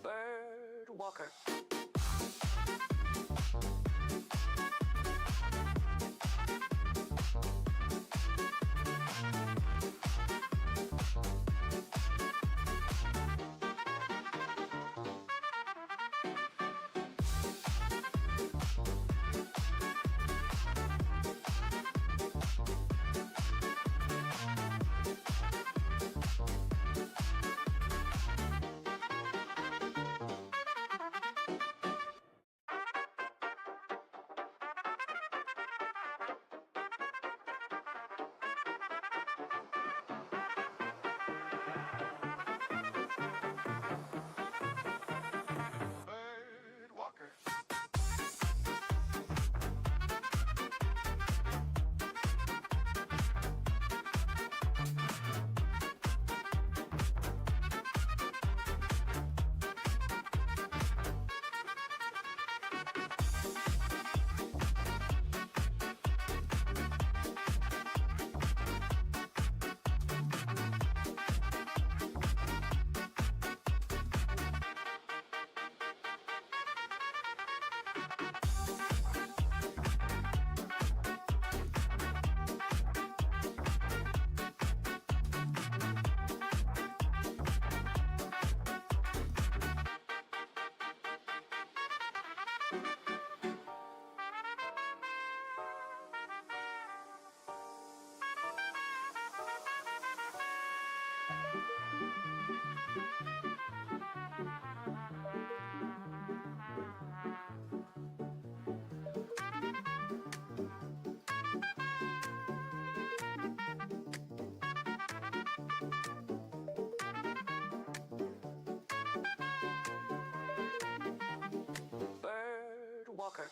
Bird Walker. Bird Walker. Bird Walker.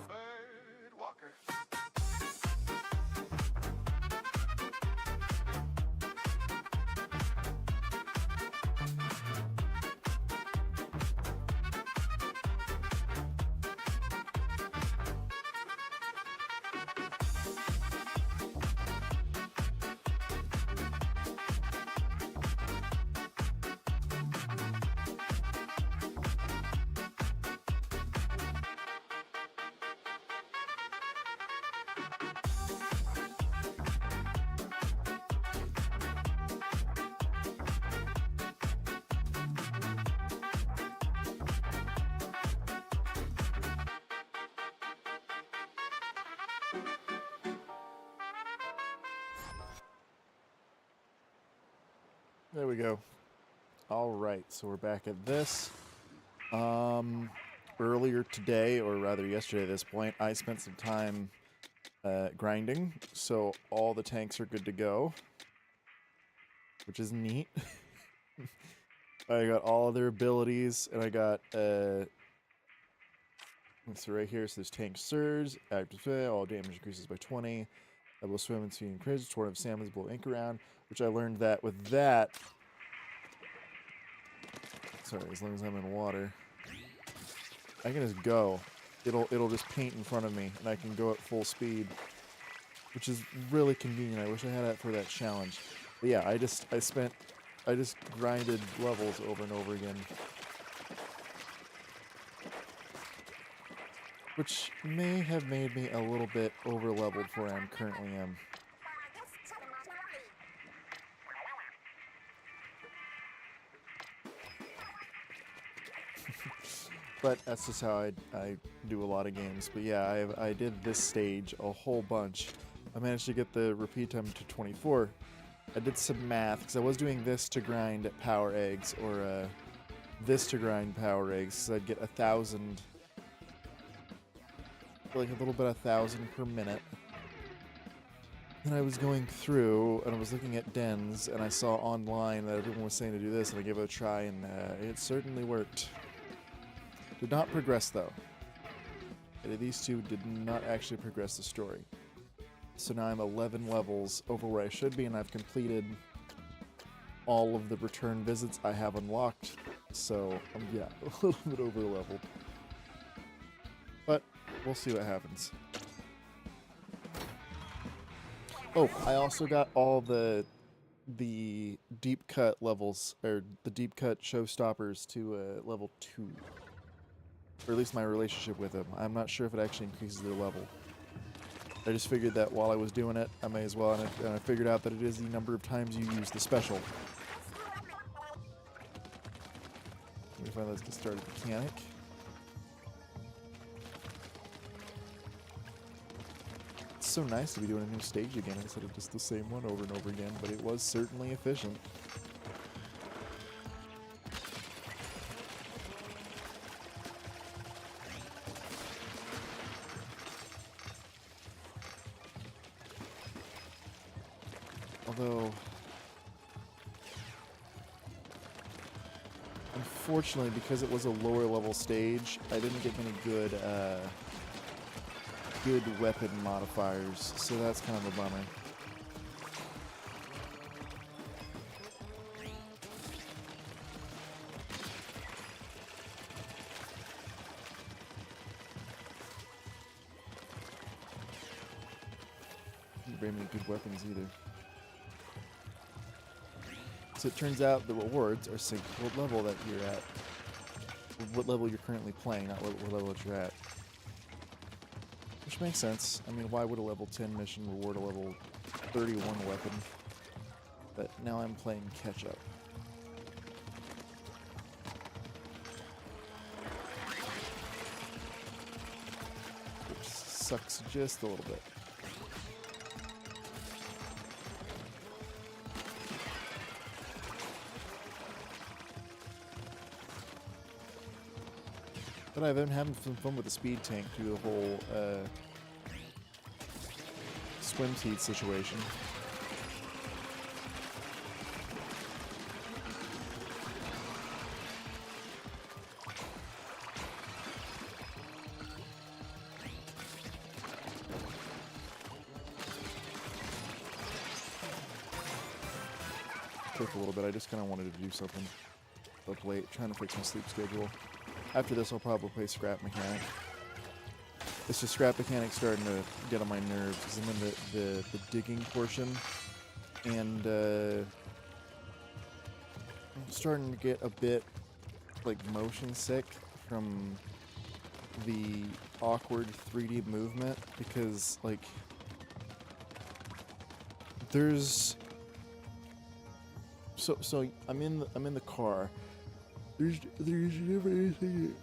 Bird Walker. There we go. All right, so we're back at this. Earlier today, or rather yesterday at this point, I spent some time grinding, so all the tanks are good to go, which is neat. I got all of their abilities, and I got, so right here, so there's Tank Surge, Active Fit, all damage increases by 20, Double Swim and Speed increases, Torrent of Salmons blow ink around, which I learned that with that, sorry, as long as I'm in water, I can just go. It'll just paint in front of me, and I can go at full speed, which is really convenient. I wish I had that for that challenge. But yeah, I just grinded levels over and over again, which may have made me a little bit over leveled for where I currently am. But that's just how I do a lot of games. But yeah, I did this stage a whole bunch. I managed to get the repeat time to 24. I did some math, because I was doing this to grind power eggs, or this to grind power eggs, so I'd get 1,000, like a little bit 1,000 per minute. And I was going through, and I was looking at dens, and I saw online that everyone was saying to do this, and I gave it a try, and it certainly worked. Did not progress, though. These two did not actually progress the story. So now I'm 11 levels over where I should be, and I've completed all of the return visits I have unlocked. So, yeah, a little bit over leveled. But we'll see what happens. Oh, I also got all the deep cut levels, or the deep cut showstoppers to level 2. Or at least my relationship with them. I'm not sure if it actually increases their level. I just figured that while I was doing it, I may as well, and I figured out that it is the number of times you use the special. Let me find let's get started mechanic. It's so nice to be doing a new stage again instead of just the same one over and over again, but it was certainly efficient. Although, unfortunately, because it was a lower level stage, I didn't get many good weapon modifiers, so that's kind of a bummer. Didn't very many good weapons either. So it turns out the rewards are synced to what level that you're at. What level you're currently playing, not what level that you're at. Which makes sense. I mean, why would a level 10 mission reward a level 31 weapon? But now I'm playing catch up. Which sucks just a little bit. But I've been having some fun with the speed tank through the whole swim teeth situation. Took a little bit. I just kind of wanted to do something up late, trying to fix my sleep schedule. After this, I'll probably play Scrap Mechanic. It's just Scrap Mechanic starting to get on my nerves because I'm in the digging portion, and I'm starting to get a bit like motion sick from the awkward 3D movement because like there's so I'm in the car. There's never anything that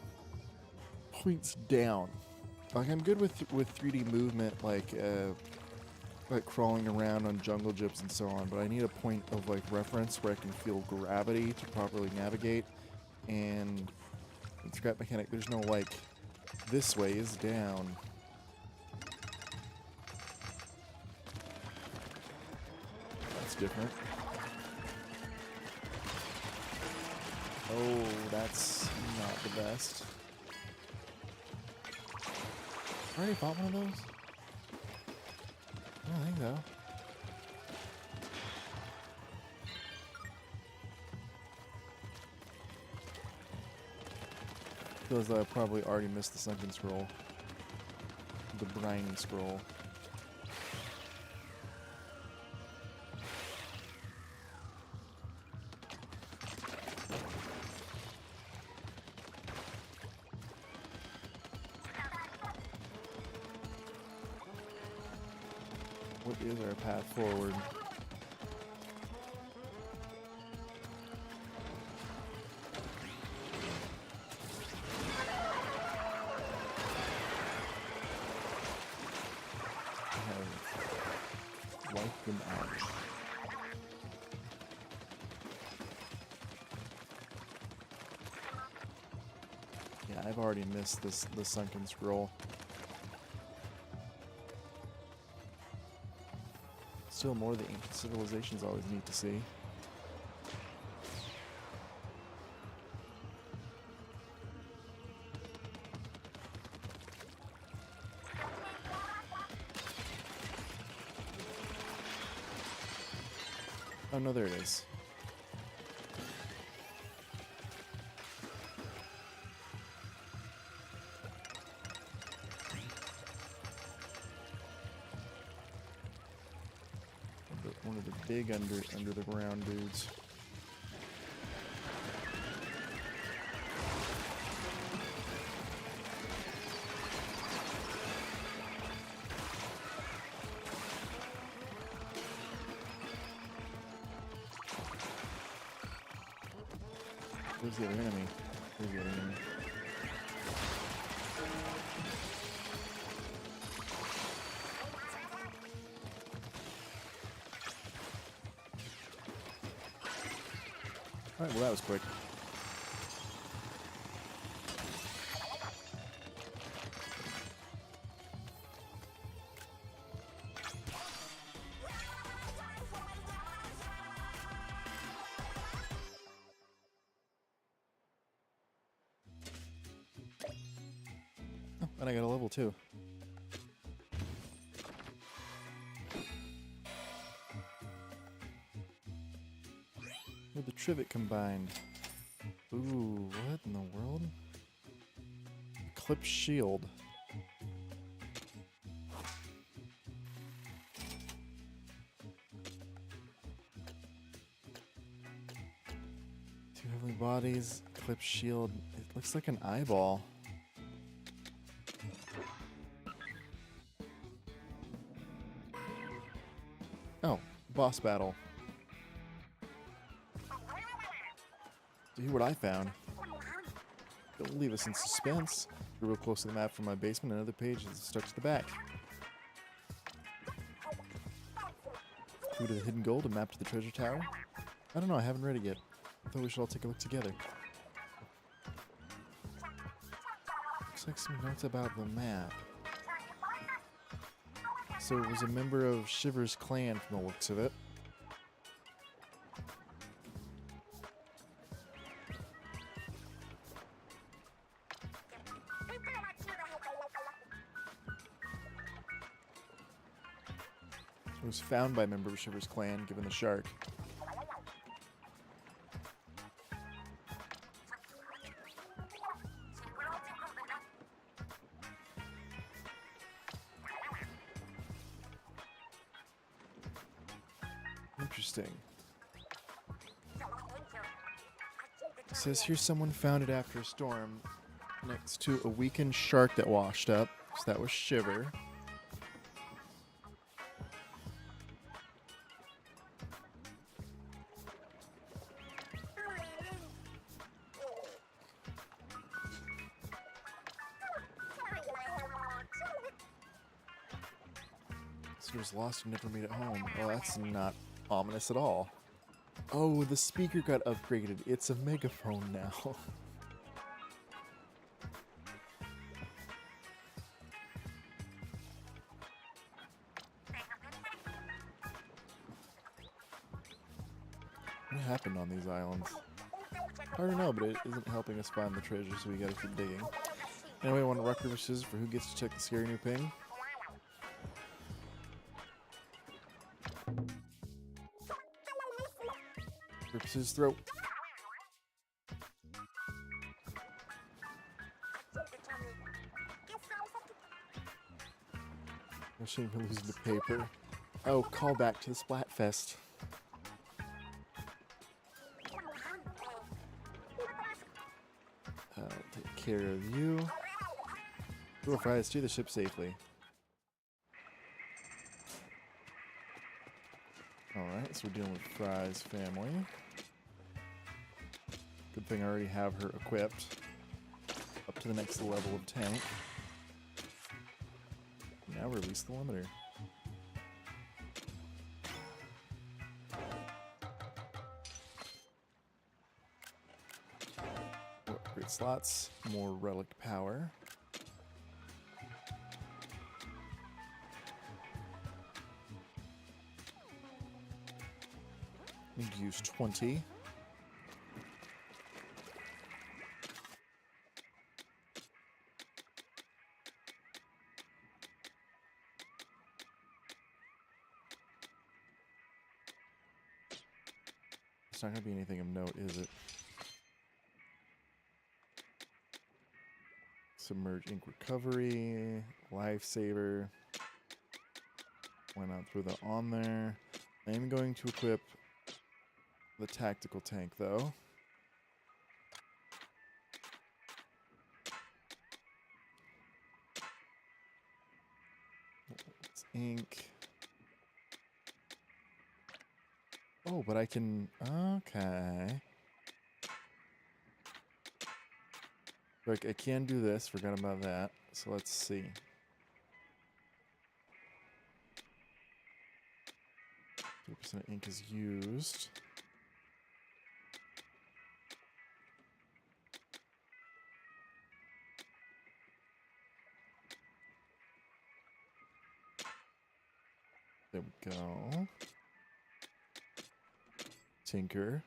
points down. Like I'm good with 3D movement, like crawling around on jungle gyps and so on. But I need a point of like reference where I can feel gravity to properly navigate. And in Scrap Mechanic, there's no like this way is down. That's different. Oh, that's not the best. I already bought one of those? I don't think so. Feels like I probably already missed the sunken scroll. The briny scroll. What is our path forward? them out. Yeah, I've already missed the sunken scroll. Still more of the ancient civilizations always neat to see. Oh no, there it is. One of the big under the ground dudes. Where's the other enemy? Where's the other enemy? Alright, well that was quick. Oh, and I got a level 2. With the trivet combined. Ooh, what in the world? Clip shield. Two heavenly bodies, clip shield. It looks like an eyeball. Oh, boss battle. See what I found. Don't leave us in suspense. We're real close to the map from my basement. Another page is stuck to the back. Clue to the hidden gold, a map to the treasure tower. I don't know, I haven't read it yet. I thought we should all take a look together. Looks like some notes about the map. So it was a member of Shiver's clan from the looks of it. It was found by a member of Shiver's clan, given the shark. Interesting. It says here someone found it after a storm next to a weakened shark that washed up. So that was Shiver. So it was lost and never made it home. Well, that's not ominous at all. Oh, the speaker got upgraded. It's a megaphone now. What happened on these islands? I don't know, but it isn't helping us find the treasure, so we gotta keep digging. Anyway, want to rock, paper, scissors for who gets to check the scary new ping? Rips his throat. I shouldn't be losing the paper. Oh, call back to the Splatfest. I'll take care of you. Go fries to the ship safely. Alright, so we're dealing with Fry's family. Good thing I already have her equipped. Up to the next level of tank. Now release the limiter. Upgrade slots, more relic power. Need to use 20. It's not going to be anything of note, is it? Submerge ink recovery, lifesaver. Why not throw that on there? I am going to equip the tactical tank, though. It's ink. Oh, but I can... Okay. Like, I can do this. Forgot about that. So let's see. 3% ink is used. There we go. Tinker.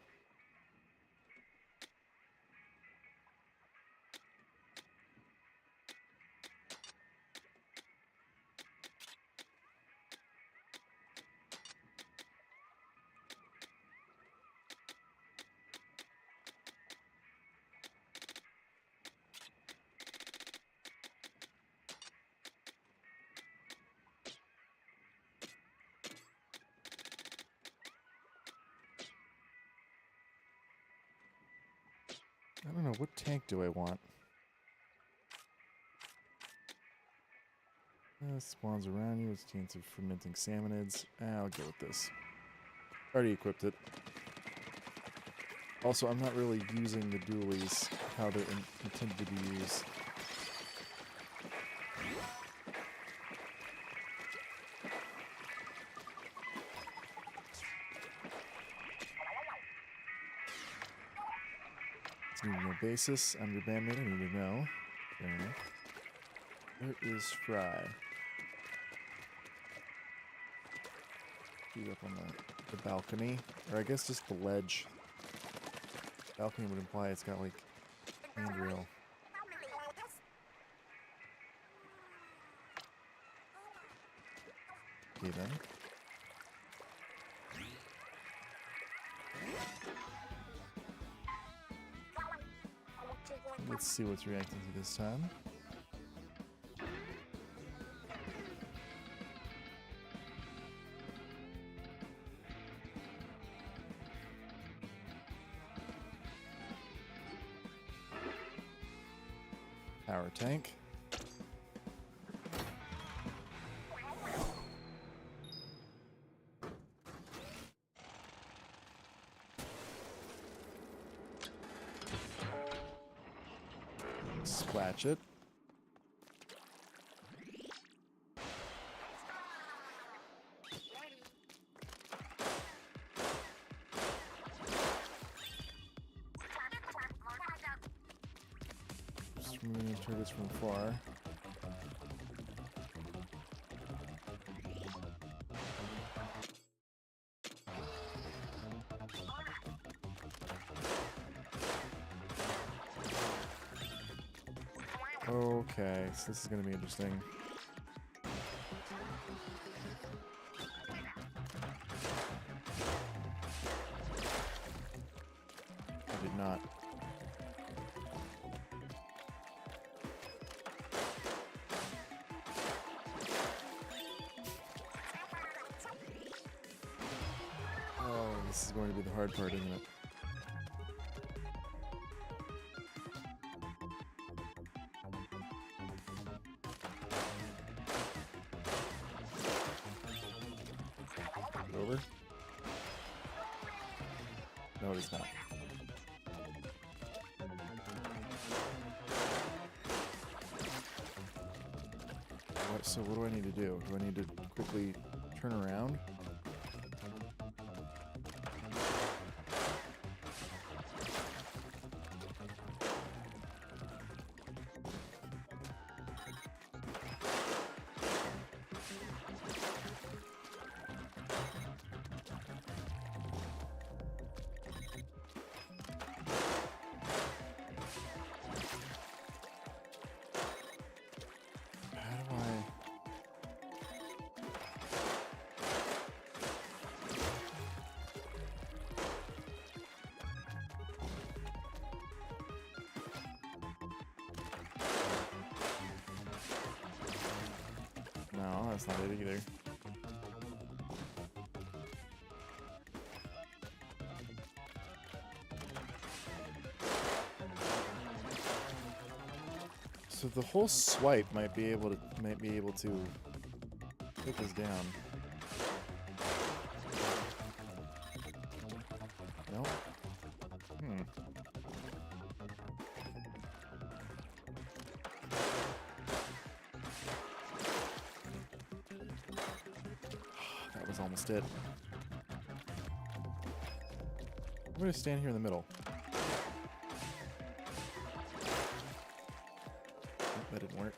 I don't know, what tank do I want? Spawns around you, it's a chance of fermenting salmonids. I'll go with this. Already equipped it. Also, I'm not really using the dualies how they're intended to be used. It's need to know basis. I'm your bandmate, I need to know. Fair enough. Where is Fry? He's up on the balcony. Or I guess just the ledge. Balcony would imply it's got like handrail. Okay then. Let's see what's reacting to this time. Power tank. Splatch it. Just removing turrets from far. Okay, so this is going to be interesting. I did not. Oh, this is going to be the hard part, isn't it? Over? No, he's not. So what do I need to do? Do I need to quickly turn around? that's not it either. So the whole swipe might be able to take us down. No. That was almost it. I'm gonna stand here in the middle. That didn't work.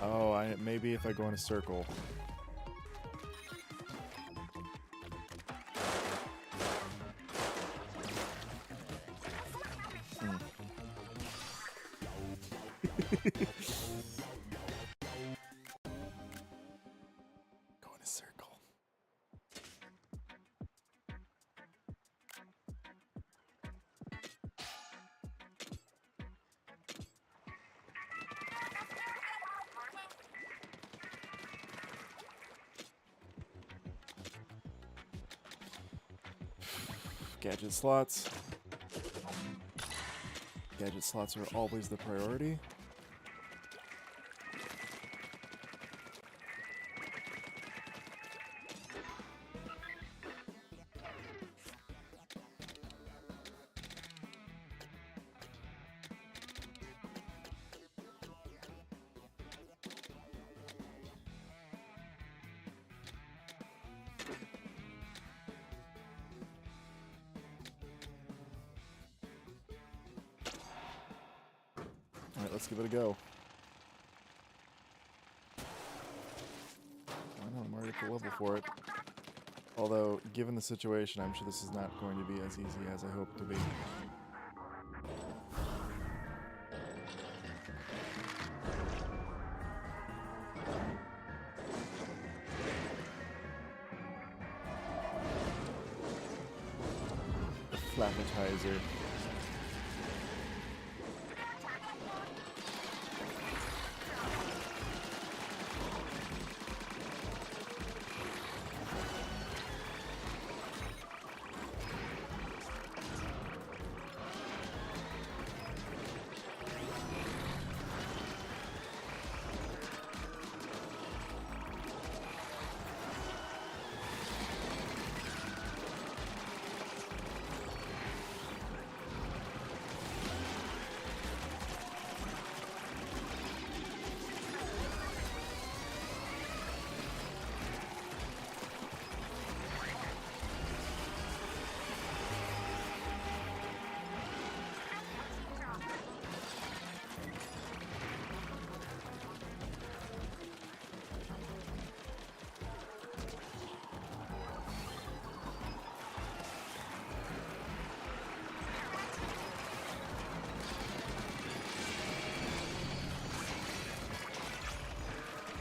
Oh, maybe if I go in a circle. Go in a circle. Gadget slots. Gadget slots are always the priority. Alright, let's give it a go. I know I'm already at the level for it. Although, given the situation, I'm sure this is not going to be as easy as I hope it to be. The Flappetizer.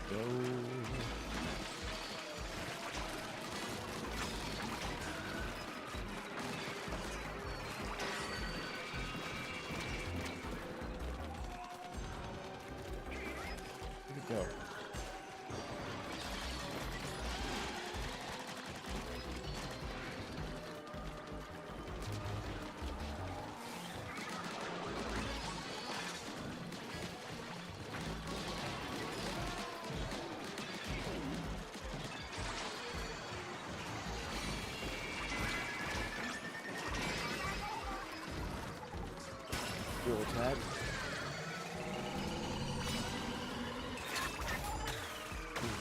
Go. Where'd it go? Dual attack.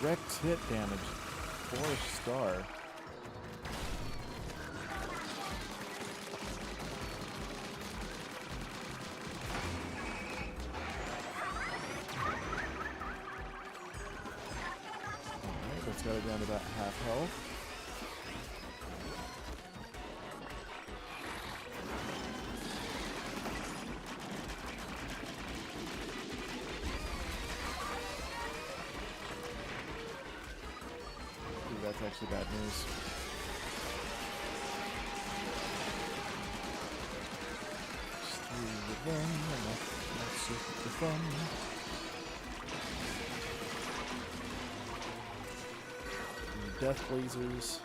Direct hit damage. 4-star. Alright, that's got it down to about half health. That's actually bad news. again. Enough super fun. Death lasers.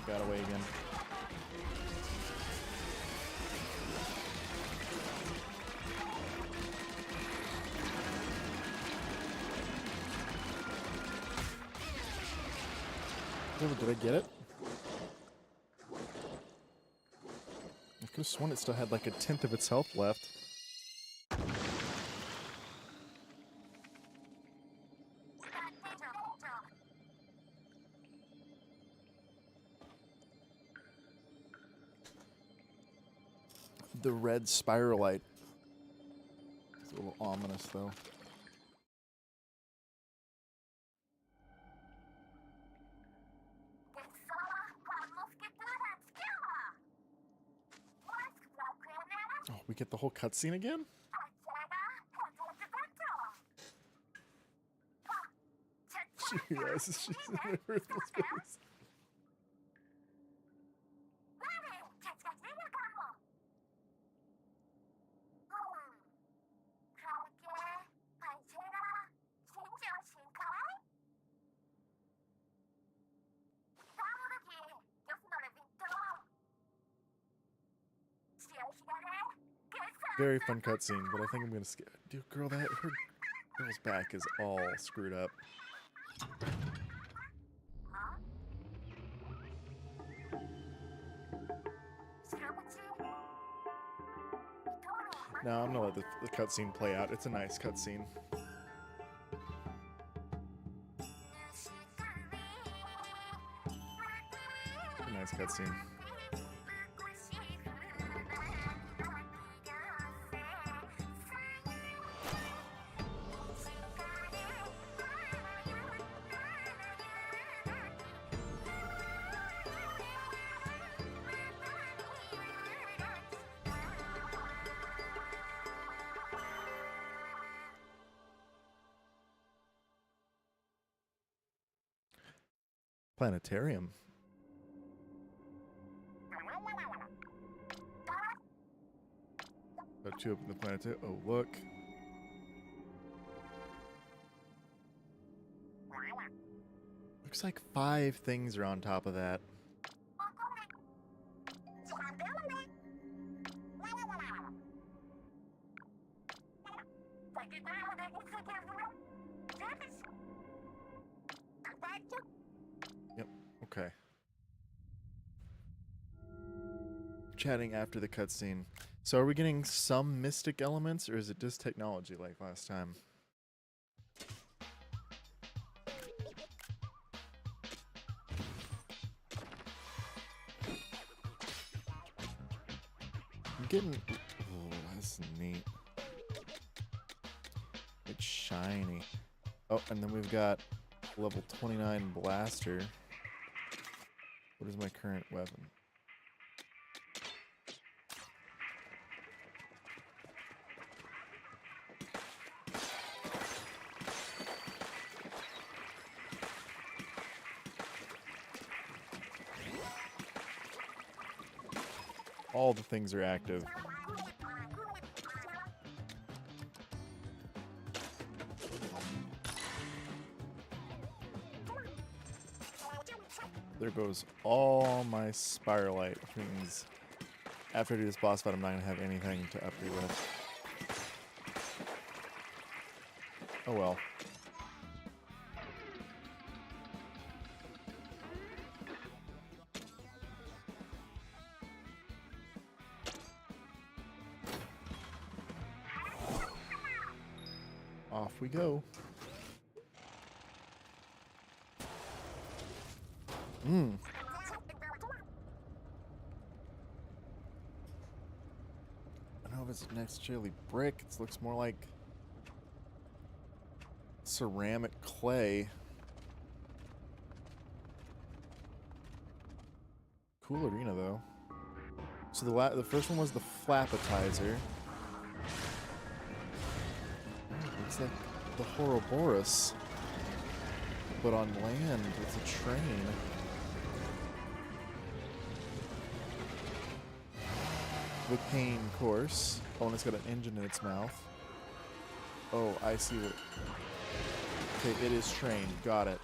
Got away again. Did I get it? I could have sworn it still had like a tenth of its health left. The red spiralite. It's a little ominous, though. Oh, we get the whole cutscene again? She realizes she's in a worthless space. Very fun cutscene, but I think I'm gonna skip. Dude, girl, her girl's back is all screwed up. No, I'm gonna let the cutscene play out. It's a nice cutscene. A nice cutscene. Planetarium. Got two up in the planetarium. Oh, look. Looks like 5 things are on top of that. Yep, okay. Chatting after the cutscene. So are we getting some mystic elements, or is it just technology like last time? I'm getting... Oh, that's neat. It's shiny. Oh, and then we've got level 29 blaster. What is my current weapon? All the things are active. There goes all my spiralite, which means after I do this boss fight, I'm not going to have anything to upgrade with. Oh well. Off we go. Mmm. I don't know if it's necessarily brick. It looks more like ceramic clay. Cool arena though. So the first one was the Flapatizer. Looks like the Ouroboros, but on land with a train. The Pain course. Oh, and it's got an engine in its mouth. Oh, I see what. Okay, it is train. Got it.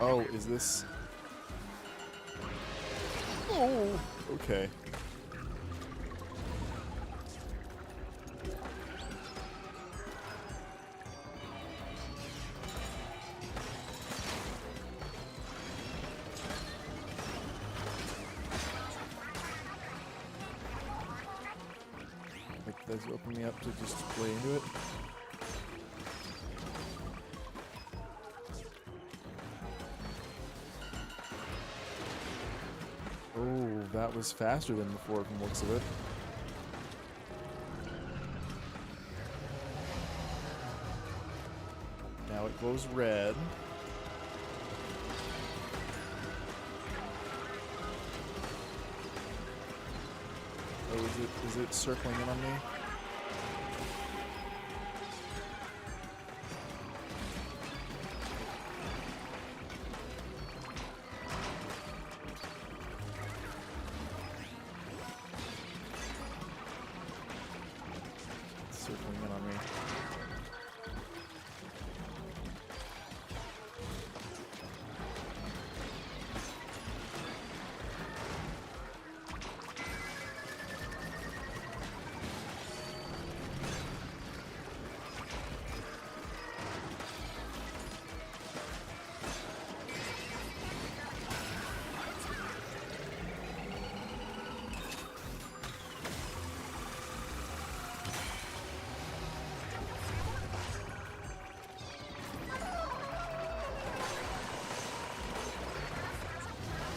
Oh, is this... Oh, okay. Like, does open me up to just play into it? Oh, that was faster than before from the looks of it. Now it glows red. Oh, is it circling in on me? Circling in on me.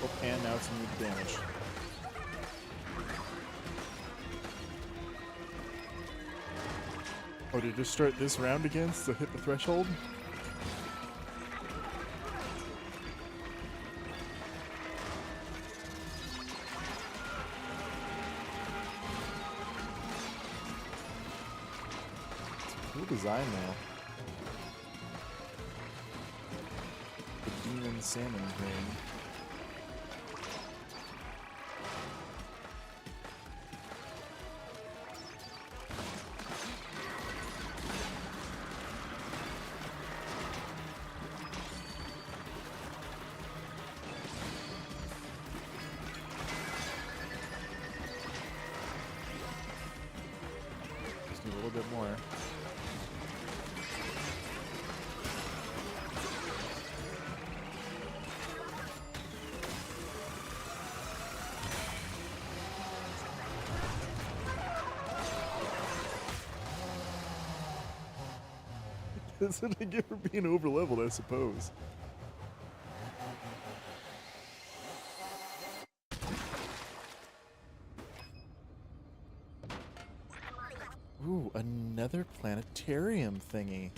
Oh, and now it's immune to damage. Oh, did it just start this round again to hit the threshold? It's a cool design now. The demon salmon thing. Just need a little bit more. That's what I get for being over leveled, I suppose. Ooh, another planetarium thingy.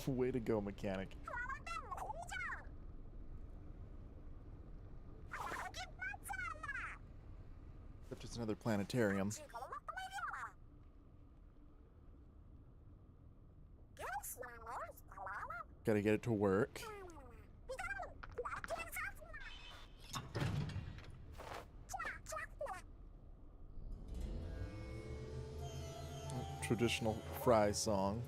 Way to go, mechanic. Except it's another planetarium. Gotta get it to work. Traditional Fry song.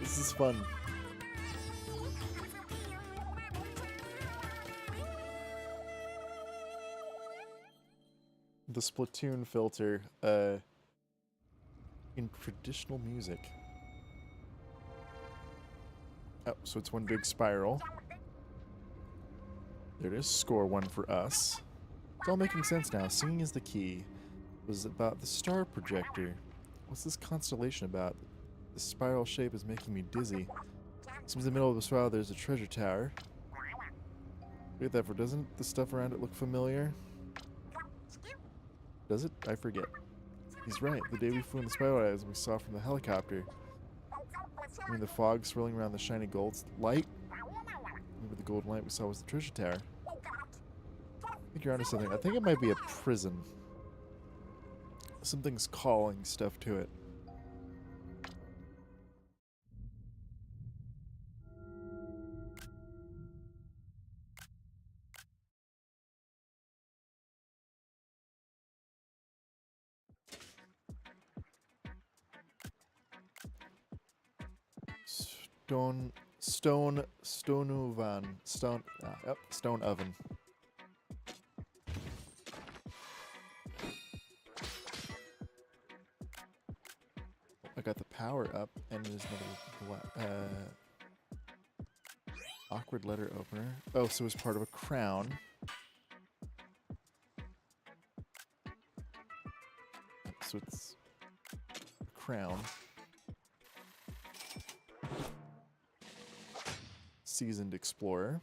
This is fun. The Splatoon filter in traditional music. Oh, so it's one big spiral. There it is. Score one for us. It's all making sense now. Singing is the key. It was about the star projector. What's this constellation about? The spiral shape is making me dizzy. Seems in the middle of the spiral there's a treasure tower. Look at that, for doesn't the stuff around it look familiar? Does it? I forget. He's right. The day we flew in the spiral as we saw from the helicopter. I mean the fog swirling around the shiny gold light? Maybe the golden light we saw was the treasure tower. I think you're onto something. I think it might be a prison. Something's calling stuff to it. Stone oven. I got the power up, and there's another awkward letter opener. Oh, so it's part of a crown. So it's a crown. Seasoned explorer.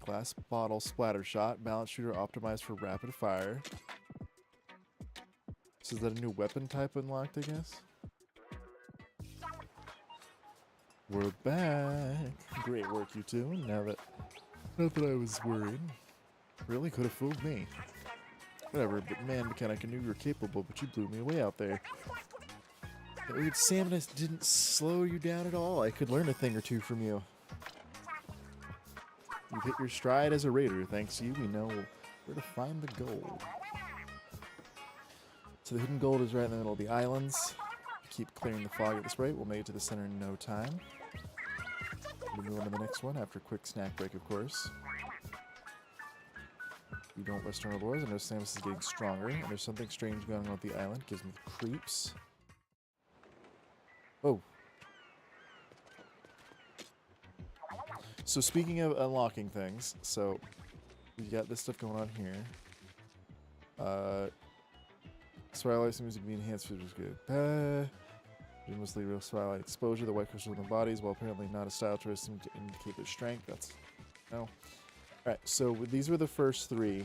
Glass bottle splatter shot. Balance shooter optimized for rapid fire. So is that a new weapon type unlocked, I guess? We're back. Great work, you two. Not that I was worried. Really could have fooled me. Whatever, but man, mechanic, I knew you were capable, but you blew me away out there. That weird salmon didn't slow you down at all. I could learn a thing or two from you. You've hit your stride as a raider. Thanks to you, we know where to find the gold. So the hidden gold is right in the middle of the islands. Keep clearing the fog at this rate. We'll make it to the center in no time. We'll move on to the next one after a quick snack break, of course. We don't rest on our laurels. I know Samus is getting stronger, and there's something strange going on with the island. Gives me the creeps. Oh. So speaking of unlocking things, so we got this stuff going on here. Swirlight music being enhanced, which is good. Mostly real swirlight exposure. The white crystals in the bodies, while apparently not a style choice, seem to indicate their strength. That's no. Alright, so these were the first three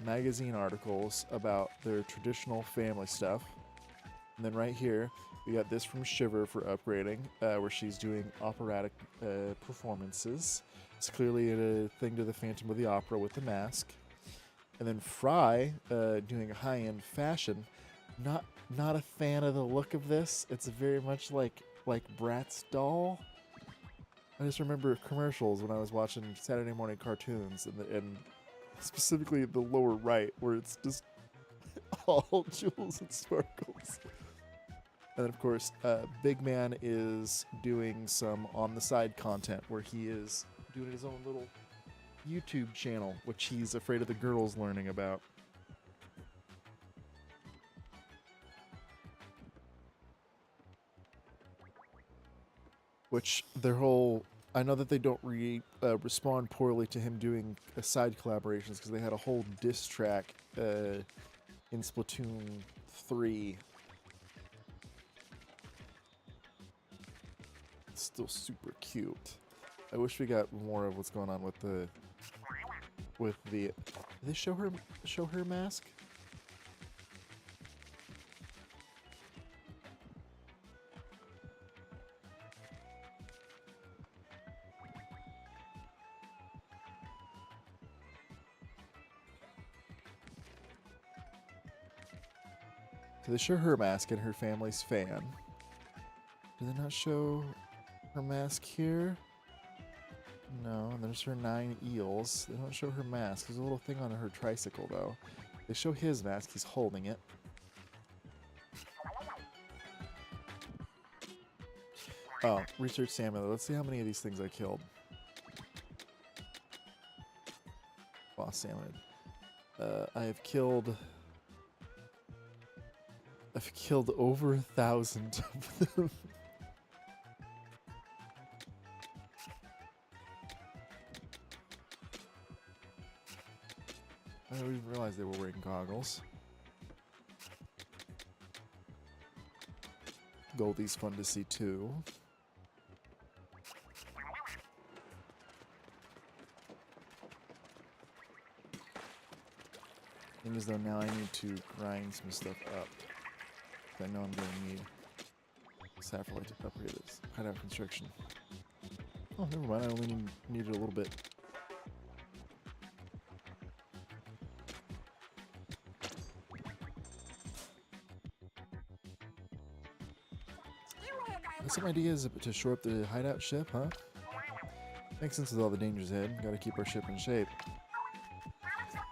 magazine articles about their traditional family stuff. And then right here, we got this from Shiver for upgrading, where she's doing operatic performances. It's clearly a thing to the Phantom of the Opera with the mask. And then Fry doing a high-end fashion. Not a fan of the look of this. It's very much like Bratz doll. I just remember commercials when I was watching Saturday morning cartoons, and specifically the lower right, where it's just all jewels and sparkles. And then, of course, Big Man is doing some on-the-side content, where he is doing his own little YouTube channel, which he's afraid of the girls learning about. Which their whole... I know that they don't respond poorly to him doing side collaborations, because they had a whole diss track in Splatoon 3. It's still super cute. I wish we got more of what's going on with the... Did they show her mask? So they show her mask and her family's fan. Do they not show her mask here? No, and there's her 9 eels. They don't show her mask. There's a little thing on her tricycle, though. They show his mask. He's holding it. Oh, research salmon. Let's see how many of these things I killed. Boss salmon. I've killed over 1,000 of them. I didn't even realize they were wearing goggles. Goldie's fun to see too. Thing is though, now I need to grind some stuff up. I know I'm going to need saffron to upgrade this. Hideout construction. Oh, never mind. I only needed a little bit. Some ideas to shore up the hideout ship, huh? Makes sense with all the dangers ahead. Gotta keep our ship in shape.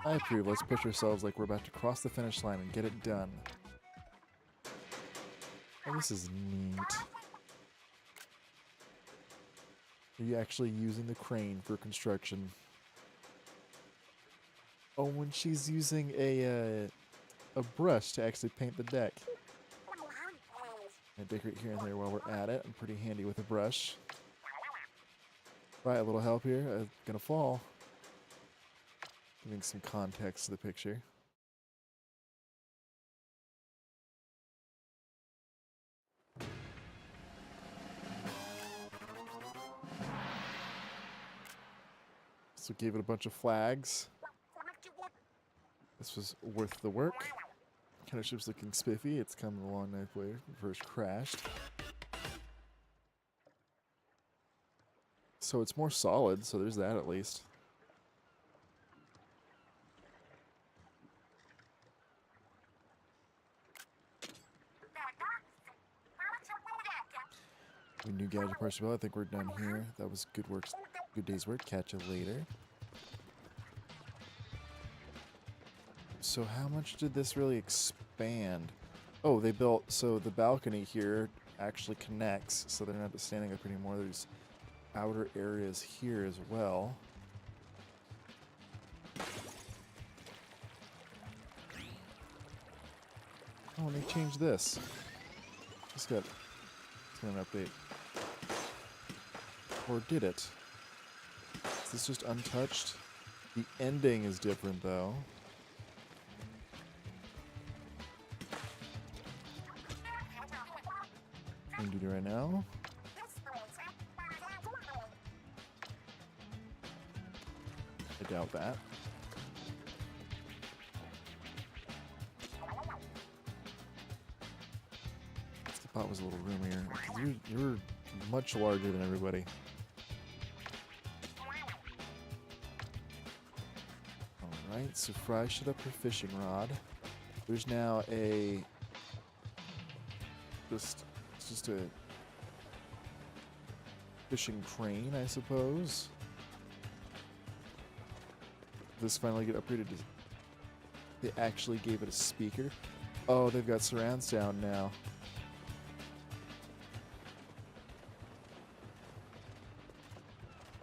I approve. Let's push ourselves like we're about to cross the finish line and get it done. Oh, this is neat. Are you actually using the crane for construction? Oh, when she's using a brush to actually paint the deck. I decorate here and there while we're at it. I'm pretty handy with a brush. Right, a little help here. I'm gonna fall. Giving some context to the picture. So gave it a bunch of flags. This was worth the work. Kind of ship's looking spiffy. It's coming along nicely. First crashed. So it's more solid, so there's that at least. New gadget parts. Well, I think we're done here. That was good work. Good day's work. Catch you later. So how much did this really expand? Oh, they built, so the balcony here actually connects, so they're not standing up anymore. There's outer areas here as well. Oh, and they changed this. Just got an update. Or did it? Is this just untouched? The ending is different though. What do you do right now? I doubt that. The pot was a little roomier. You're much larger than everybody. Alright, so Fry shut up her fishing rod. There's now a... It's just a fishing crane, I suppose. This finally get upgraded to... They actually gave it a speaker. Oh, they've got surround sound now.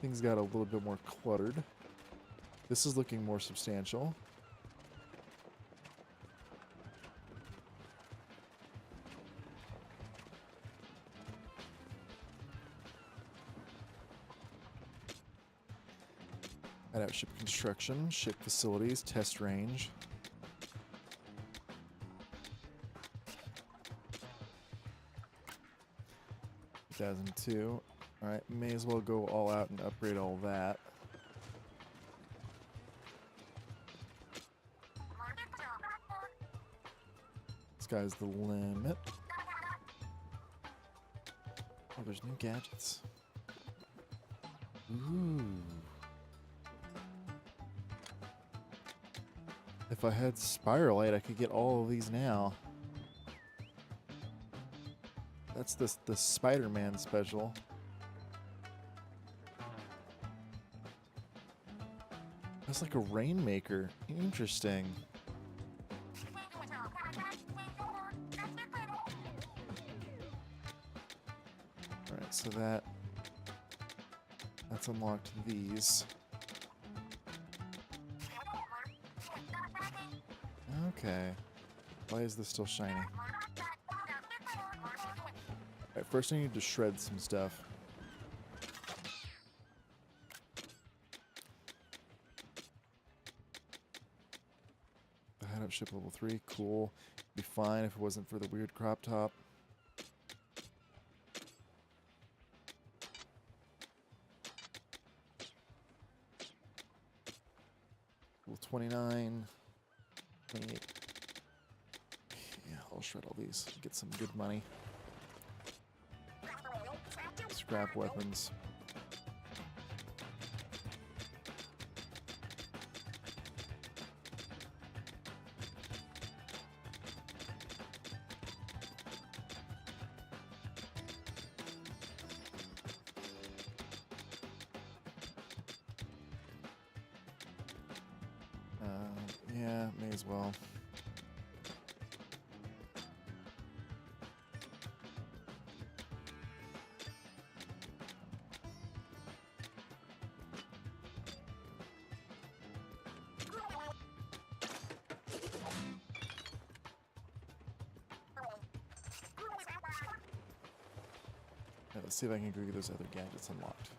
Things got a little bit more cluttered. This is looking more substantial. Hideout ship construction, ship facilities, test range. (2002). Alright, may as well go all out and upgrade all that. Sky's the limit. Oh, there's new gadgets. Ooh. If I had Spiralite, I could get all of these now. That's the Spider-Man special. That's like a rainmaker. Interesting. Alright, so that's unlocked these. Okay. Why is this still shiny? Alright, first I need to shred some stuff. I had up ship level 3, cool. Be fine if it wasn't for the weird crop top. Level 29. 28. Yeah, I'll shred all these. Get some good money. Scrap weapons. Yeah, may as well. Yeah, let's see if I can go get those other gadgets unlocked.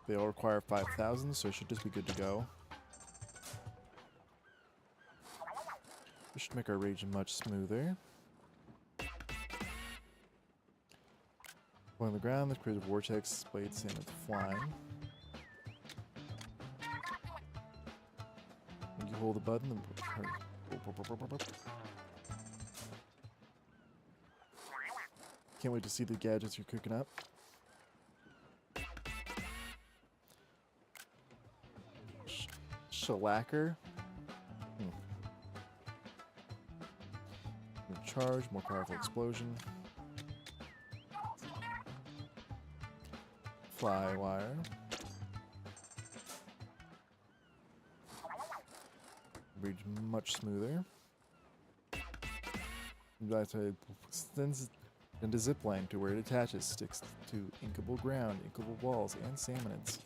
They all require 5,000, so it should just be good to go. We should make our rage much smoother. On the ground, the creative vortex blade same as flying. When you hold the button, can't wait to see the gadgets you're cooking up. Shellacker. Charge, more powerful explosion. Fly wire. Reach much smoother. That's why it extends into zipline to where it attaches, sticks to inkable ground, inkable walls, and salmonids.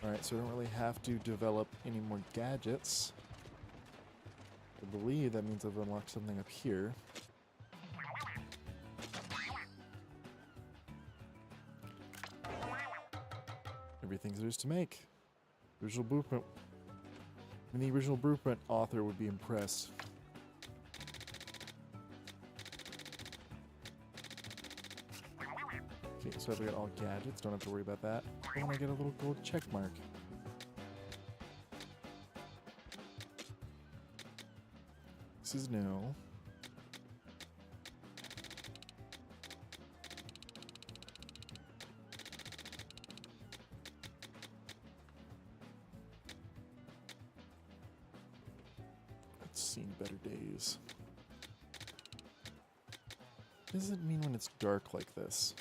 Alright, so I don't really have to develop any more gadgets. I believe that means I've unlocked something up here. Everything's there is to make. Original blueprint. And the original blueprint author would be impressed. Okay, so I've got all gadgets, don't have to worry about that. I want to get a little gold check mark. This is new. It's seen better days. What does it mean when it's dark like this?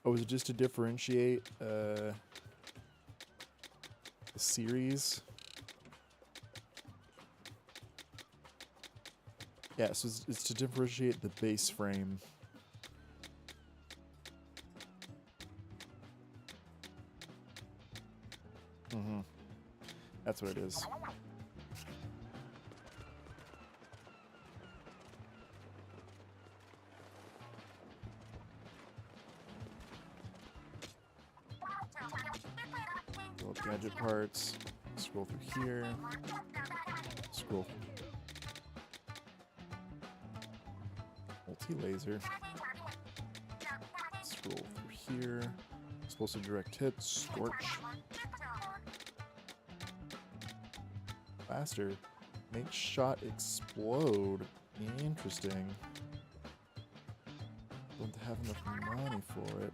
Oh, is it just to differentiate the series? Yeah, so it's to differentiate the base frame. Mm-hmm. That's what it is. Gadget parts. Scroll through here. Scroll. Multi-laser. Scroll through here. Explosive direct hit. Scorch. Faster. Make shot explode. Interesting. Don't have enough money for it.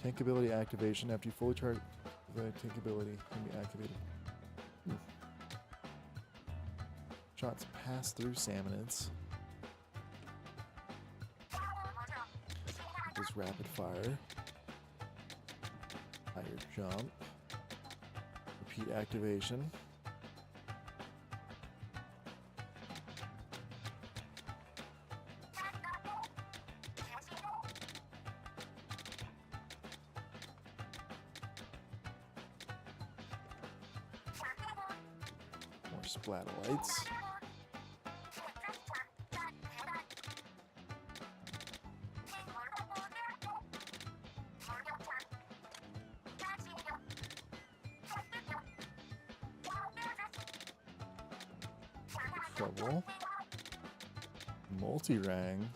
Tank ability activation after you fully charge. The tank ability can be activated. Shots pass through salmonids. Does rapid fire. Higher jump. Repeat activation. More splatter lights. Double. Multi-rang.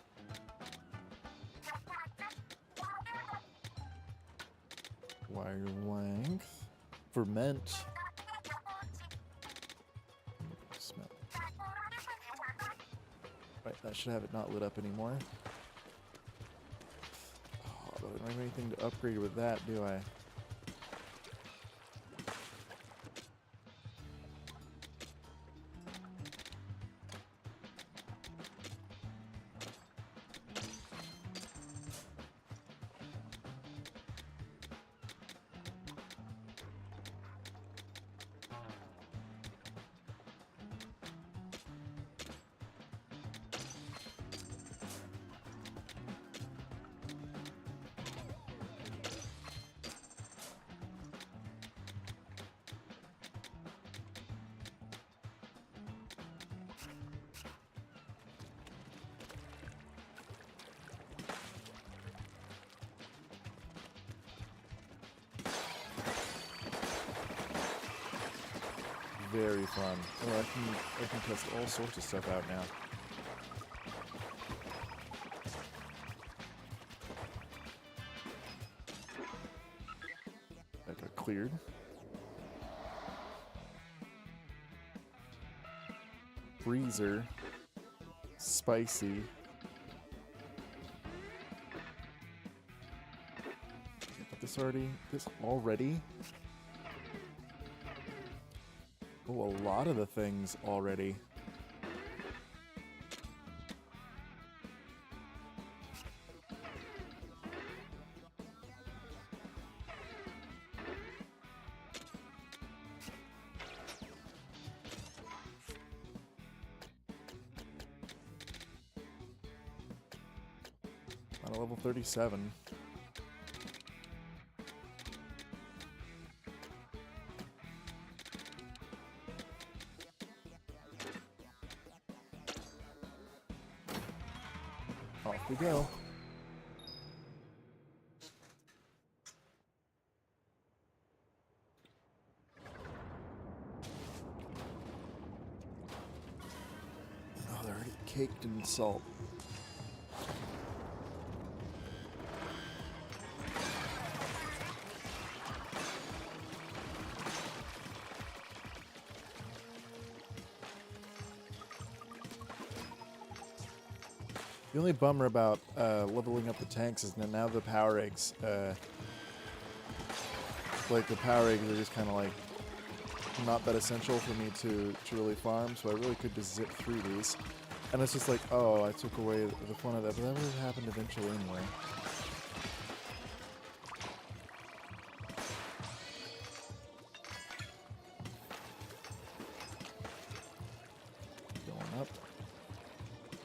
Wire length. Ferment. Smell. Right, that should have it not lit up anymore. Oh, but I don't have anything to upgrade with that, do I? Very fun. Oh, I can test all sorts of stuff out now. That got cleared. Freezer. Spicy. This already? Oh, a lot of the things already. Not a level 37. Off we go. Oh, they're already caked in salt. The only bummer about leveling up the tanks is that now the power eggs, like the power eggs are just kind of like not that essential for me to really farm, so I really could just zip through these. And it's just like, oh, I took away the fun of that, but that would have happened eventually anyway. Going up.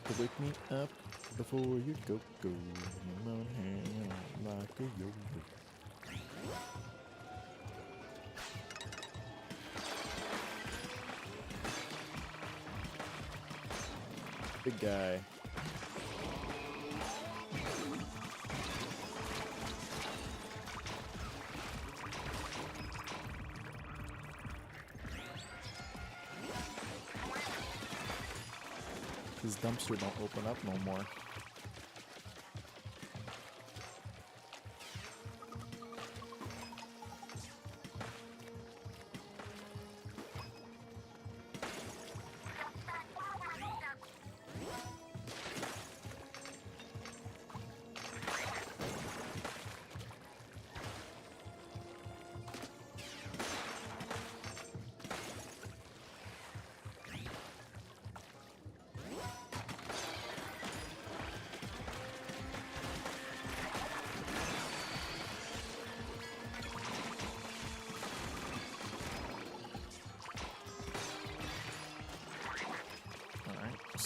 To wake me up before you go. Hang on like a yo-yo. Big guy. His dumpster don't open up no more.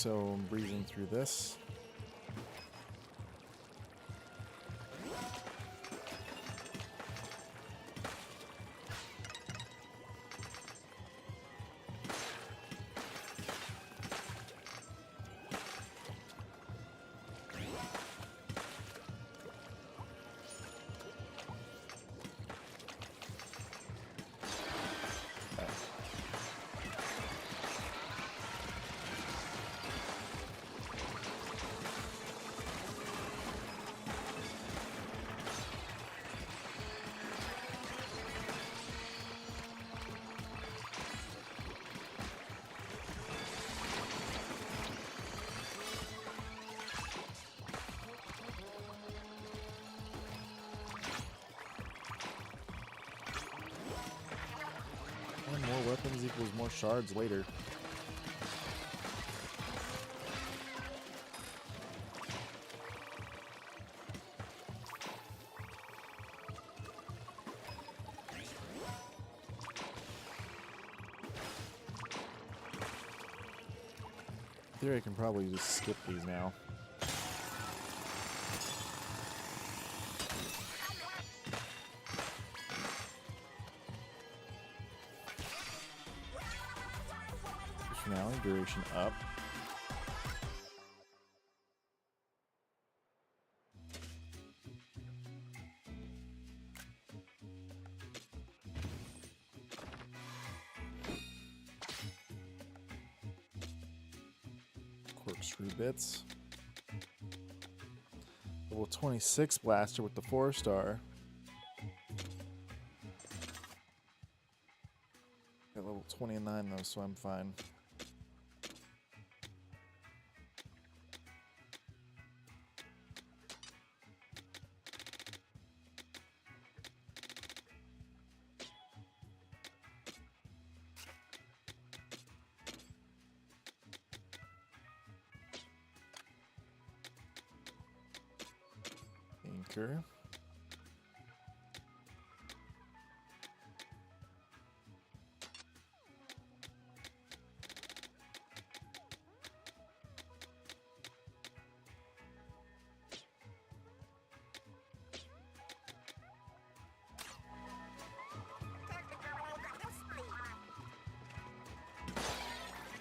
so I'm breezing through this. And more weapons equals more shards later. In theory, I can probably just skip these now. Finale duration up. Corkscrew bits. Level 26 blaster with the 4-star. Got level 29 though, so I'm fine. Anchor.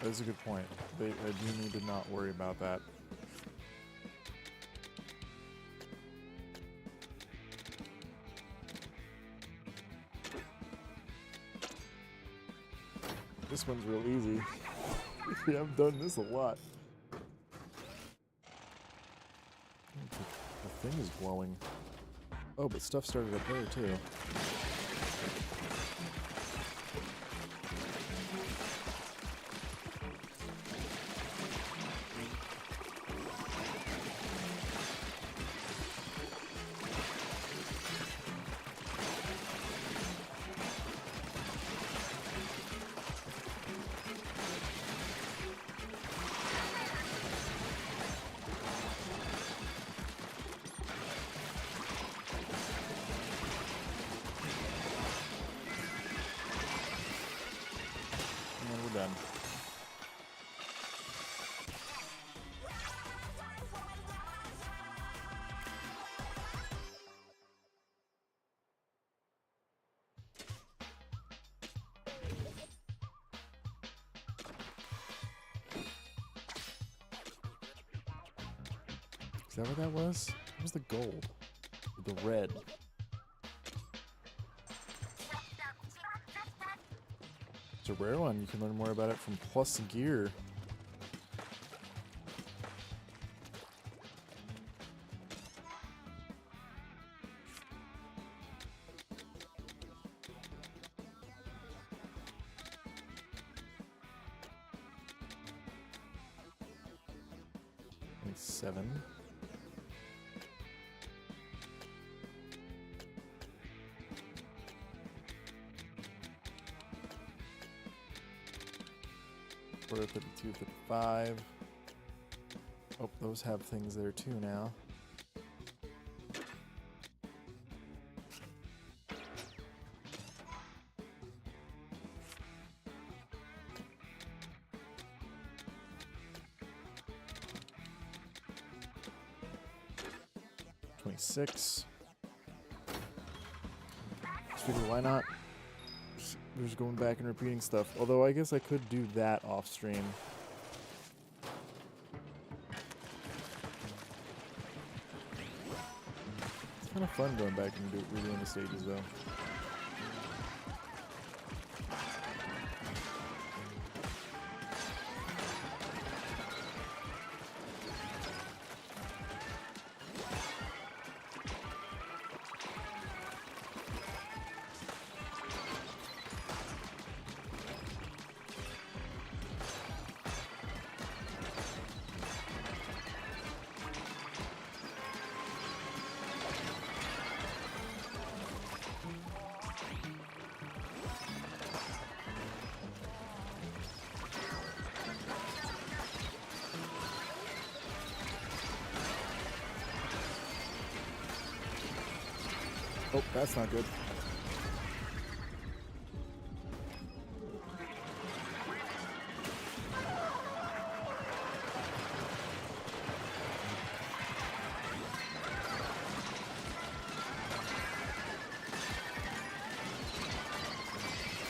That's a good point. I do need to not worry about that. This one's real easy. Yeah, I've done this a lot. The thing is glowing. Oh, but stuff started up there too. Done. Is that what that was? What was the gold? The red. It's a rare one. You can learn more about it from Plus Gear. Seven. Order 52, 55. Oh, those have things there too now. 26. Just figure, why not? We're just going back and repeating stuff. Although I guess I could do that off stream. It's kind of fun going back and redoing the stages, though. Oh, that's not good.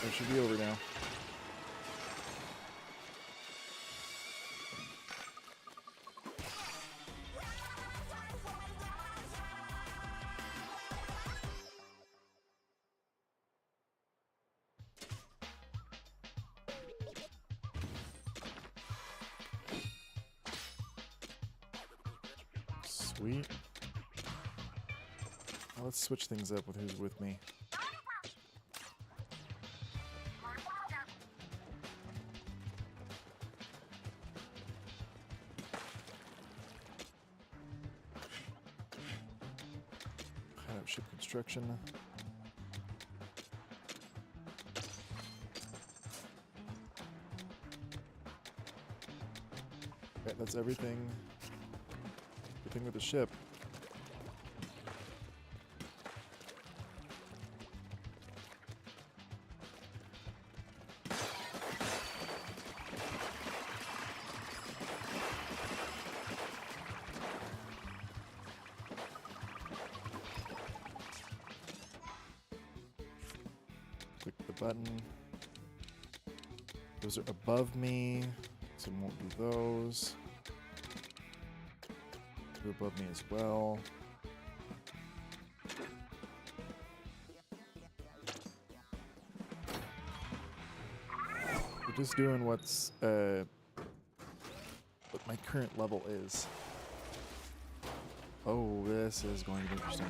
It should be over now. Sweet. Now let's switch things up with who's with me. Kind of ship construction. Okay, that's everything. Everything with the ship. Click the button. Those are above me, so I won't do those. Two above me as well. We're just doing what's what my current level is. Oh, this is going to be interesting.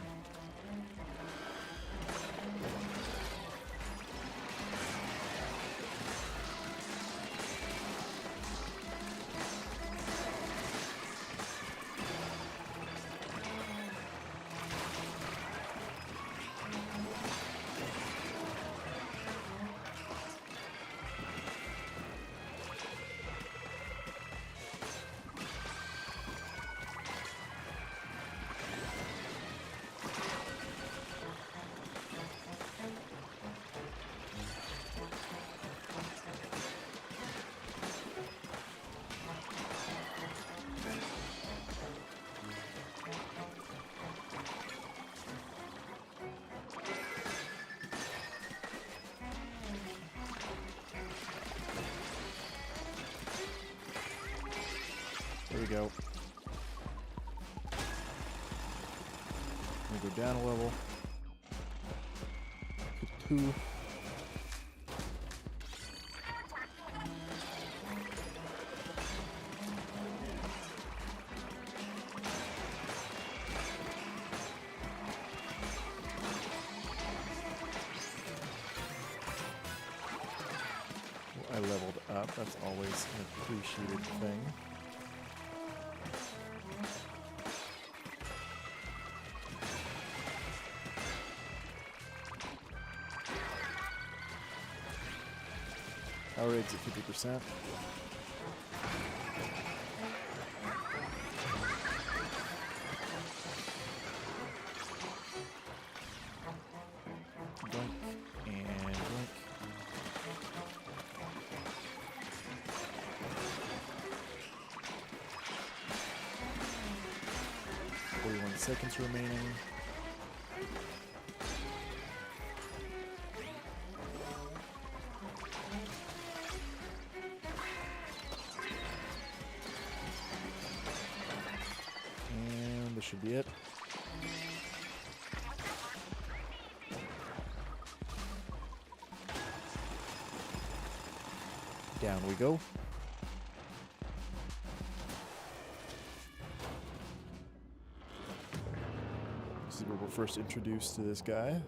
There we go. Let me go down a level. To 2. I leveled up. That's always an appreciated thing. Power rate's at 50%. Doink and doink. seconds remaining. And this should be it. Down we go. This is where we're first introduced to this guy.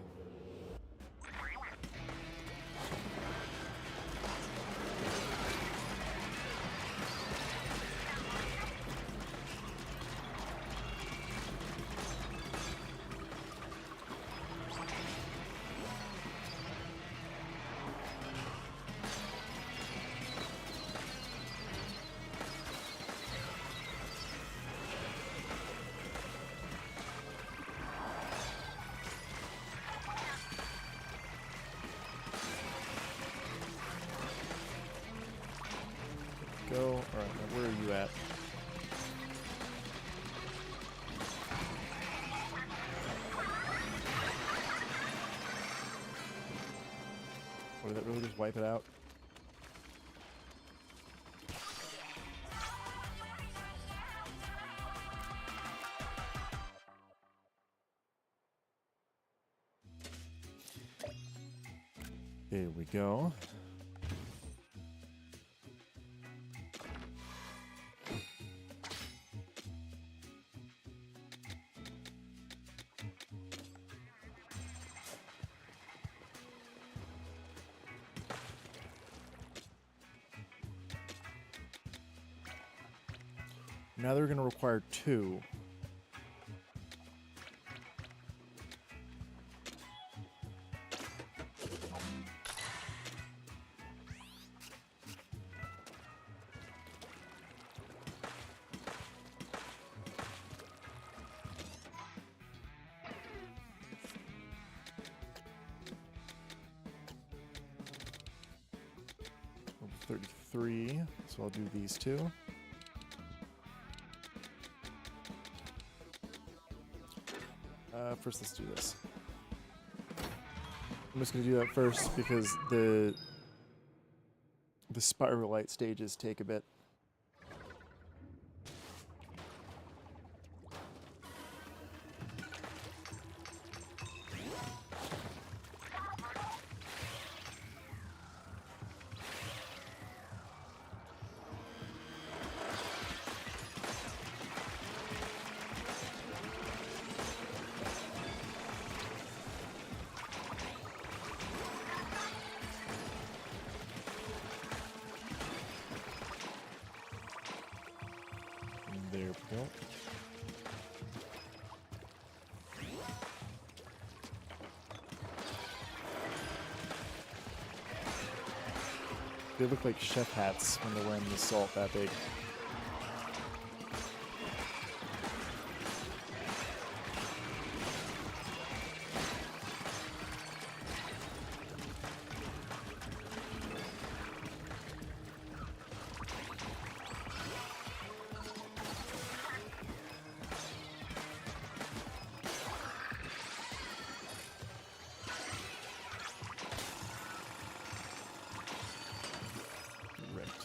Go. Alright, now where are you at? Or did that really just wipe it out? There we go. Now they're going to require 2. Level 33, so I'll do these 2. First, let's do this. I'm just going to do that first because the spiral light stages take a bit. There we go. They look like chef hats when they're wearing the salt that big.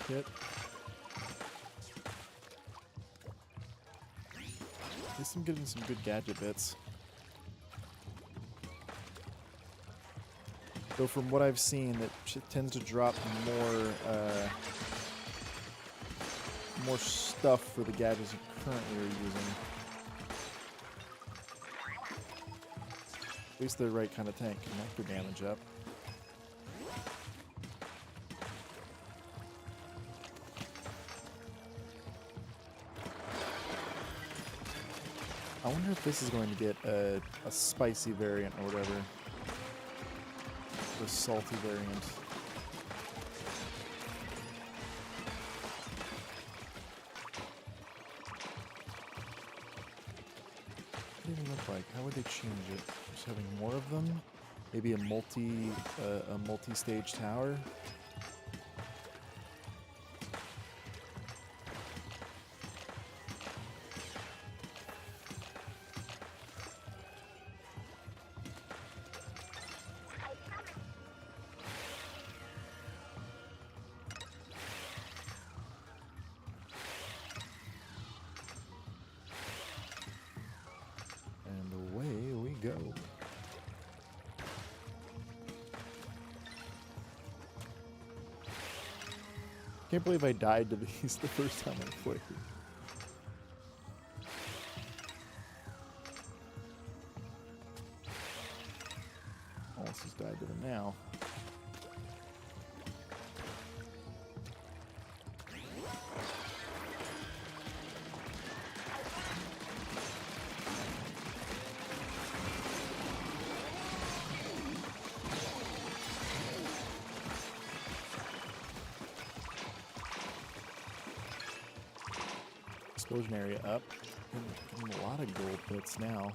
Hit. At least I'm getting some good gadget bits. Though from what I've seen, it tends to drop more stuff for the gadgets you currently are using. At least the right kind of tank can knock the damage up. I wonder if this is going to get a spicy variant or whatever. Or a salty variant. What do they even look like? How would they change it? Just having more of them? Maybe a multi-stage tower? go. Can't believe I died to these the first time I played. Almost just died to them now. Explosion area up. And a lot of gold bits now.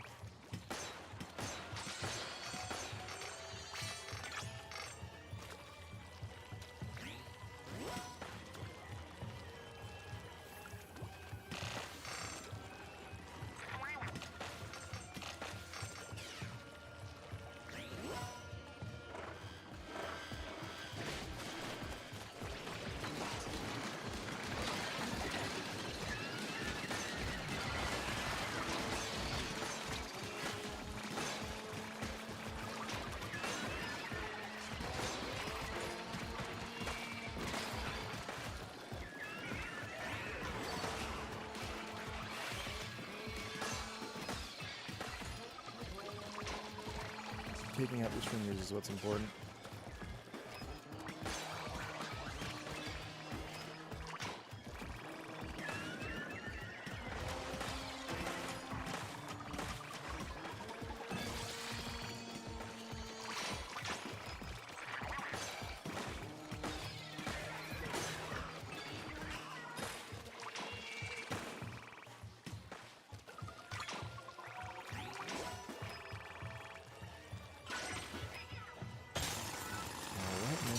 Taking out these fingers is what's important.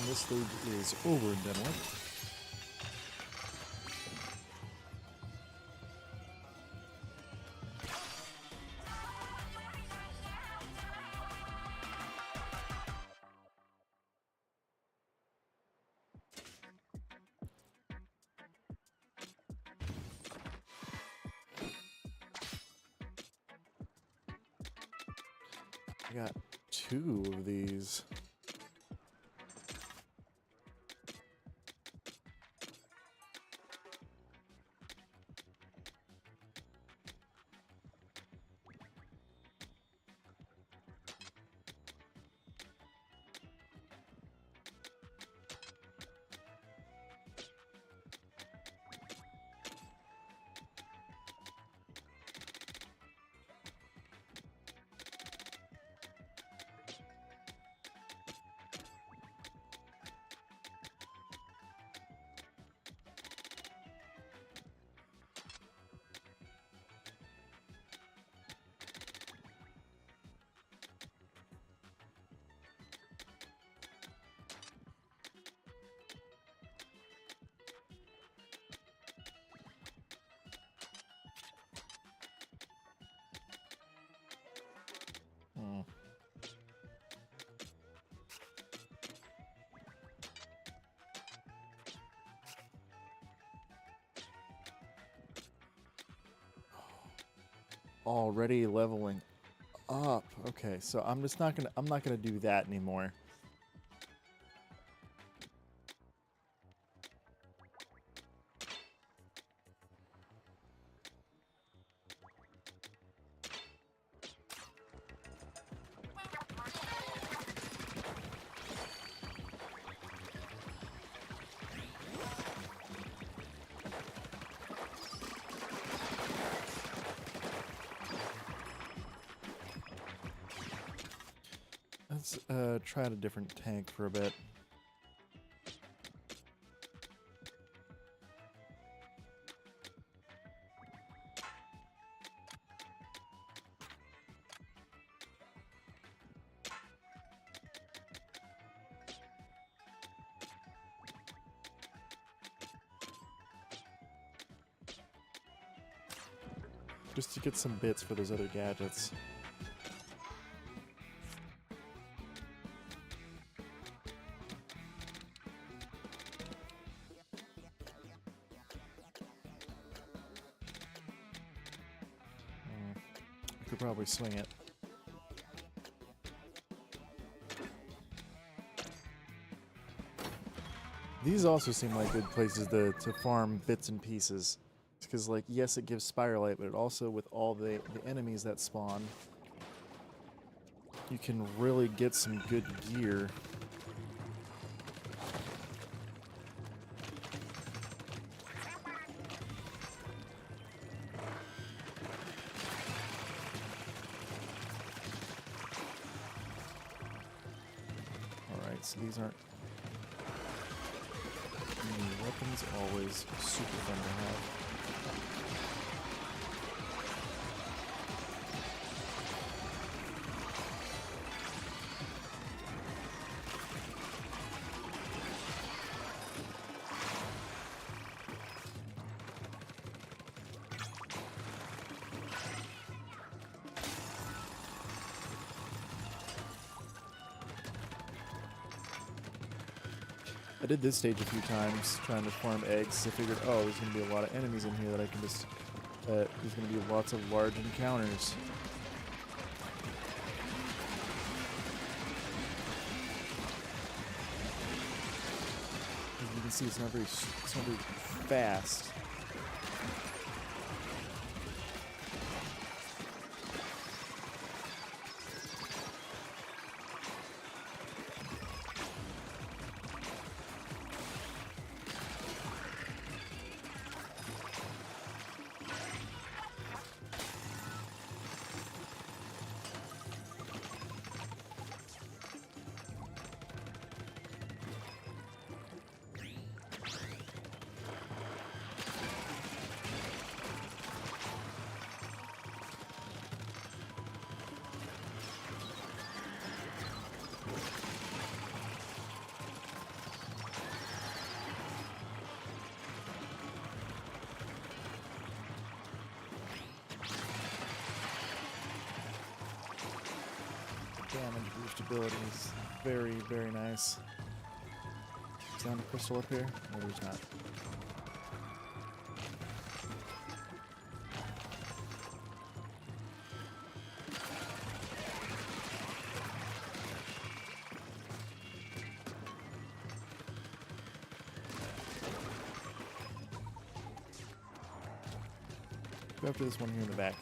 This stage is over and done with. I got 2 of these. Already leveling up. Okay, so I'm not gonna do that anymore. Let's try out a different tank for a bit. Just to get some bits for those other gadgets. I could probably swing it. These also seem like good places to farm bits and pieces. Because, like, yes, it gives Spiralite, but it also, with all the enemies that spawn, you can really get some good gear. Alright, so these aren't new weapons, always super fun to have. I did this stage a few times, trying to farm eggs. I figured, oh, there's going to be a lot of enemies in here that I can just... there's going to be lots of large encounters. As you can see, it's not very fast. Damage boost ability is very, very nice. Is there a crystal up here? No, there's not. Go after this one here in the back.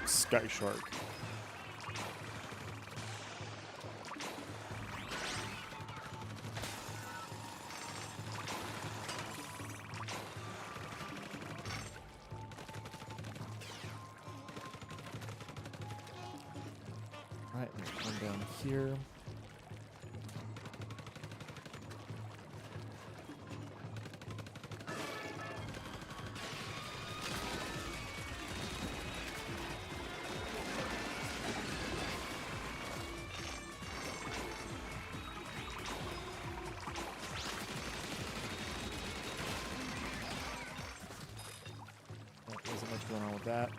Sky Shark. Alright, there's one down here. Wasn't much going on with that.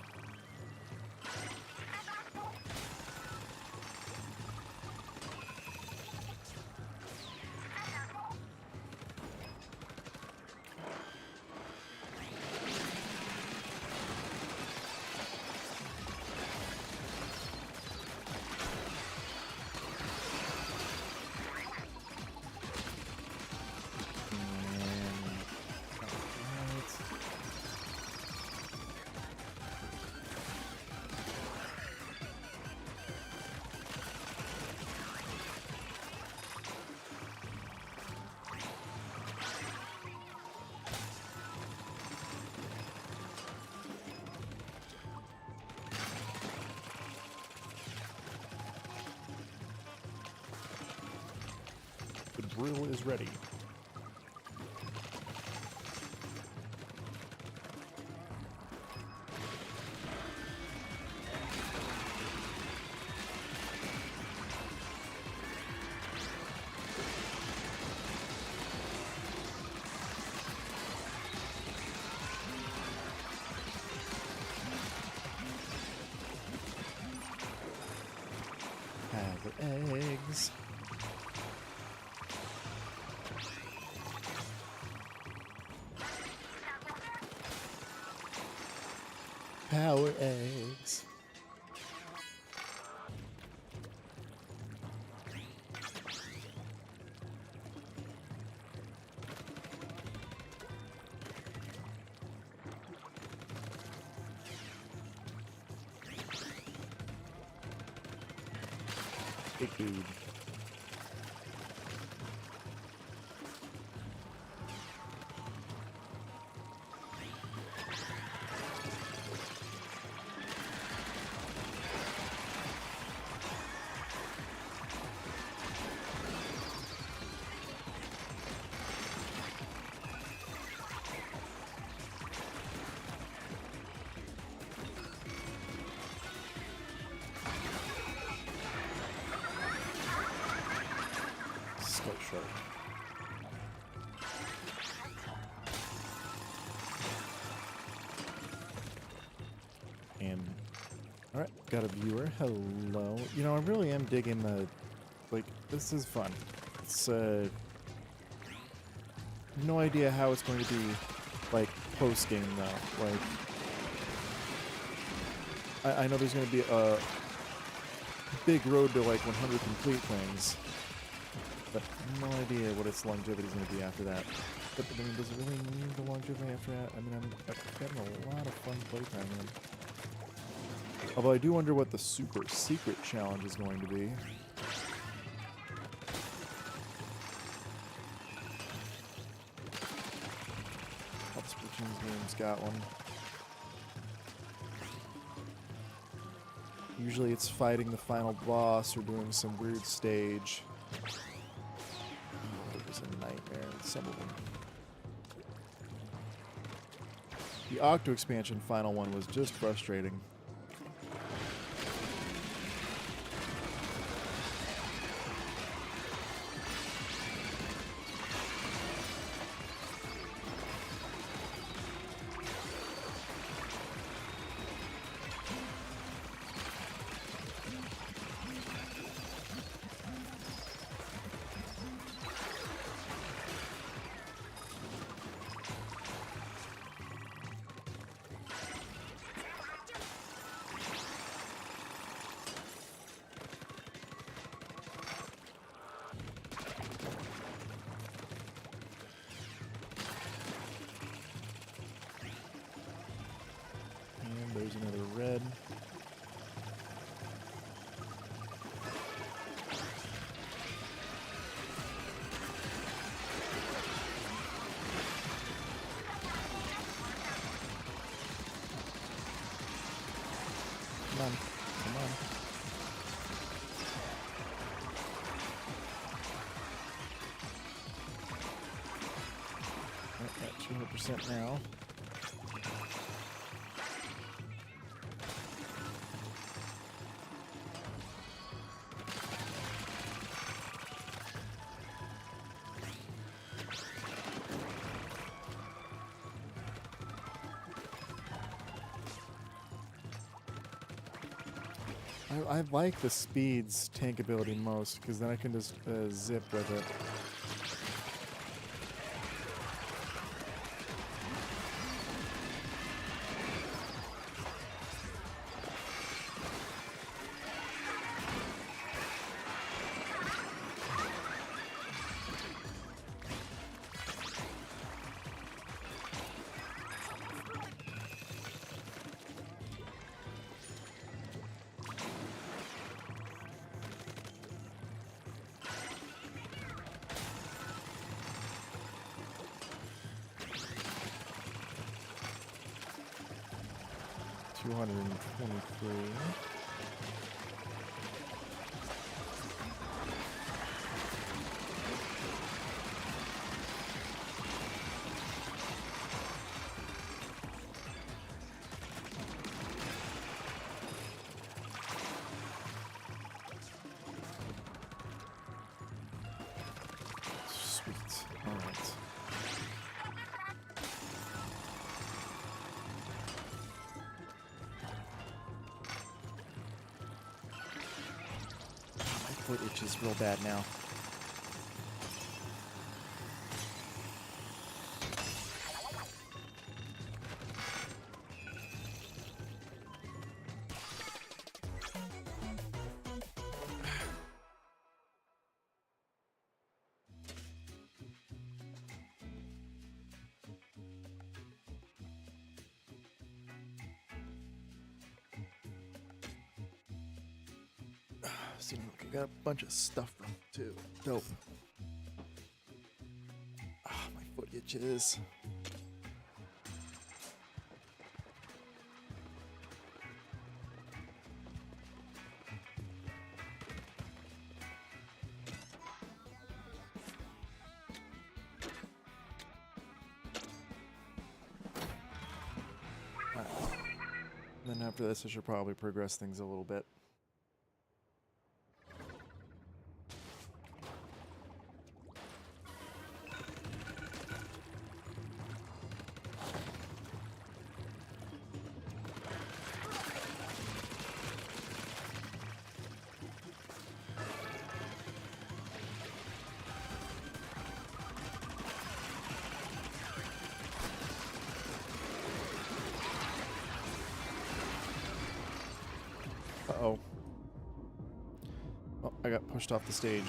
The drill is ready. Power eggs. Big dude. Scout shark. And all right, got a viewer. Hello. You know, I really am digging the, like, this is fun. It's no idea how it's going to be, like, post game though. Like, I know there's going to be a big road to like 100 complete things, but no idea what its longevity is going to be after that. But I mean, does it really need the longevity after that? I mean, I'm having a lot of fun playtime in. Although I do wonder what the super secret challenge is going to be. All the Splatoon games got one. Usually it's fighting the final boss or doing some weird stage. It was a nightmare with some of them. The Octo expansion final one was just frustrating. There's another red. Come on. Come on. At 200% now. I like the speed's tank ability most, because then I can just zip with it. $223. Sweet. All right. My foot itches real bad now. See, look, I got a bunch of stuff too. Dope. Ah, my foot itches. Then after this, I should probably progress things a little bit. Uh-oh. Oh, I got pushed off the stage.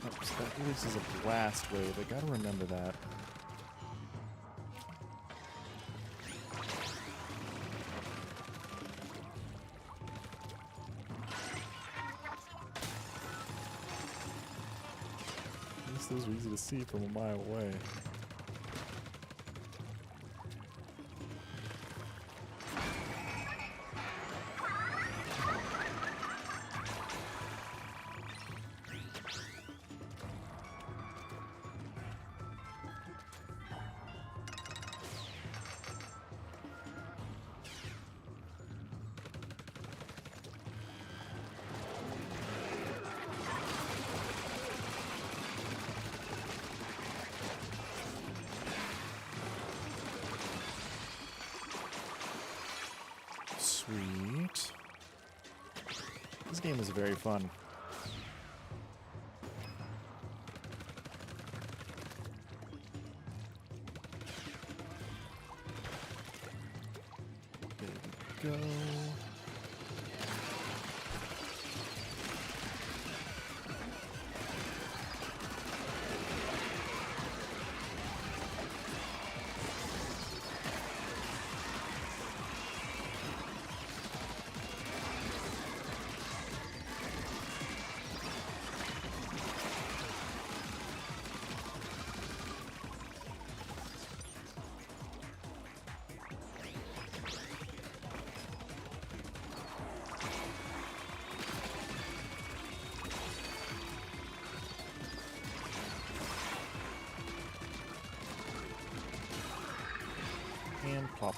Oops, that releases a blast wave. I gotta remember that. At least those are easy to see from a mile away. Sweet. This game is very fun. There we go. And pop.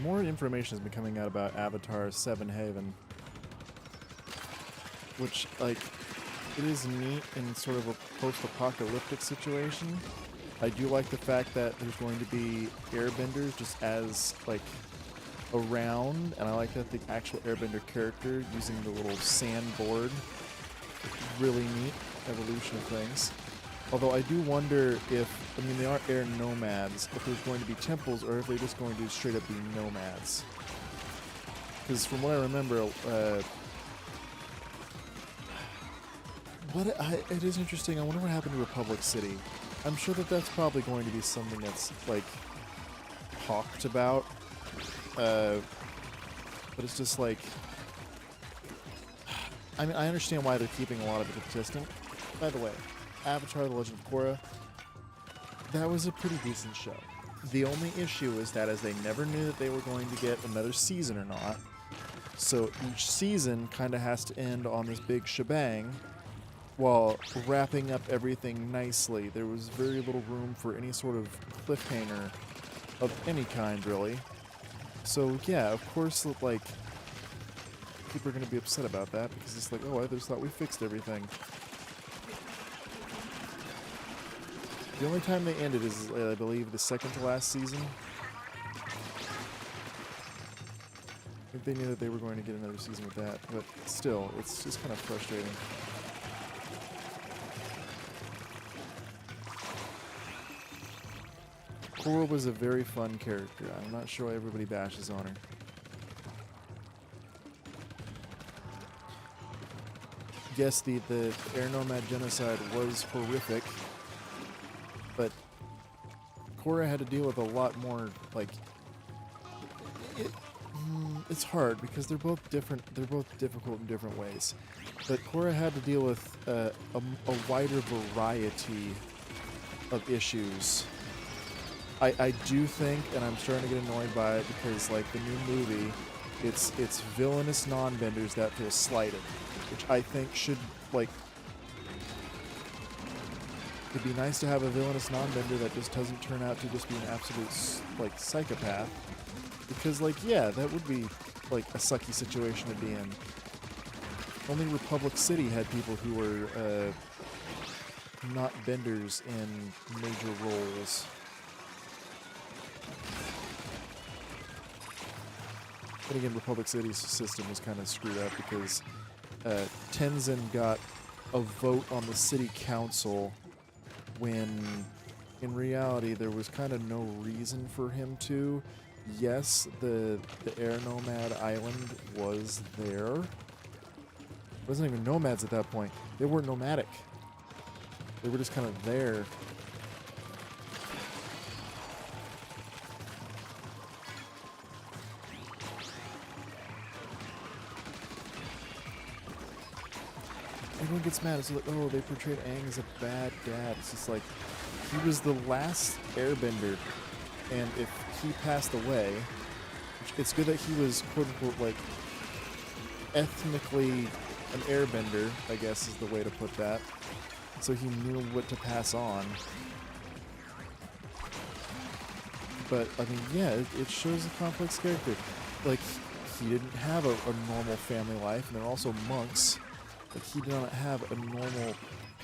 More information has been coming out about Avatar 7 Haven, which, like, it is neat in sort of a post-apocalyptic situation. I do like the fact that there's going to be airbenders just as, like, around, and I like that the actual airbender character using the little sand board. Really neat evolution of things. Although I do wonder if, I mean, they are air nomads, if there's going to be temples or if they're just going to straight up be nomads. Because from what I remember, it is interesting. I wonder what happened to Republic City. I'm sure that that's probably going to be something that's, like, talked about but it's just like, I mean, I understand why they're keeping a lot of it consistent. By the way, Avatar: The Legend of Korra, that was a pretty decent show. The only issue is that as they never knew that they were going to get another season or not, so each season kind of has to end on this big shebang while wrapping up everything nicely. There was very little room for any sort of cliffhanger of any kind, really. So yeah, of course, like, people are going to be upset about that because it's like, oh, I just thought we fixed everything. The only time they ended is, I believe, the second to last season. I think they knew that they were going to get another season with that, but still, it's just kind of frustrating. Korra was a very fun character. I'm not sure why everybody bashes on her. Yes, the Air Nomad genocide was horrific, but Korra had to deal with a lot more, like, it's hard because they're both different. They're both difficult in different ways. But Korra had to deal with a wider variety of issues. I do think, and I'm starting to get annoyed by it because, like, the new movie, it's villainous non-benders that feel slighted, which I think should, like, it'd be nice to have a villainous non-bender that just doesn't turn out to just be an absolute, like, psychopath. Because, like, yeah, that would be, like, a sucky situation to be in. Only Republic City had people who were not benders in major roles. But again, Republic City's system was kind of screwed up because Tenzin got a vote on the city council when, in reality, there was kind of no reason for him to. Yes, the Air Nomad Island was there. It wasn't even nomads at that point. They weren't nomadic. They were just kind of there. Everyone gets mad. It's like, oh, they portrayed Aang as a bad dad. It's just like, he was the last airbender. And if he passed away, it's good that he was, quote-unquote, like, ethnically an airbender, I guess is the way to put that. So he knew what to pass on. But, I mean, yeah, it shows a complex character. Like, he didn't have a normal family life, and they're also monks. Like, he did not have a normal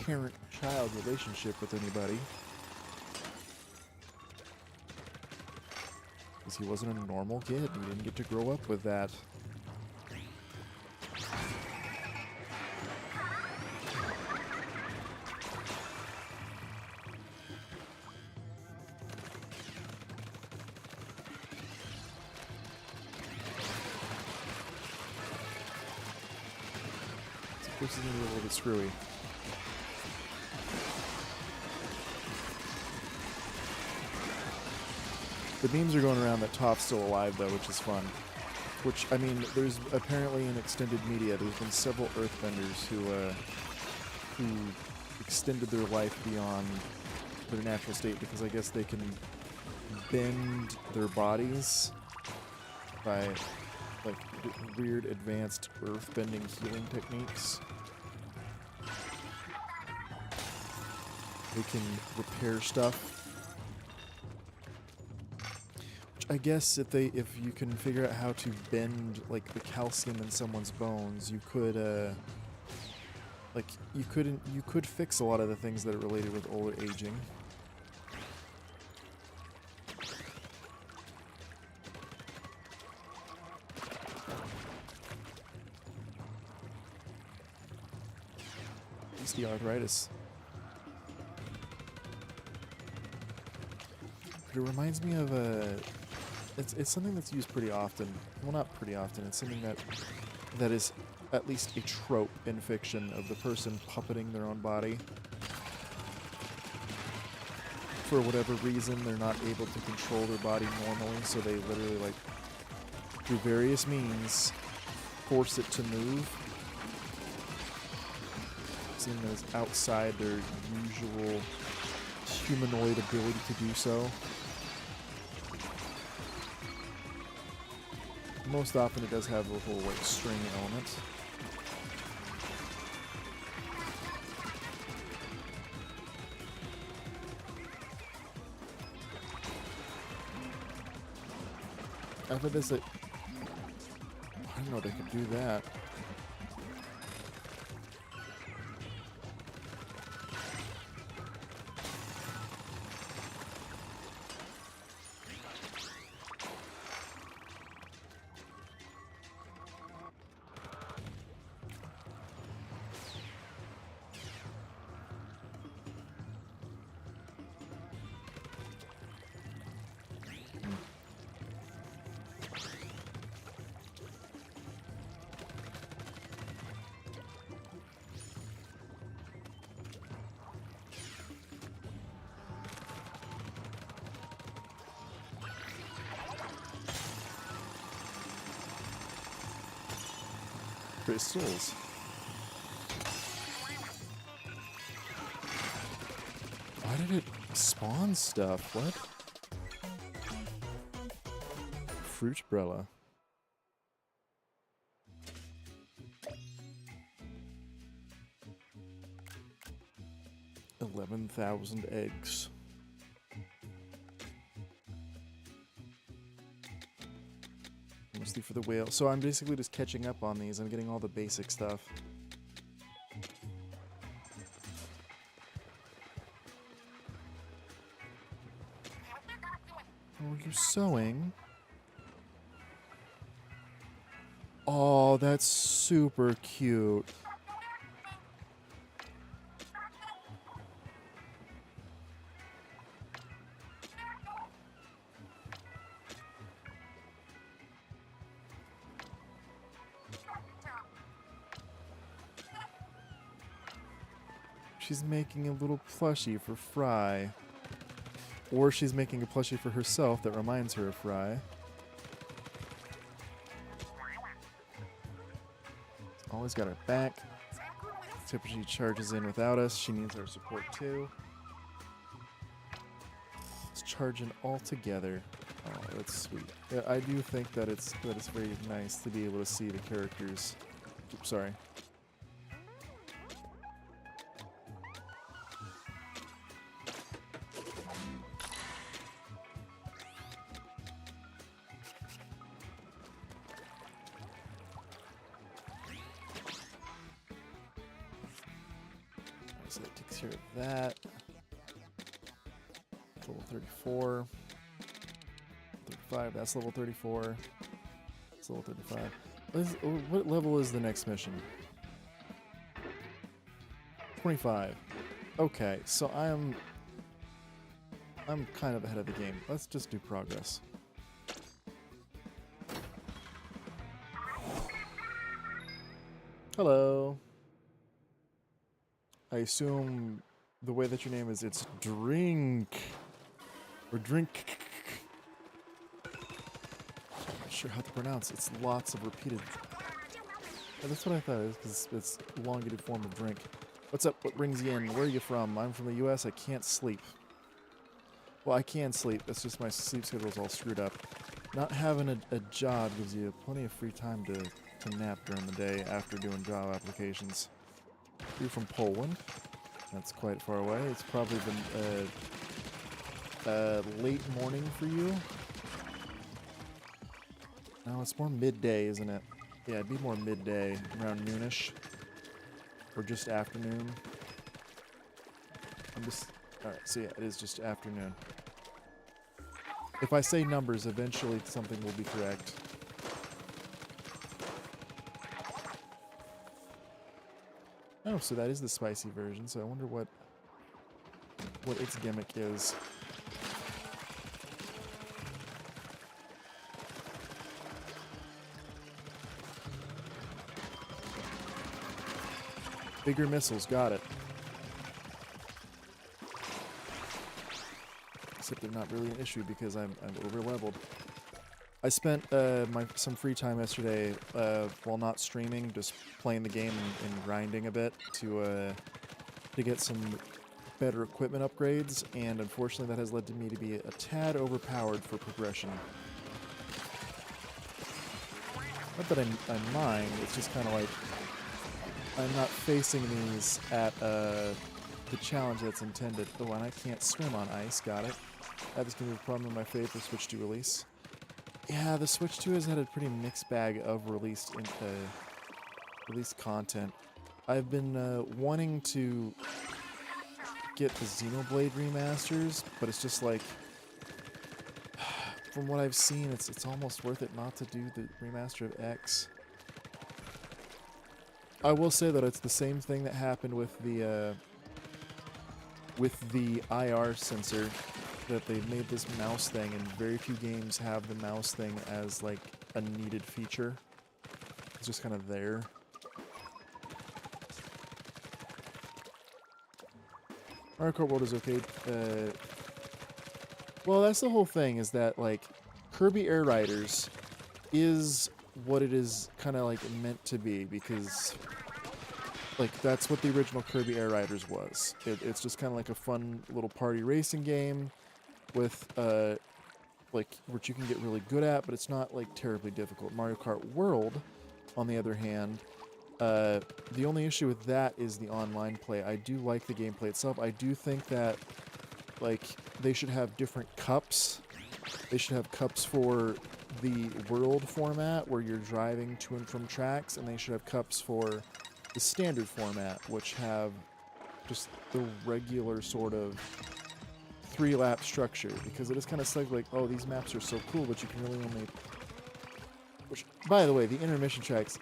parent-child relationship with anybody. Because he wasn't a normal kid. He didn't get to grow up with that. So of course he's going to be a little bit screwy. The memes are going around that Toph's still alive, though, which is fun. Which, I mean, there's apparently in extended media, there's been several Earthbenders who extended their life beyond their natural state because I guess they can bend their bodies by, like, weird advanced earth-bending healing techniques. They can repair stuff. I guess if you can figure out how to bend, like, the calcium in someone's bones, you could you could fix a lot of the things that are related with older aging. At least the arthritis. But it reminds me of it's something that's used pretty often. Well, not pretty often. It's something that is at least a trope in fiction of the person puppeting their own body. For whatever reason, they're not able to control their body normally, so they literally, like, through various means, force it to move. Seeing that it's outside their usual humanoid ability to do so. Most often it does have a whole like string element. I bet this. I didn't know they could do that. Crystals. Why did it spawn stuff? What? Fruit umbrella. 11,000 eggs. Mostly for the whale. So I'm basically just catching up on these. I'm getting all the basic stuff. Oh, you're sewing. Oh, that's super cute. She's making a little plushie for Fry. Or she's making a plushie for herself that reminds her of Fry. Always got her back. Except she charges in without us. She needs our support too. Let's charge in all together. Oh, that's sweet. Yeah, I do think that it's very nice to be able to see the characters. Oops, sorry. So that takes care of that. Level 34. 35, that's level 34. That's level 35. What level is the next mission? 25. Okay, so I'm kind of ahead of the game. Let's just do progress. Hello. I assume the way that your name is, it's Drink. Or Drink. I'm not sure how to pronounce it. It's lots of repeated. Yeah, that's what I thought it is, because it's a elongated form of drink. What's up? What brings you in? Where are you from? I'm from the US. I can't sleep. Well, I can sleep. It's just my sleep schedule's all screwed up. Not having a job gives you plenty of free time to nap during the day after doing job applications. You're from Poland. That's quite far away. It's probably been late morning for you. No, it's more midday, isn't it? Yeah, it'd be more midday, around noonish. Or just afternoon. Alright, so yeah, it is just afternoon. If I say numbers, eventually something will be correct. Oh, so that is the spicy version, so I wonder what its gimmick is. Bigger missiles, got it. Except they're not really an issue because I'm over-leveled. I spent some free time yesterday while not streaming, just playing the game and grinding a bit to get some better equipment upgrades, and unfortunately that has led to me to be a tad overpowered for progression. Not that I mind, it's just kind of like I'm not facing these at the challenge that's intended. Oh, and I can't swim on ice, got it. That is going to be a problem in my favor, Switch 2 release. Yeah, the Switch 2 has had a pretty mixed bag of released content. I've been wanting to get the Xenoblade remasters, but it's just like, from what I've seen, it's almost worth it not to do the remaster of X. I will say that it's the same thing that happened with the IR sensor, that they made this mouse thing, and very few games have the mouse thing as like a needed feature. It's just kind of there. Mario Kart World is okay. Well, that's the whole thing, is that like Kirby Air Riders is what it is kind of like meant to be, because like that's what the original Kirby Air Riders was. It's just kind of like a fun little party racing game with like which you can get really good at, but it's not like terribly difficult. Mario Kart World, on the other hand, the only issue with that is the online play. I do like the gameplay itself. I do think that like they should have different cups. They should have cups for the world format where you're driving to and from tracks, and they should have cups for the standard format, which have just the regular sort of 3-lap structure, because it is kind of like, oh, these maps are so cool, but you can really only... Which, by the way, the intermission tracks,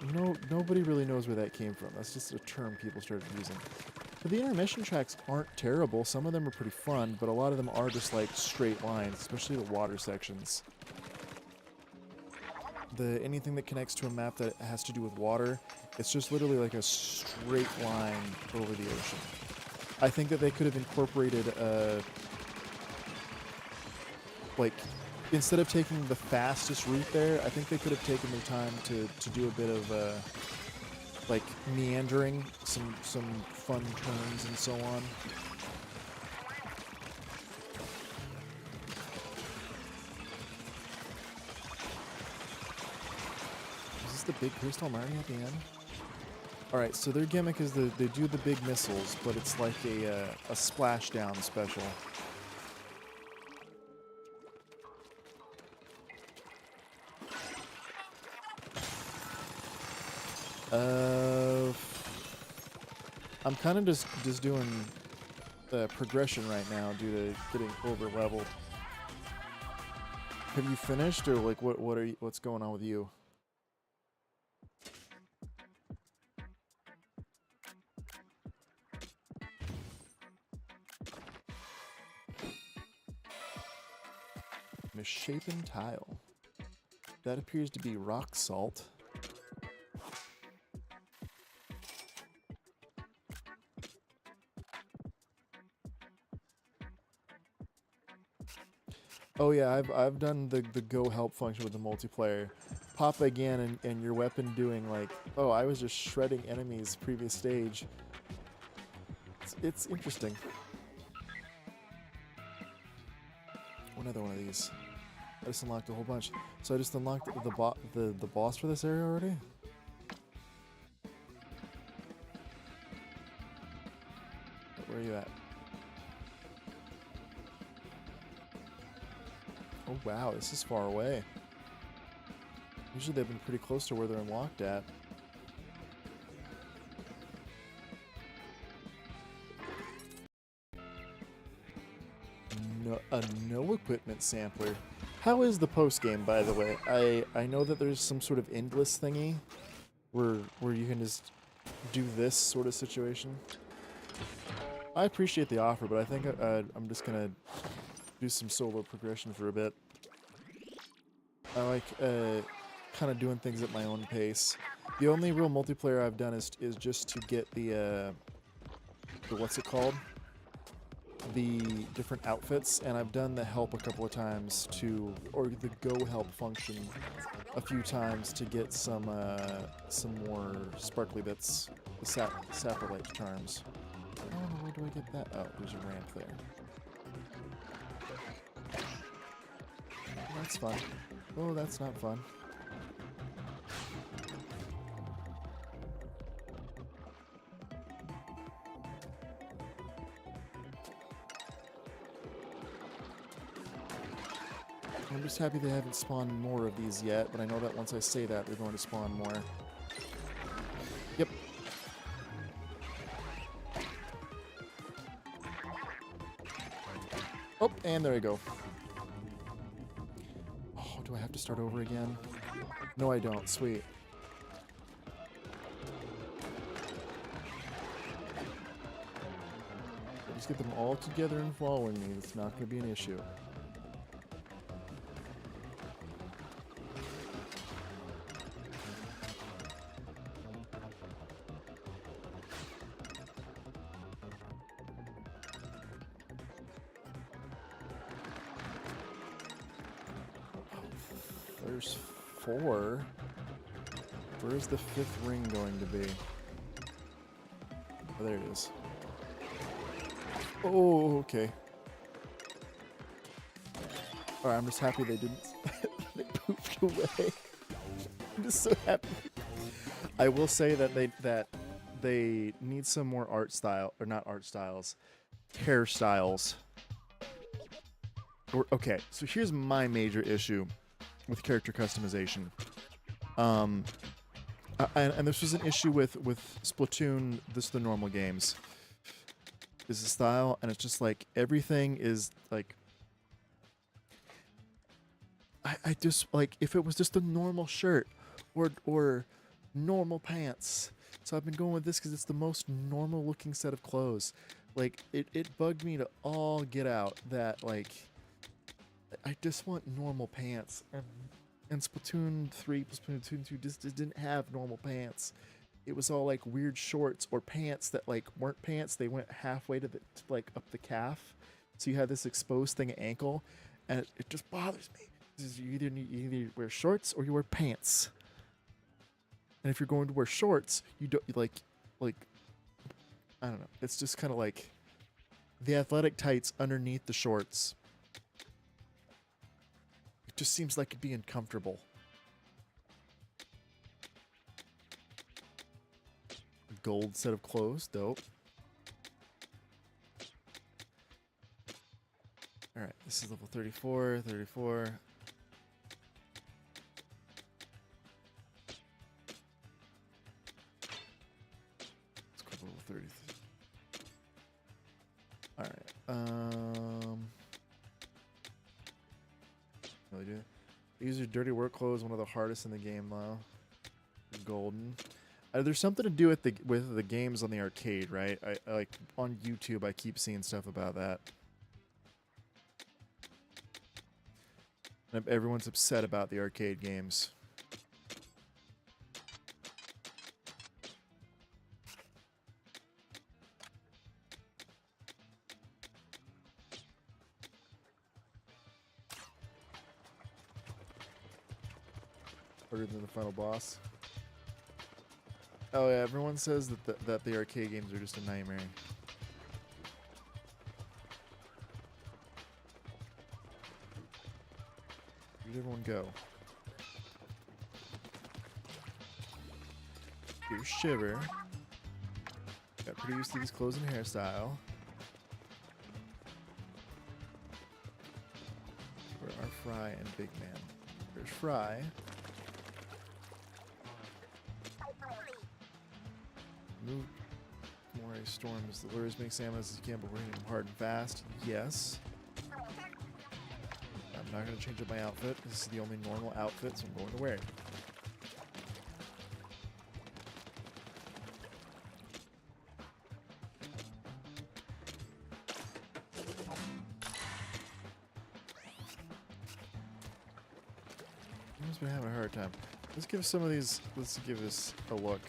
nobody really knows where that came from. That's just a term people started using. But the intermission tracks aren't terrible. Some of them are pretty fun, but a lot of them are just like straight lines, especially the water sections. Anything that connects to a map that has to do with water, it's just literally like a straight line over the ocean. I think that they could have incorporated like, instead of taking the fastest route there, I think they could have taken their time to do a bit of like meandering, some fun turns and so on. Is this the big crystal Marty at the end? Alright, so their gimmick is they do the big missiles, but it's like a splashdown special. I'm kind of just doing progression right now due to getting over leveled. Have you finished, or like what's going on with you? Misshapen tile. That appears to be rock salt. Oh yeah, I've done the go help function with the multiplayer. Pop again and your weapon doing like, oh, I was just shredding enemies previous stage. It's interesting. Another one of these. I just unlocked a whole bunch. So I just unlocked the boss for this area already? Where are you at? Oh wow, this is far away. Usually they've been pretty close to where they're unlocked at. No equipment sampler. How is the post game, by the way? I know that there's some sort of endless thingy where you can just do this sort of situation. I appreciate the offer, but I think I'm just gonna do some solo progression for a bit. I like kind of doing things at my own pace. The only real multiplayer I've done is just to get the what's it called? the different outfits, and I've done the help a couple of times to, or the go help function a few times to get some more sparkly bits, the saprolite charms. Oh, where do I get that? Oh, there's a ramp there. Oh, that's fun. Oh, that's not fun. I'm just happy they haven't spawned more of these yet, but I know that once I say that, they're going to spawn more. Yep. Oh, and there I go. Oh, do I have to start over again? No, I don't. Sweet. Just get them all together and following me. It's not going to be an issue. There's 4. Where's the 5th ring going to be? Oh, there it is. Oh, okay. Alright, I'm just happy they didn't... they pooped away. I'm just so happy. I will say that they need some more art style, or not art styles, hairstyles. Okay, so here's my major issue with character customization. And this was an issue with Splatoon, the normal games. Is the style, and it's just like everything is like... I just, like, if it was just a normal shirt or normal pants. So I've been going with this because it's the most normal looking set of clothes. Like, it bugged me to all get out that, like, I just want normal pants. And Splatoon 3, Splatoon 2 just didn't have normal pants. It was all like weird shorts or pants that like weren't pants. They went halfway to like up the calf. So you had this exposed thing at ankle, and it just bothers me. You either wear shorts or you wear pants. And if you're going to wear shorts, you don't like I don't know. It's just kind of like the athletic tights underneath the shorts. It just seems like it'd be uncomfortable. Gold set of clothes, dope. Alright, this is level 34, 34. Let's go to level 33. Alright, really do. These are dirty work clothes, one of the hardest in the game though. Golden. There's something to do with the games on the arcade, right? I like on YouTube I keep seeing stuff about that. And everyone's upset about the arcade games. Harder than the final boss. Oh yeah, everyone says that the arcade games are just a nightmare. Where did everyone go? Here's Shiver. Got pretty used to these clothes and hairstyle. Where are Fry and Big Man? There's Fry. Move more storms. The lures make Sam as you can, but we're hitting them hard and fast. Yes. I'm not going to change up my outfit. This is the only normal outfit, so I'm going to wear it. I've been having a hard time. Let's give some of these. Let's give this a look.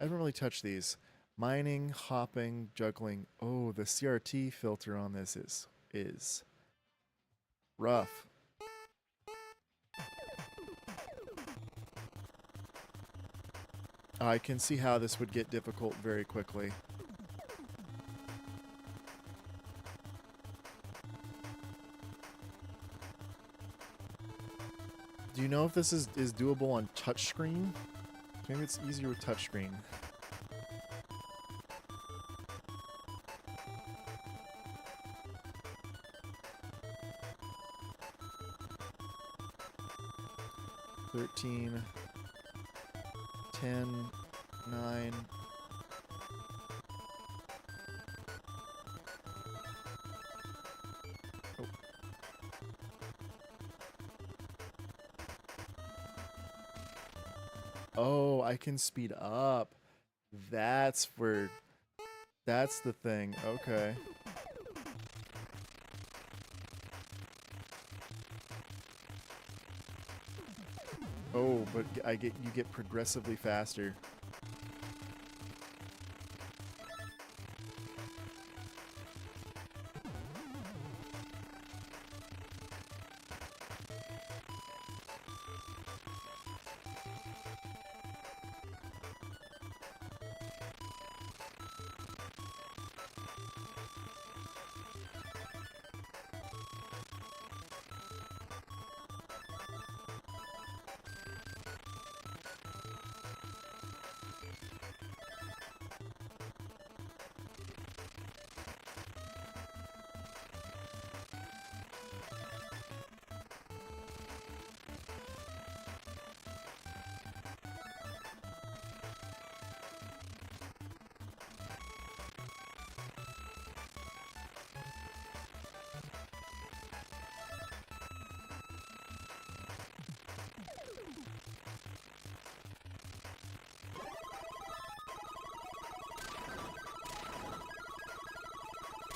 I haven't really touched these. Mining, hopping, juggling. Oh, the CRT filter on this is rough. I can see how this would get difficult very quickly. Do you know if this is doable on touchscreen? Maybe it's easier with touchscreen. $13, 10, 9. Oh. Oh, I can speed up. That's the thing. Okay. Oh, but you get progressively faster.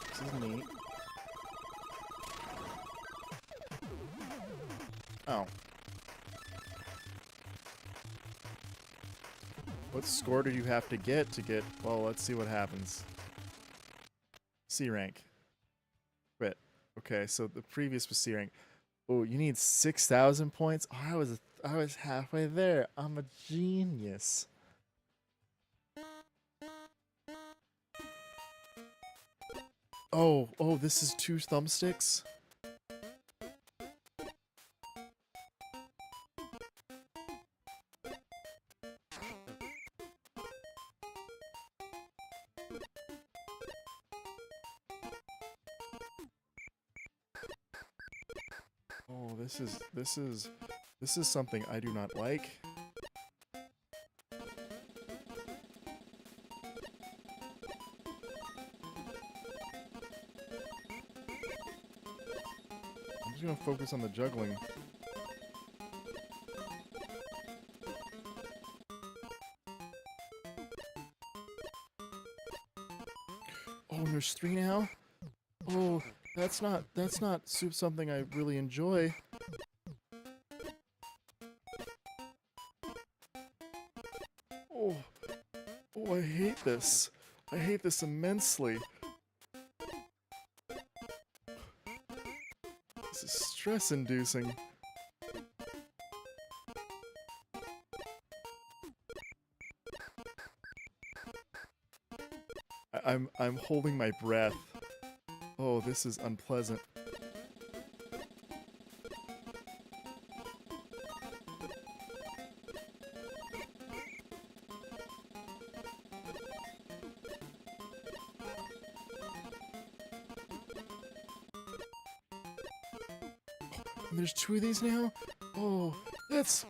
This is neat. Oh. What score do you have to get? Well, let's see what happens. C rank. Quit. Okay, so the previous was C rank. Oh, you need 6,000 points? Oh, I was halfway there. I'm a genius. Oh, this is 2 thumbsticks? Oh, this is something I do not like. I'm just gonna focus on the juggling. Oh, there's 3 now? Oh, that's not something I really enjoy. Oh, I hate this. I hate this immensely. This is stress-inducing. I'm holding my breath. Oh, this is unpleasant. And there's 2 of these now? Oh, that's...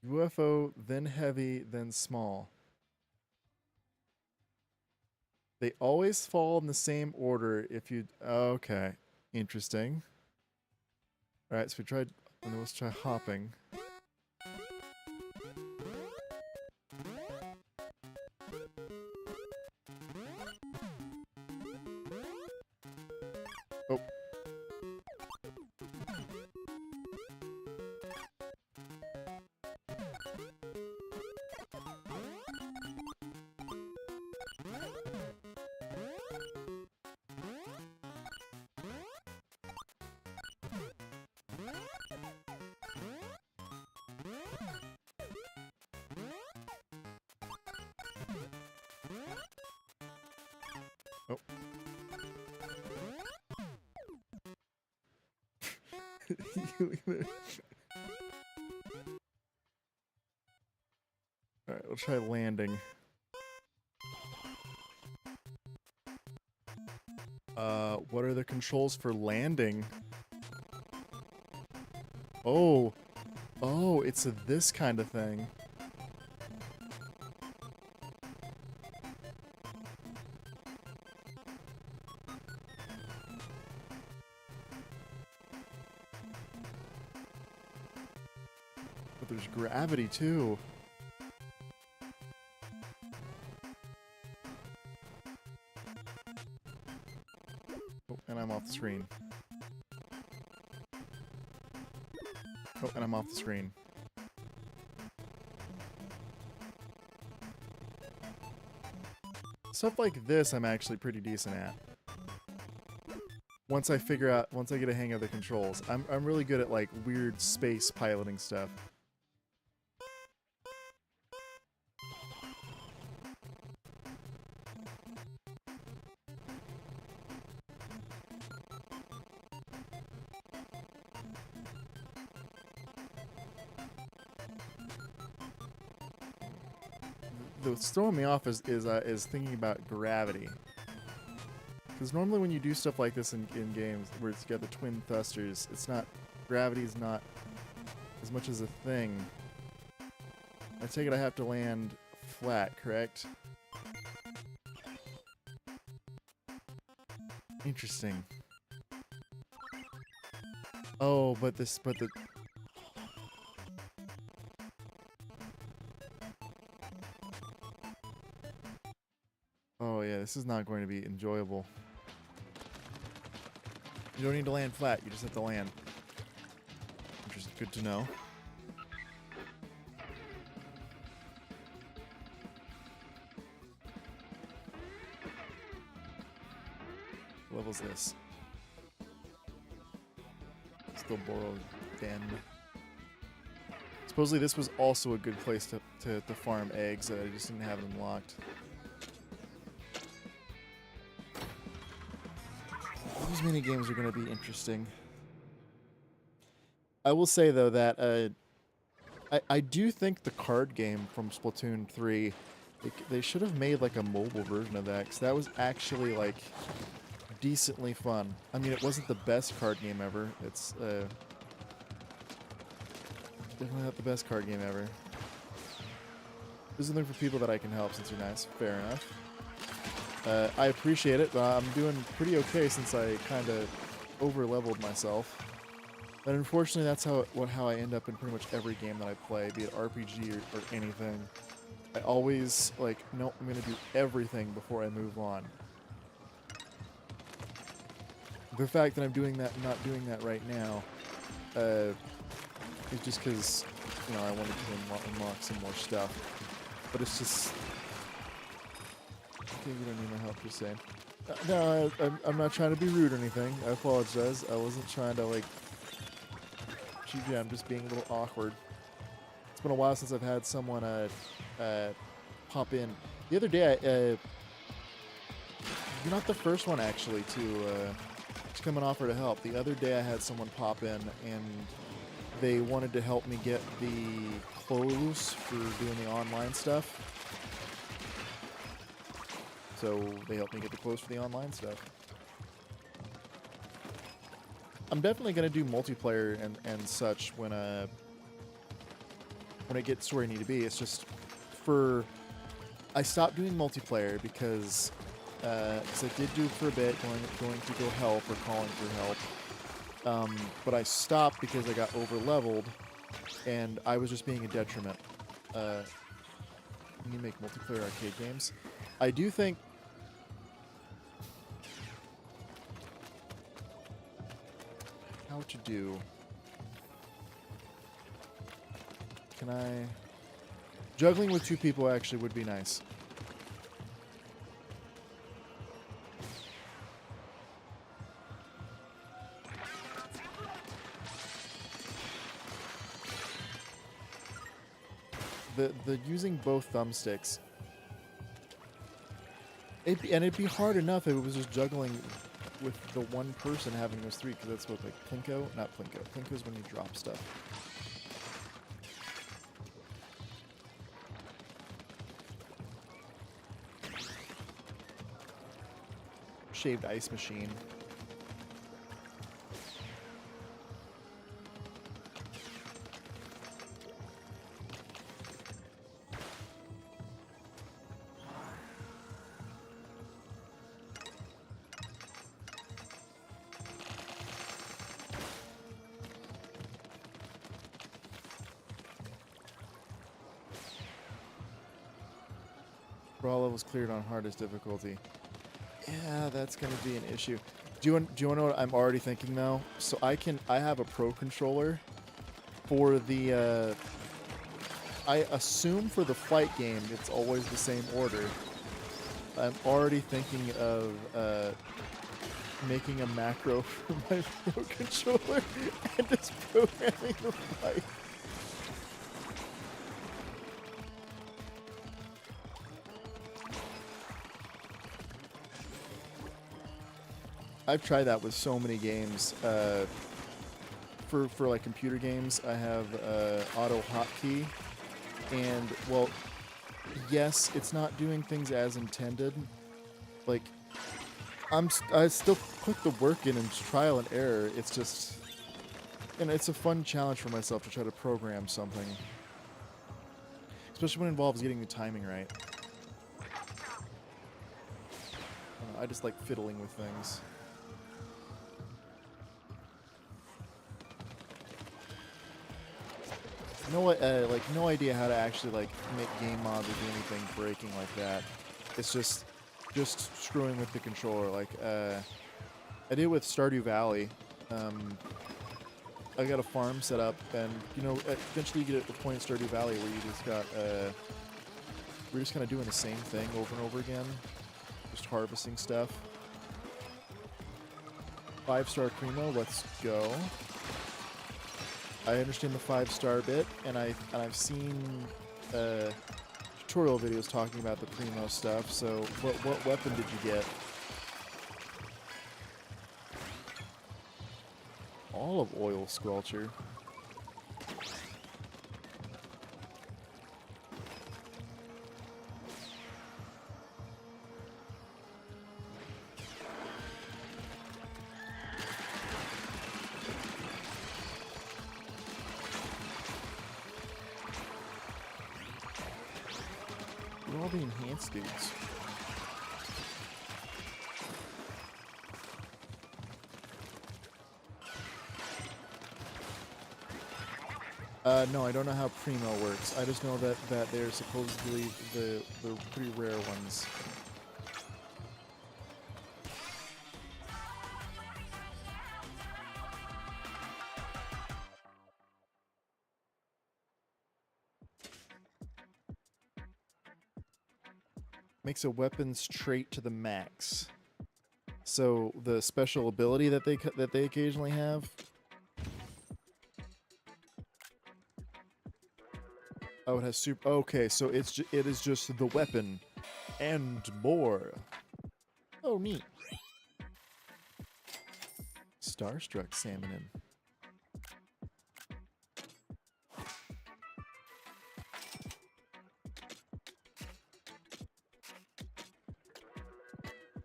UFO, then heavy, then small. They always fall in the same order if you... Okay. Interesting. Alright, so we tried... And then let's try hopping. Oh. Alright, we'll try landing. What are the controls for landing? Oh. Oh, it's this kind of thing. But there's gravity too. Oh, and I'm off the screen. Oh, and I'm off the screen. Stuff like this I'm actually pretty decent at. Once I get a hang of the controls. I'm really good at like weird space piloting stuff. What's throwing me off is thinking about gravity. Because normally when you do stuff like this in games where it's got the twin thrusters, gravity is not as much as a thing. I take it I have to land flat, correct? Interesting. Oh, but the oh yeah, this is not going to be enjoyable. You don't need to land flat, you just have to land. Which is good to know. What level's this? Still Borrow Den. Supposedly this was also a good place to farm eggs. I just didn't have it unlocked. These mini games are going to be interesting. I will say though that I do think the card game from Splatoon 3, they should have made like a mobile version of that, because that was actually like decently fun. I mean, it wasn't the best card game ever. It's definitely not the best card game ever. This is something for people that I can help since you're nice. Fair enough. I appreciate it, but I'm doing pretty okay since I kind of over-leveled myself. But unfortunately, that's how I end up in pretty much every game that I play, be it RPG or anything. I always, like, nope, I'm going to do everything before I move on. The fact that I'm not doing that right now, is just because, you know, I wanted to unlock some more stuff. But it's just... Okay, you don't need my help, just saying. No, I'm not trying to be rude or anything. I apologize. I wasn't trying to, like... cheat you. I'm just being a little awkward. It's been a while since I've had someone pop in. The other day, you're not the first one, actually, to come and offer to help. The other day, I had someone pop in, and they wanted to help me get the clothes for doing the online stuff. So they helped me get the clothes for the online stuff. I'm definitely going to do multiplayer and such when it gets to where I need to be. It's just I stopped doing multiplayer because I did do it for a bit, going to go help or calling for help. But I stopped because I got over-leveled, and I was just being a detriment. You need to make multiplayer arcade games. I do think... How to do... Can I... Juggling with two people actually would be nice. The using both thumbsticks. It'd be hard enough if it was just juggling with the one person having those three, because that's what, like, Plinko? Not Plinko. Plinko's when you drop stuff. Shaved ice machine. For all levels cleared on hardest difficulty. Yeah, that's gonna be an issue. Do you want to know what I'm already thinking though? So I have a pro controller for the I assume for the fight game it's always the same order. I'm already thinking of making a macro for my pro controller and just programming the fight. I've tried that with so many games. For like computer games, I have auto hotkey, and well, yes, it's not doing things as intended. Like, I still put the work in and trial and error. It's just, and it's a fun challenge for myself to try to program something, especially when it involves getting the timing right. I just like fiddling with things. No idea how to actually like make game mods or do anything breaking like that. It's just screwing with the controller. Like I did with Stardew Valley. I got a farm set up, and you know, eventually you get at the point in Stardew Valley where you just got we're just kind of doing the same thing over and over again, just harvesting stuff. 5-star Primo, let's go. I understand the 5-star bit, and I've seen tutorial videos talking about the Primo stuff. So, what weapon did you get? Olive oil squelcher. All the enhanced dudes. No, I don't know how Primo works. I just know that they're supposedly the pretty rare ones. Makes a weapon's trait to the max. So the special ability that they occasionally have. Oh, it has super. Okay, so it is just the weapon and more. Oh, neat. Starstruck Salmonin.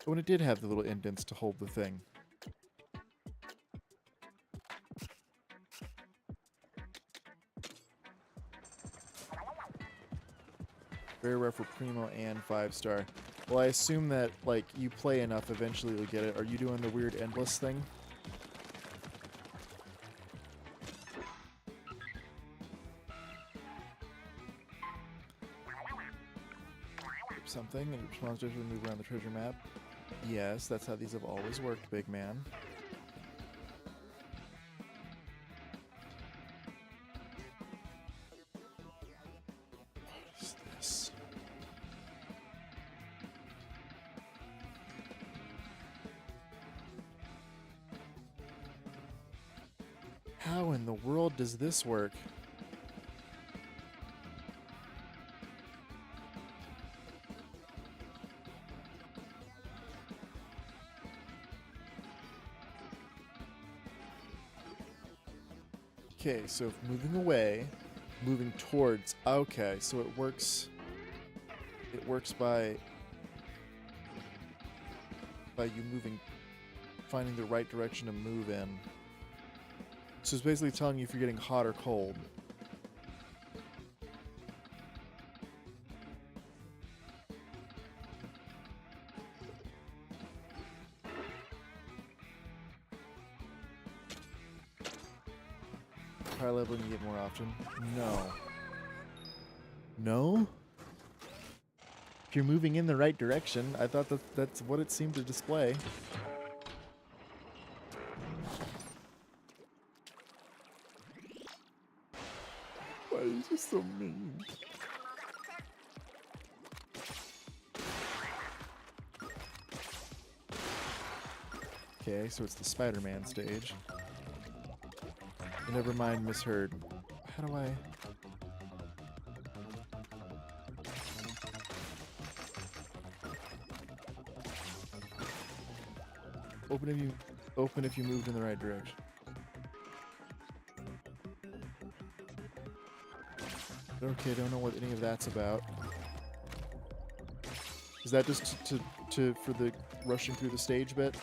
When it did have the little indents to hold the thing. Very rare for Primo and 5-star. Well, I assume that, like, you play enough, eventually you'll get it. Are you doing the weird endless thing? Something, and your monsters will move around the treasure map. Yes, that's how these have always worked, big man. What is this? How in the world does this work? Okay, so moving away, moving towards. Okay, so it works. It works by you moving, finding the right direction to move in. So it's basically telling you if you're getting hot or cold. Higher leveling you get more often. No. No? If you're moving in the right direction, I thought that's what it seemed to display. Why are you just so mean? Okay, so it's the Spider-Man stage. Never mind, misheard. How do I... Open if you moved in the right direction. Okay, don't know what any of that's about. Is that just for the rushing through the stage bit?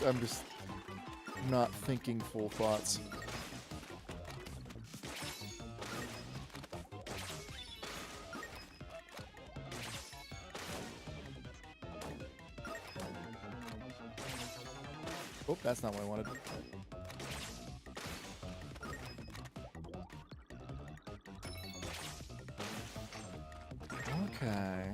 I'm just not thinking full thoughts. Oh, that's not what I wanted. Okay.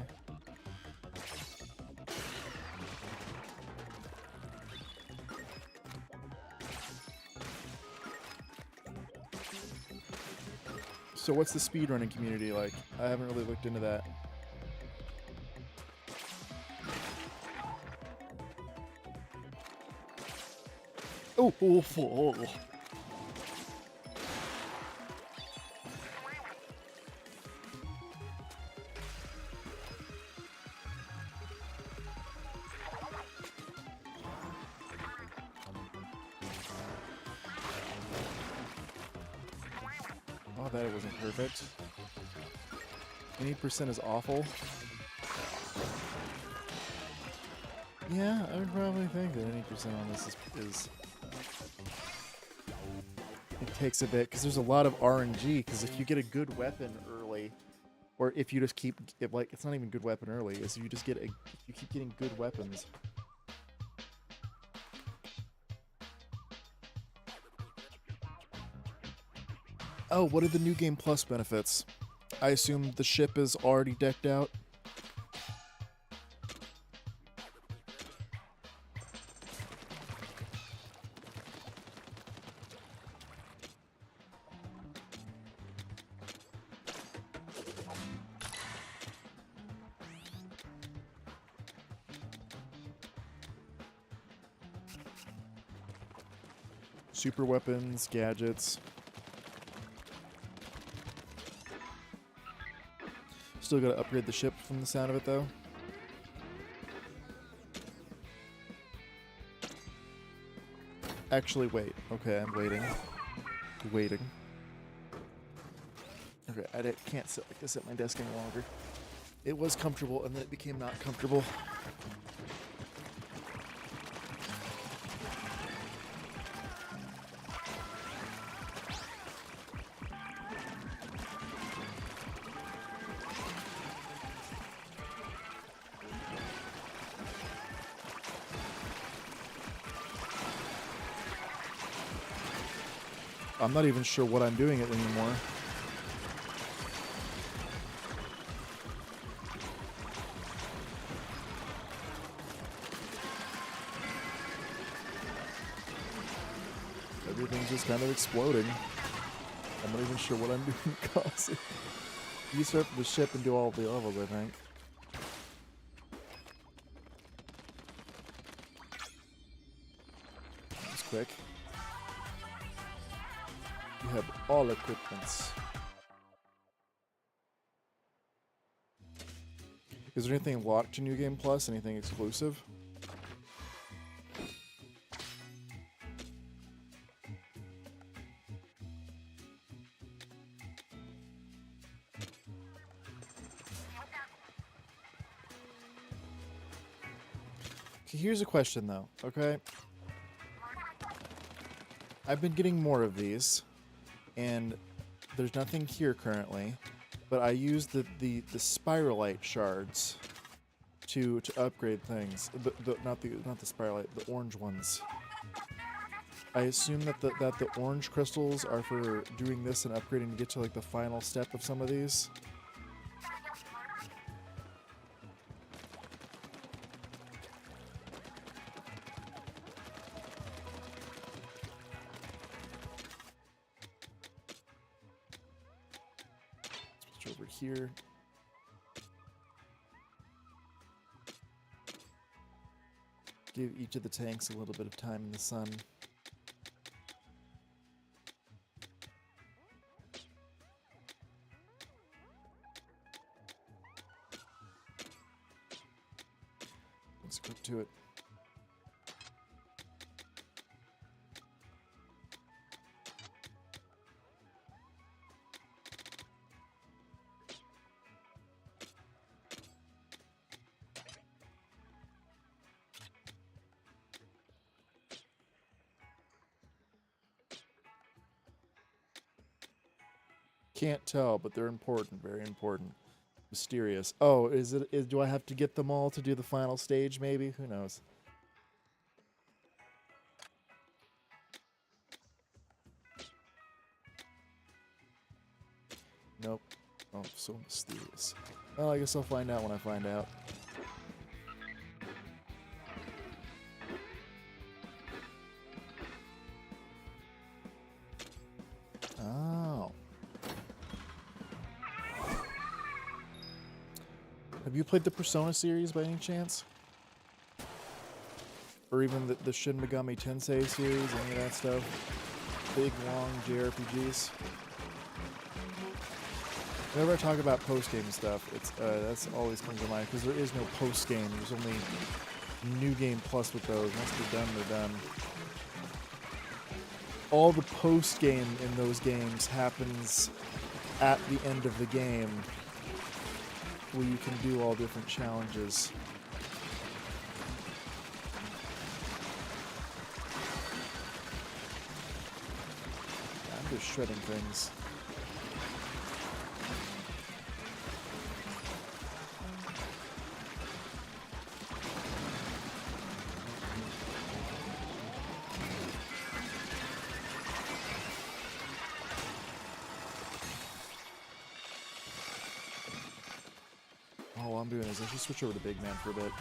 So what's the speedrunning community like? I haven't really looked into that. Oh, awful. Oh, that wasn't perfect. 20% is awful. Yeah, I would probably think that 80% on this is it takes a bit, because there's a lot of RNG, because if you get a good weapon early, or if you just keep, it's not even good weapon early, is if you just if you keep getting good weapons. Oh, what are the New Game Plus benefits? I assume the ship is already decked out. Super weapons, gadgets. Still gotta upgrade the ship from the sound of it, though. Actually, wait. Okay, I'm waiting. Waiting. Okay, can't sit like this at my desk any longer. It was comfortable, and then it became not comfortable. I'm not even sure what I'm doing it anymore. Everything's just kind of exploding. I'm not even sure what I'm doing, cause you start the ship and do all the levels, I think. It's quick. You have all equipments. Is there anything locked to New Game Plus? Anything exclusive? Okay, here's a question though, okay? I've been getting more of these, and there's nothing here currently, but I use the spiralite shards to upgrade things. Not the spiralite, the orange ones. I assume that the orange crystals are for doing this and upgrading to get to like the final step of some of these. Switch over here. Give each of the tanks a little bit of time in the sun. Let's go to it. Can't tell, but they're important. Very important. Mysterious. Oh, do I have to get them all to do the final stage, maybe? Who knows? Nope. Oh, so mysterious. Well, I guess I'll find out when I find out. Oh. Have you played the Persona series by any chance? Or even the Shin Megami Tensei series, any of that stuff? Big, long JRPGs? Whenever I talk about post-game stuff, it's that's always comes to mind, because there is no post-game. There's only New Game Plus with those. Once they're done, they're done. All the post-game in those games happens at the end of the game, where you can do all different challenges. I'm just shredding things. All I'm doing is I should switch over to Big Man for a bit.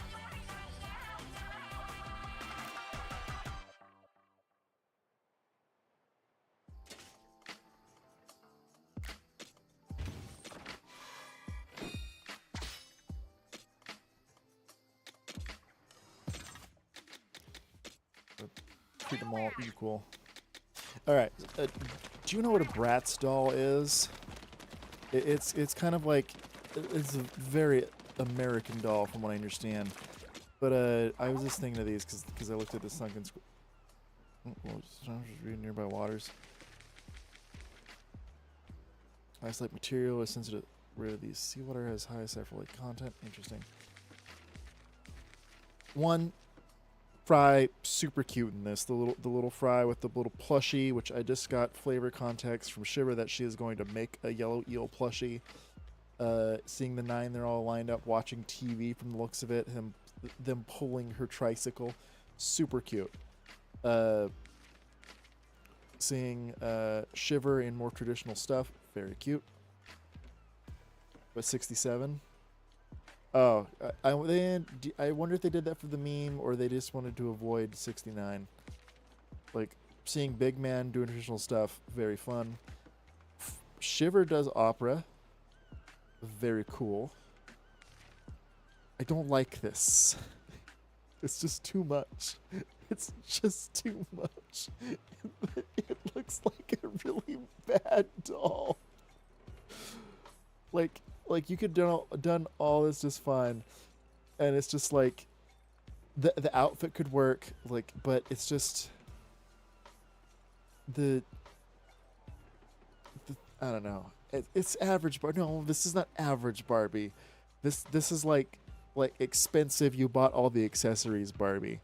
Treat them all equal. Alright, do you know what a Bratz doll is? It's kind of like, it's a very American doll from what I understand. But I was just thinking of these because I looked at the sunken school. Well, just reading nearby waters. Isolate material is sensitive. Rid of these. Seawater has high sulfuric content. Interesting. One fry, super cute in this. The little fry with the little plushie, which I just got flavor context from Shiver that she is going to make a yellow eel plushie. Seeing the 9 they're all lined up watching TV from the looks of it, them pulling her tricycle, super cute. Seeing Shiver in more traditional stuff, very cute. But 67. Oh, I wonder if they did that for the meme or they just wanted to avoid 69. Like seeing Big Man doing traditional stuff, very fun. Shiver does opera. Very cool. I don't like this. It's just too much. It's just too much. It looks like a really bad doll. Like you could done all this just fine, and it's just like the outfit could work, like, but it's just the I don't know. It's average Barbie. No, this is not average Barbie. This is like expensive. You bought all the accessories Barbie.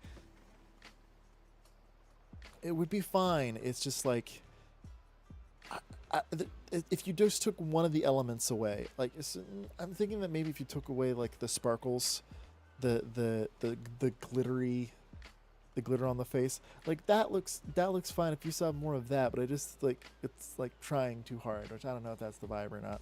It would be fine. It's just like if you just took one of the elements away, like I'm thinking that maybe if you took away like the sparkles, the glittery. The glitter on the face, like that looks fine if you saw more of that, but I just like it's like trying too hard, which I don't know if that's the vibe or not.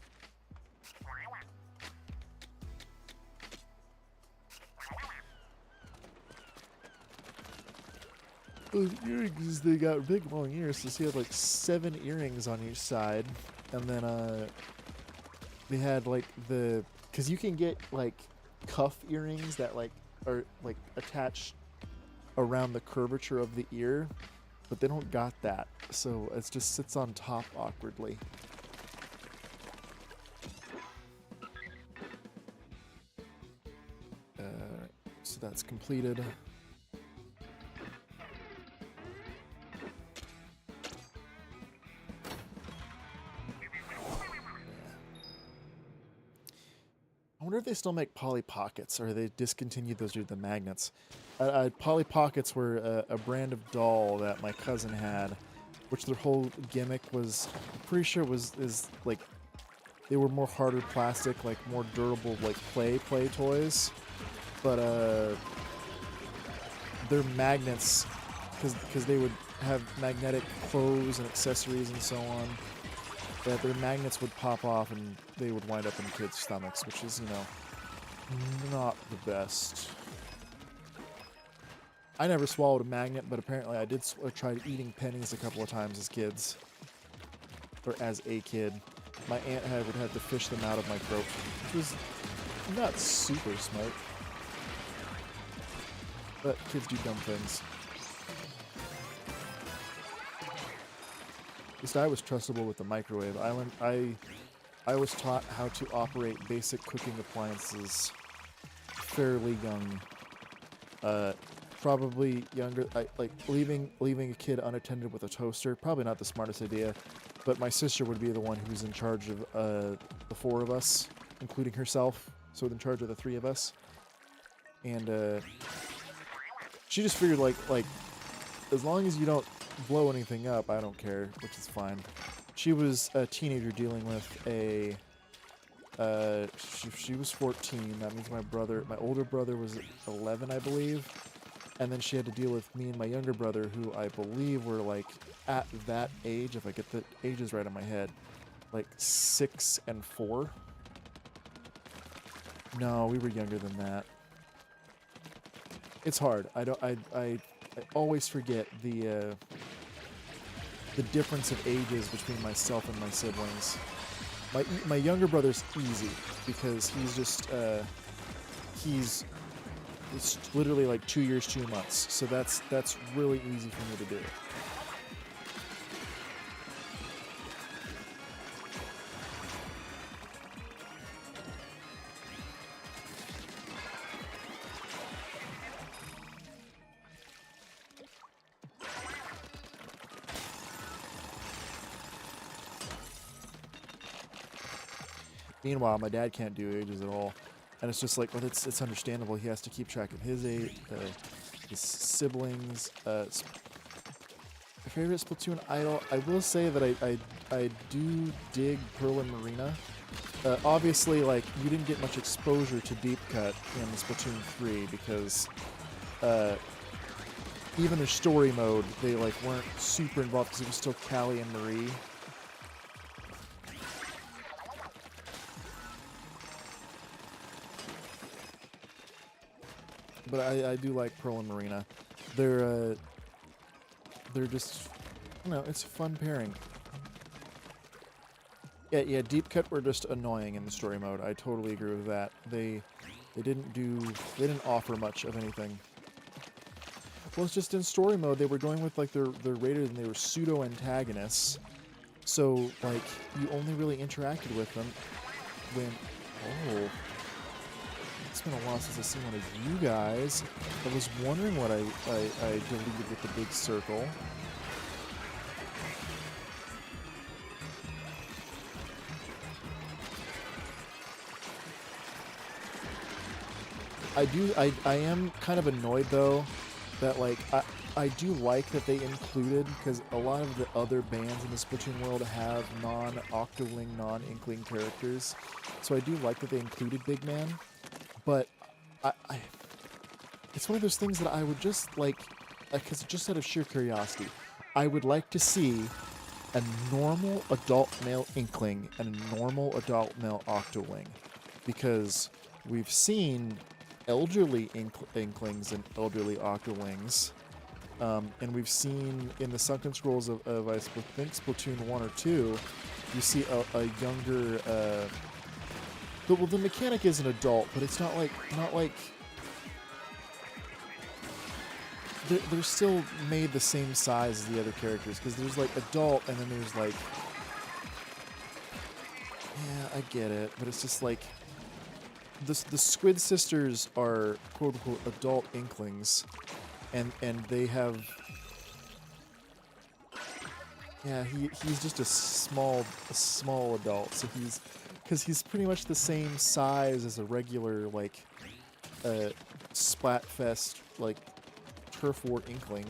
Those earrings, they got big long ears, so she had like 7 earrings on each side, and then they had like because you can get like cuff earrings that like are like attached around the curvature of the ear, but they don't got that, so it just sits on top awkwardly. So that's completed. I wonder if they still make Polly Pockets, or they discontinued those due to the magnets. Polly Pockets were a brand of doll that my cousin had, which their whole gimmick was, I'm pretty sure is like, they were more harder plastic, like more durable, like play toys. But they're magnets, because they would have magnetic clothes and accessories and so on. That their magnets would pop off and they would wind up in kids' stomachs, which is, you know, not the best. I never swallowed a magnet, but apparently I did try eating pennies a couple of times as kids. Or as a kid. My aunt would have to fish them out of my throat, which was not super smart. But kids do dumb things. At least I was trustable with the microwave. I was taught how to operate basic cooking appliances fairly young. Probably younger. Like leaving a kid unattended with a toaster. Probably not the smartest idea. But my sister would be the one who's in charge of the 4 of us, including herself. So in charge of the 3 of us. And she just figured like as long as you don't blow anything up, I don't care, which is fine. She was a teenager dealing with a she was 14. That means my older brother was 11, I believe. And then she had to deal with me and my younger brother, who I believe were like at that age, if I get the ages right in my head, like 6 and 4. No, we were younger than that. It's hard. I always forget the difference of ages between myself and my siblings. My younger brother's easy because it's literally like 2 years, 2 months. So that's really easy for me to do. Meanwhile, my dad can't do ages at all. And it's just like, well, it's understandable. He has to keep track of his age, his siblings. My favorite Splatoon idol. I will say that I do dig Pearl and Marina. Obviously, like, you didn't get much exposure to Deep Cut in Splatoon 3 because even their story mode, they like weren't super involved because it was still Callie and Marie. But I do like Pearl and Marina. They're just, you know, it's a fun pairing. Yeah, Deep Cut were just annoying in the story mode. I totally agree with that. They didn't offer much of anything. Well, it's just in story mode, they were going with like their raiders and they were pseudo antagonists. So like you only really interacted with them when it's been a while since I've seen one of you guys. I was wondering what I deleted with the big circle. I am kind of annoyed though that like I do like that they included, because a lot of the other bands in the Splatoon world have non-Octoling, non-Inkling characters. So I do like that they included Big Man, but it's one of those things that I would just like, because just out of sheer curiosity, I would like to see a normal adult male Inkling and a normal adult male Octoling, because we've seen elderly Inklings and elderly Octolings, and we've seen in the Sunken Scrolls of I think Splatoon 1 or 2, you see a younger, well, the mechanic is an adult, but it's not like they're still made the same size as the other characters, because there's like adult and then there's like, yeah, I get it, but it's just like the Squid Sisters are quote unquote adult Inklings, and they have, yeah, he's just a small adult, so he's pretty much the same size as a regular like Splatfest like turf war Inkling.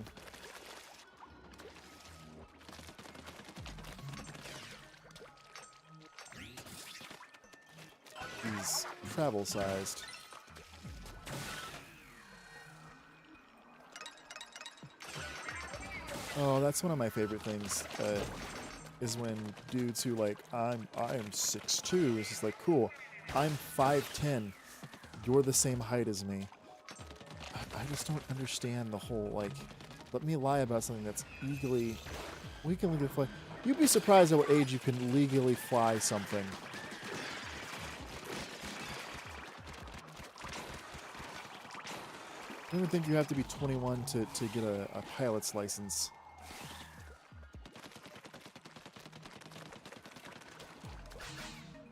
He's travel-sized. Oh, that's one of my favorite things, is when dudes who like, I am 6'2", it's just like, cool, I'm 5'10", you're the same height as me. I just don't understand the whole, like, let me lie about something that's we can legally fly. You'd be surprised at what age you can legally fly something. I don't even think you have to be 21 to get a pilot's license.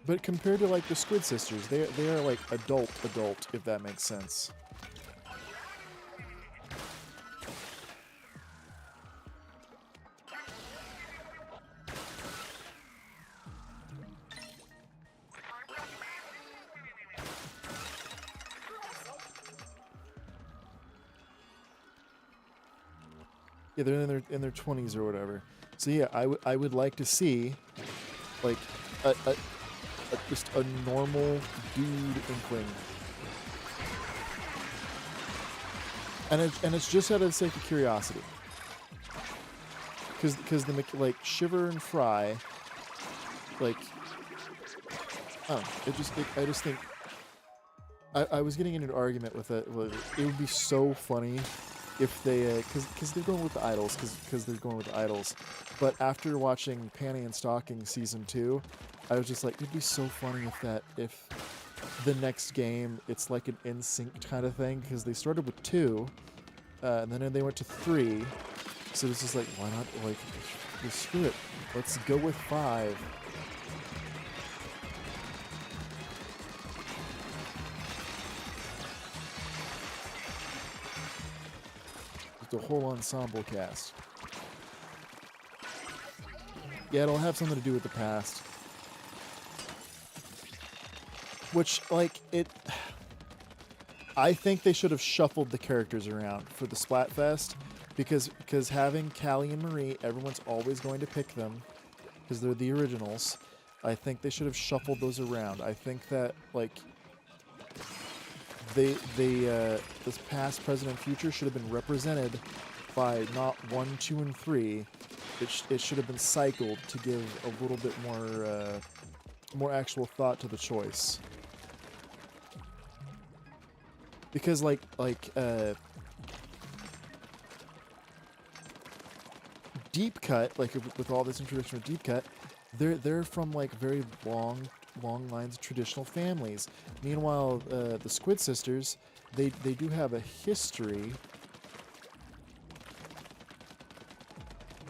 But compared to like the Squid Sisters, they are like adult, if that makes sense. Yeah, they're in their 20s or whatever. So yeah, I would like to see like just a normal dude Inkling, and it's just out of the sake of curiosity, because the like Shiver and Fry, like, I don't know, I just think I was getting into an argument with it. It would be so funny if they, because they're going with the idols, because they're going with the idols. But after watching Panty and Stocking Season 2, I was just like, it'd be so funny if the next game, it's like an in-sync kind of thing, because they started with 2, and then they went to 3, so it's just like, why not, like, screw it, let's go with 5. The whole ensemble cast. Yeah, it'll have something to do with the past. Which, like, I think they should have shuffled the characters around for the Splatfest, because having Callie and Marie, everyone's always going to pick them, because they're the originals. I think they should have shuffled those around. I think that, like, this past, present, and future should have been represented by not 1, 2, and 3. It should have been cycled to give a little bit more actual thought to the choice. Because like Deep Cut, like with all this introduction of Deep Cut, they're from like very long lines of traditional families. Meanwhile, the Squid Sisters, they do have a history,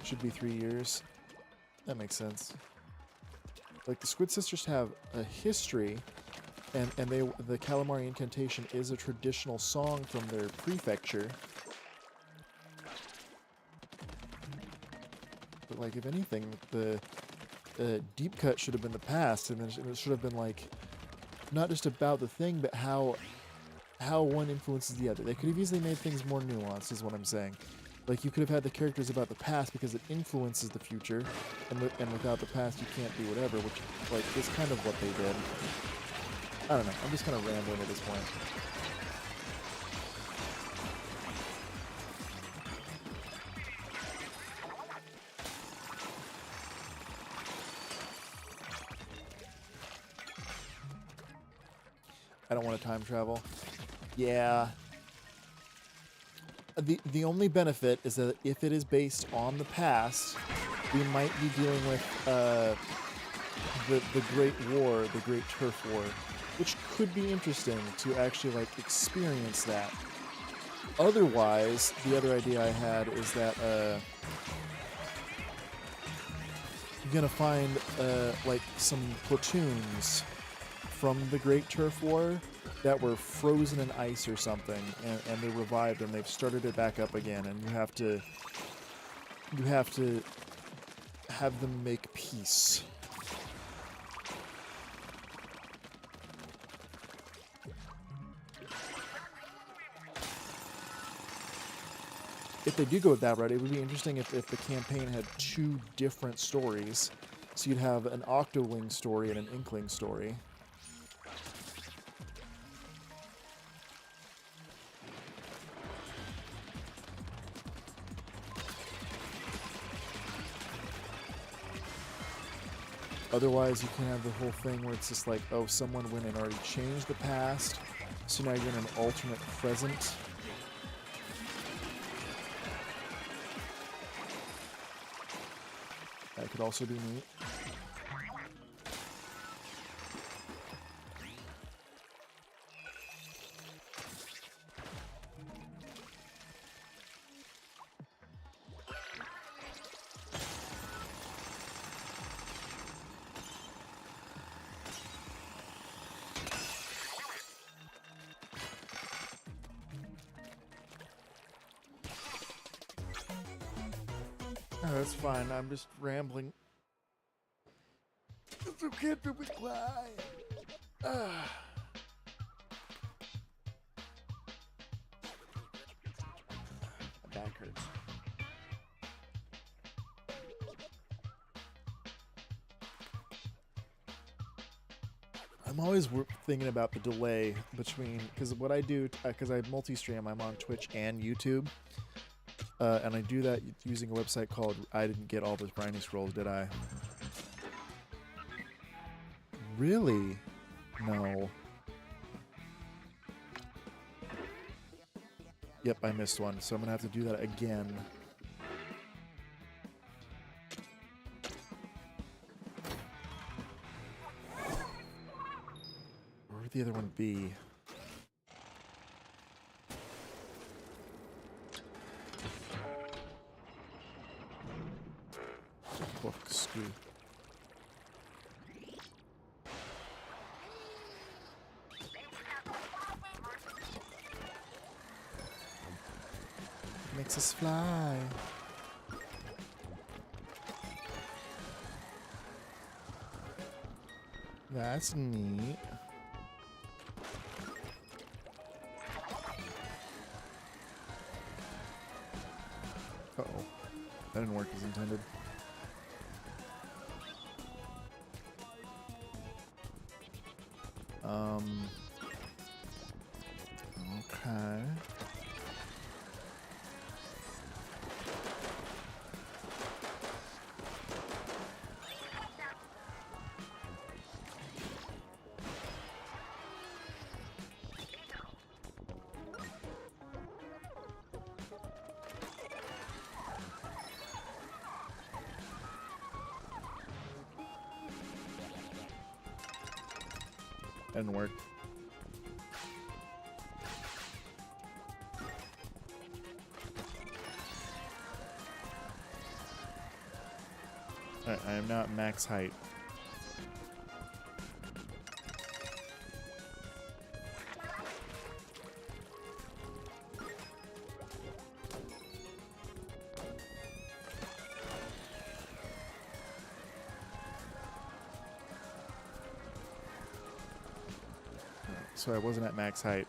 Should be 3 years. That makes sense. Like, the Squid Sisters have a history, and the Calamari Incantation is a traditional song from their prefecture. But, like, if anything, the deep cut should have been the past, and then it should have been, like, not just about the thing, but how one influences the other. They could have easily made things more nuanced, is what I'm saying. Like, you could have had the characters about the past because it influences the future, and without the past you can't do whatever, which, like, is kind of what they did. I don't know, I'm just kind of rambling at this point. I don't want to time travel. Yeah. The only benefit is that if it is based on the past, we might be dealing with the Great War, the Great Turf War, which could be interesting to actually, like, experience that. Otherwise, the other idea I had is that you're gonna find like some platoons from the Great Turf War that were frozen in ice or something, and they revived and they've started it back up again, and you have to have them make peace. If they do go with that route, it would be interesting if the campaign had 2 different stories. So you'd have an Octowing story and an Inkling story. Otherwise, you can have the whole thing where it's just like, oh, someone went and already changed the past, so now you're in an alternate present. That could also be neat. Oh, that's fine. I'm just rambling. It's okay to be quiet. My back hurts. I'm always thinking about the delay between, because what I do, because I multi-stream, I'm on Twitch and YouTube. And I do that using a website called I Didn't Get All Those Briny Scrolls, did I? Really? No. Yep, I missed one, so I'm gonna have to do that again. Where would the other one be? Screw. Makes us fly. That's neat. Uh-oh. That didn't work as intended. Okay. Didn't work. Alright, I am now at max height. So I wasn't at max height.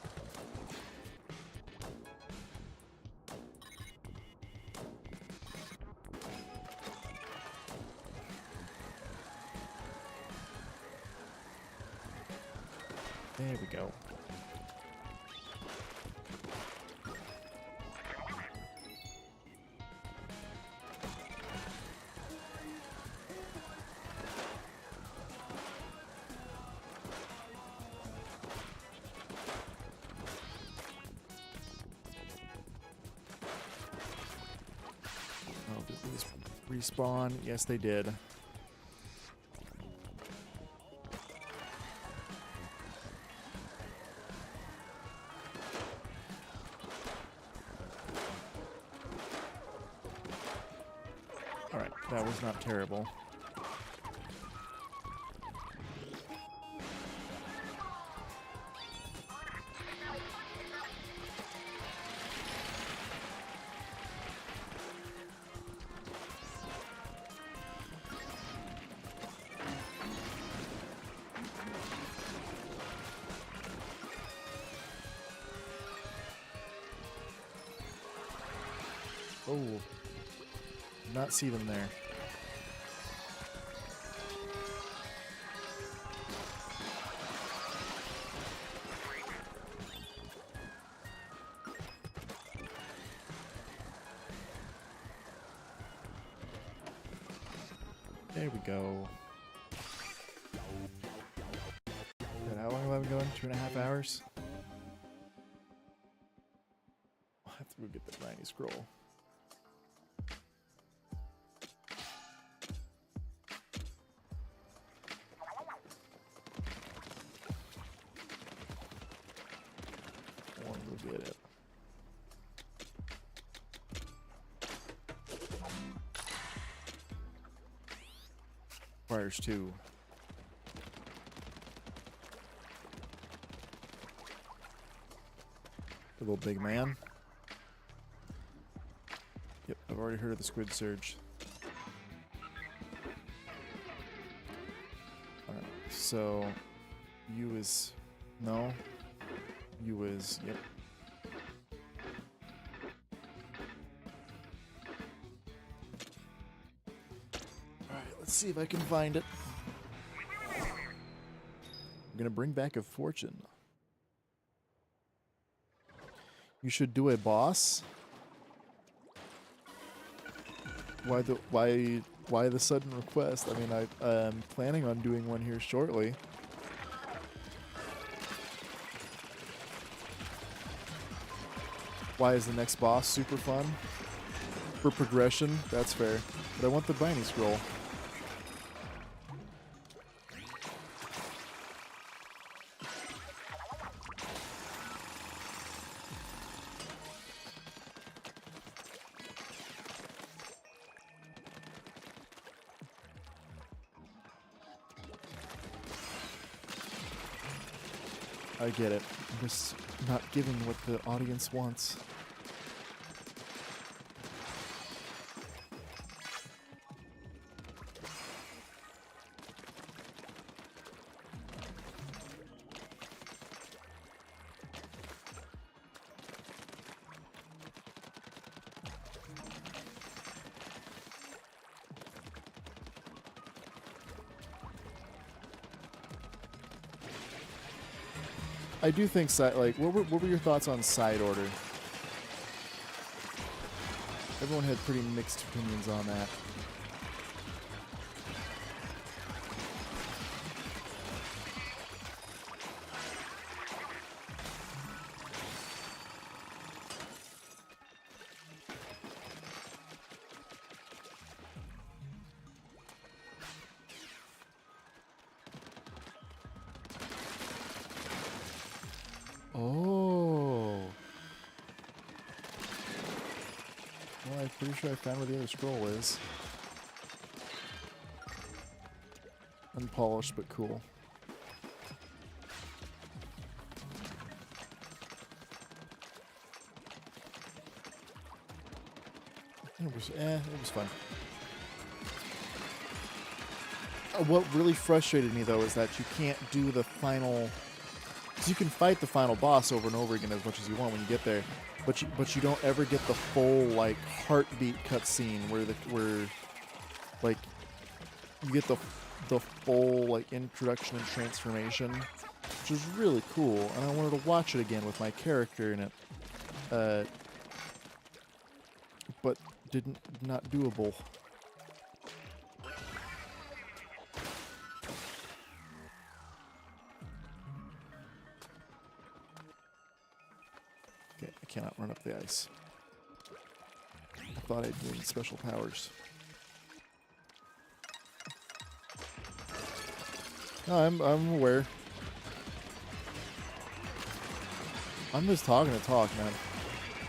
There we go. Oh, did these respawn? Yes, they did. Alright, that was not terrible. Oh, did not see them there. There we go. God, how long have I been going? 2.5 hours? I'll have to go get the briny scroll. I want to go get it. Requires 2. The little big man. Yep, I've already heard of the squid surge. Alright, so you is no. You is yep. Alright, let's see if I can find it. I'm gonna bring back a fortune. You should do a boss. Why the sudden request? I mean, I'm planning on doing one here shortly. Why is the next boss super fun? For progression, that's fair. But I want the briny scroll. I get it. I'm just not giving what the audience wants. I do think like what were your thoughts on side order? Everyone had pretty mixed opinions on that. Oh. Well, I'm pretty sure I found where the other scroll is. polished but cool. It was fun. What really frustrated me though is that you can't do the final. Because you can fight the final boss over and over again as much as you want when you get there, but you don't ever get the full like heartbeat cutscene where like you get the full like introduction and transformation, which was really cool, and I wanted to watch it again with my character in it, but not doable. Okay, I cannot run up the ice. I thought I'd gained special powers. No, I'm aware. I'm just talking to talk, man.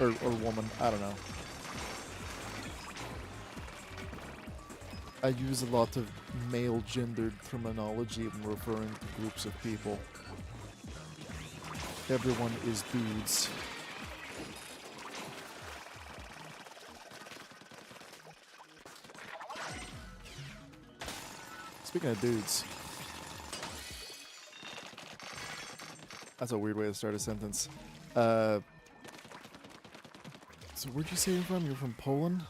Or woman, I don't know. I use a lot of male-gendered terminology when referring to groups of people. Everyone is dudes. Speaking of dudes. That's a weird way to start a sentence. So where'd you say you're from? You're from Poland?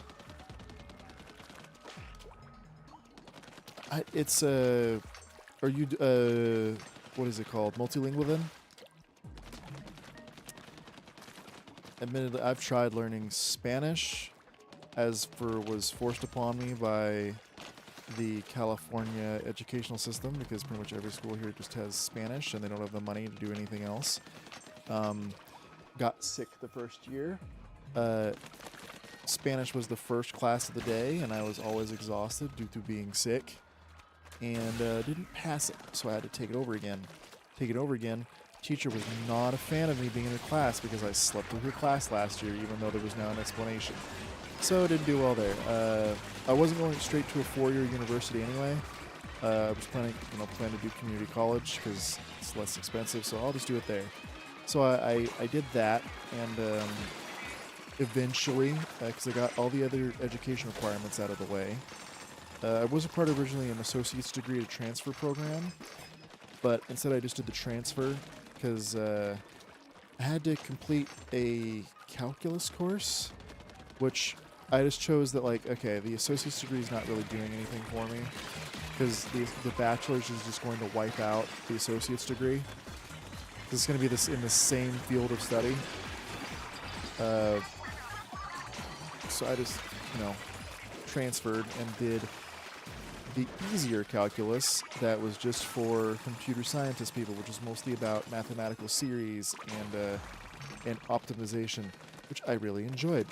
It's are you what is it called? Multilingual then? Admittedly, I've tried learning Spanish, as was forced upon me by the California educational system, because pretty much every school here just has Spanish and they don't have the money to do anything else. Got sick the first year. Spanish was the first class of the day, and I was always exhausted due to being sick, and didn't pass it, so I had to take it over again. Teacher was not a fan of me being in her class because I slept through her class last year, even though there was now an explanation. So I didn't do well there. I wasn't going straight to a 4-year university anyway. I was planning to do community college because it's less expensive, so I'll just do it there. So I did that, and eventually, because I got all the other education requirements out of the way, I was a part of originally an associate's degree to transfer program, but instead I just did the transfer because I had to complete a calculus course, which I just chose that, like, okay, the associate's degree is not really doing anything for me because the bachelor's is just going to wipe out the associate's degree. It's going to be in the same field of study. So I just, transferred and did the easier calculus that was just for computer scientist people, which is mostly about mathematical series and optimization, which I really enjoyed.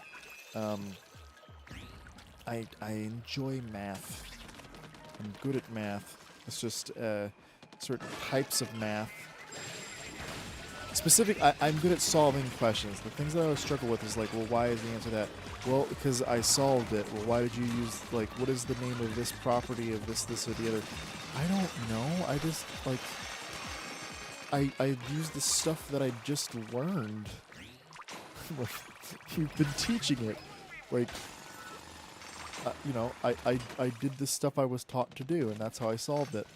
I enjoy math. I'm good at math. It's just certain types of math. I'm good at solving questions. The things that I always struggle with is like, well, why is the answer that? Well, because I solved it. Well, why did you use, like, what is the name of this property of this, or the other? I don't know. I just, like, I use the stuff that I just learned. You've been teaching it. Like, I did the stuff I was taught to do, and that's how I solved it.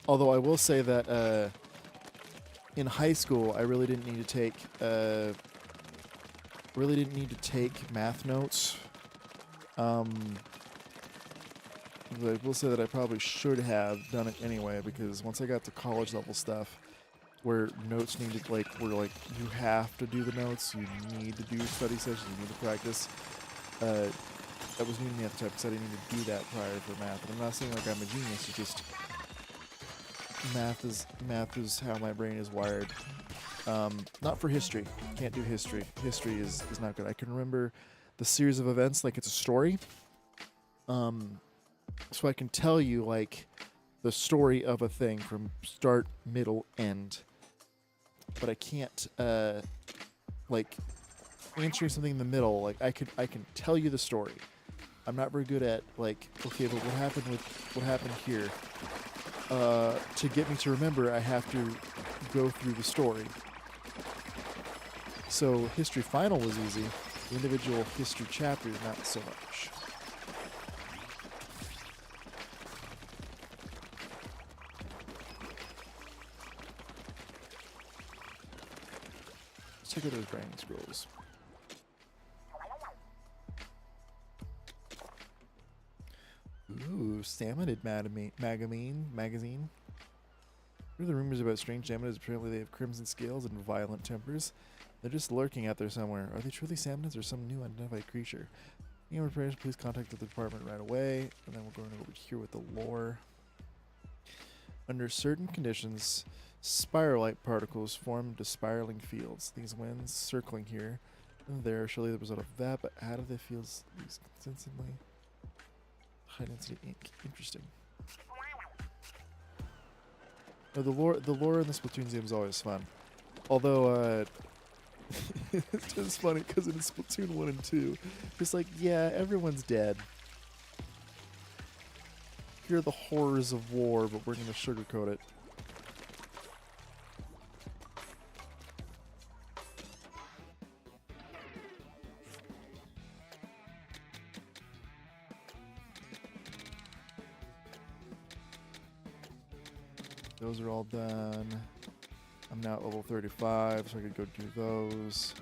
Although I will say that in high school, I really didn't need to take math notes. I will say that I probably should have done it anyway, because once I got to college level stuff, where notes needed, you have to do the notes, you need to do study sessions, you need to practice. That was new to me at the time because I didn't need to do that prior for math. And I'm not saying like I'm a genius, it's just math is how my brain is wired. Not for history. Can't do history. History is not good. I can remember the series of events like it's a story. So I can tell you, like, the story of a thing from start, middle, end. But I can't, like, answering something in the middle. Like, I can tell you the story. I'm not very good at, like, okay, but what happened here? To get me to remember, I have to go through the story. So History Final was easy. The individual history chapters, not so much. Let's check out those branding scrolls. Ooh, Salmonid magazine. What are the rumors about strange salmonids? Apparently they have crimson scales and violent tempers. They're just lurking out there somewhere. Are they truly salmonids or some new unidentified creature? Any repairs, please contact the department right away. And then we're going over here with the lore. Under certain conditions, spiralite particles form into spiraling fields. These winds circling here and there show the result of that, but how do the fields use consistently? High density ink. Interesting. No, the lore in the Splatoon game is always fun. Although, it's just funny because in Splatoon 1 and 2, it's like, yeah, everyone's dead. Here are the horrors of war, but we're going to sugarcoat it. Those are all done. I'm now at level 35, so I could go do those.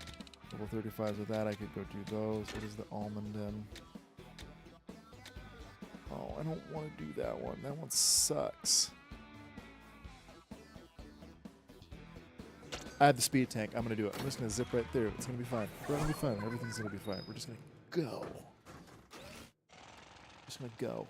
Level 35 with that, I could go do those. What is the almond in? Oh, I don't want to do that one. That one sucks. I have the speed tank. I'm going to do it. I'm just going to zip right through. It's going to be fine. We're going to be fine. Everything's going to be fine. We're just going to go. Just going to go.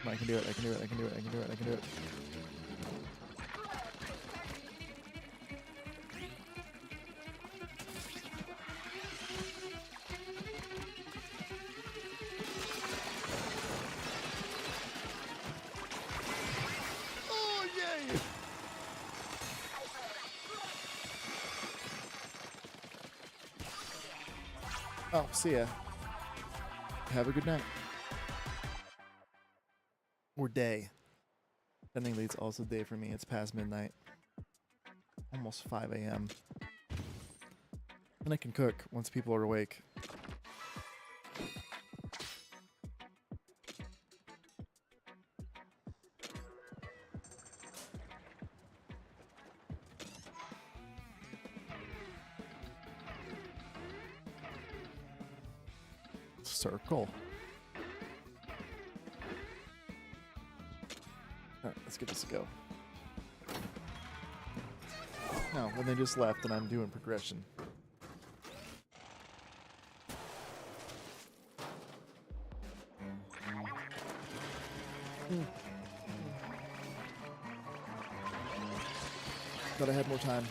I can do it, I can do it, I can do it, I can do it, I can do it. Oh, yay! Oh, see ya. Have a good night. Or day. Technically, it's also day for me. It's past midnight. Almost 5 a.m. And I can cook once people are awake. Circle. Alright, let's give this a go. No, when they just left and I'm doing progression. Thought I had more time.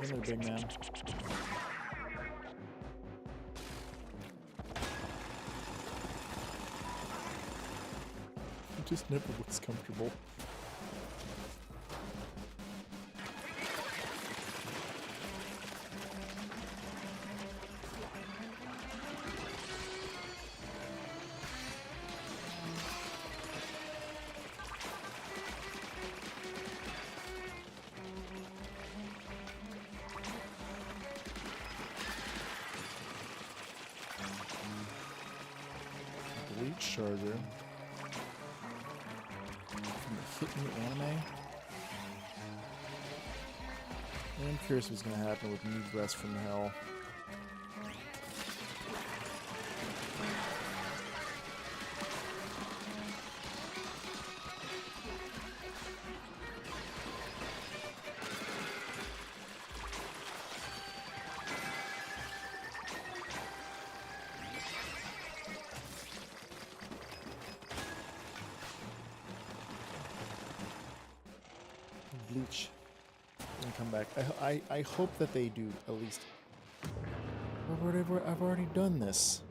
give me the big man. It just never looks comfortable. Bleach charger. Hit me anime. I'm curious what's gonna happen with Negress from Hell. Bleach. And come back. I hope that they do at least. I've already done this.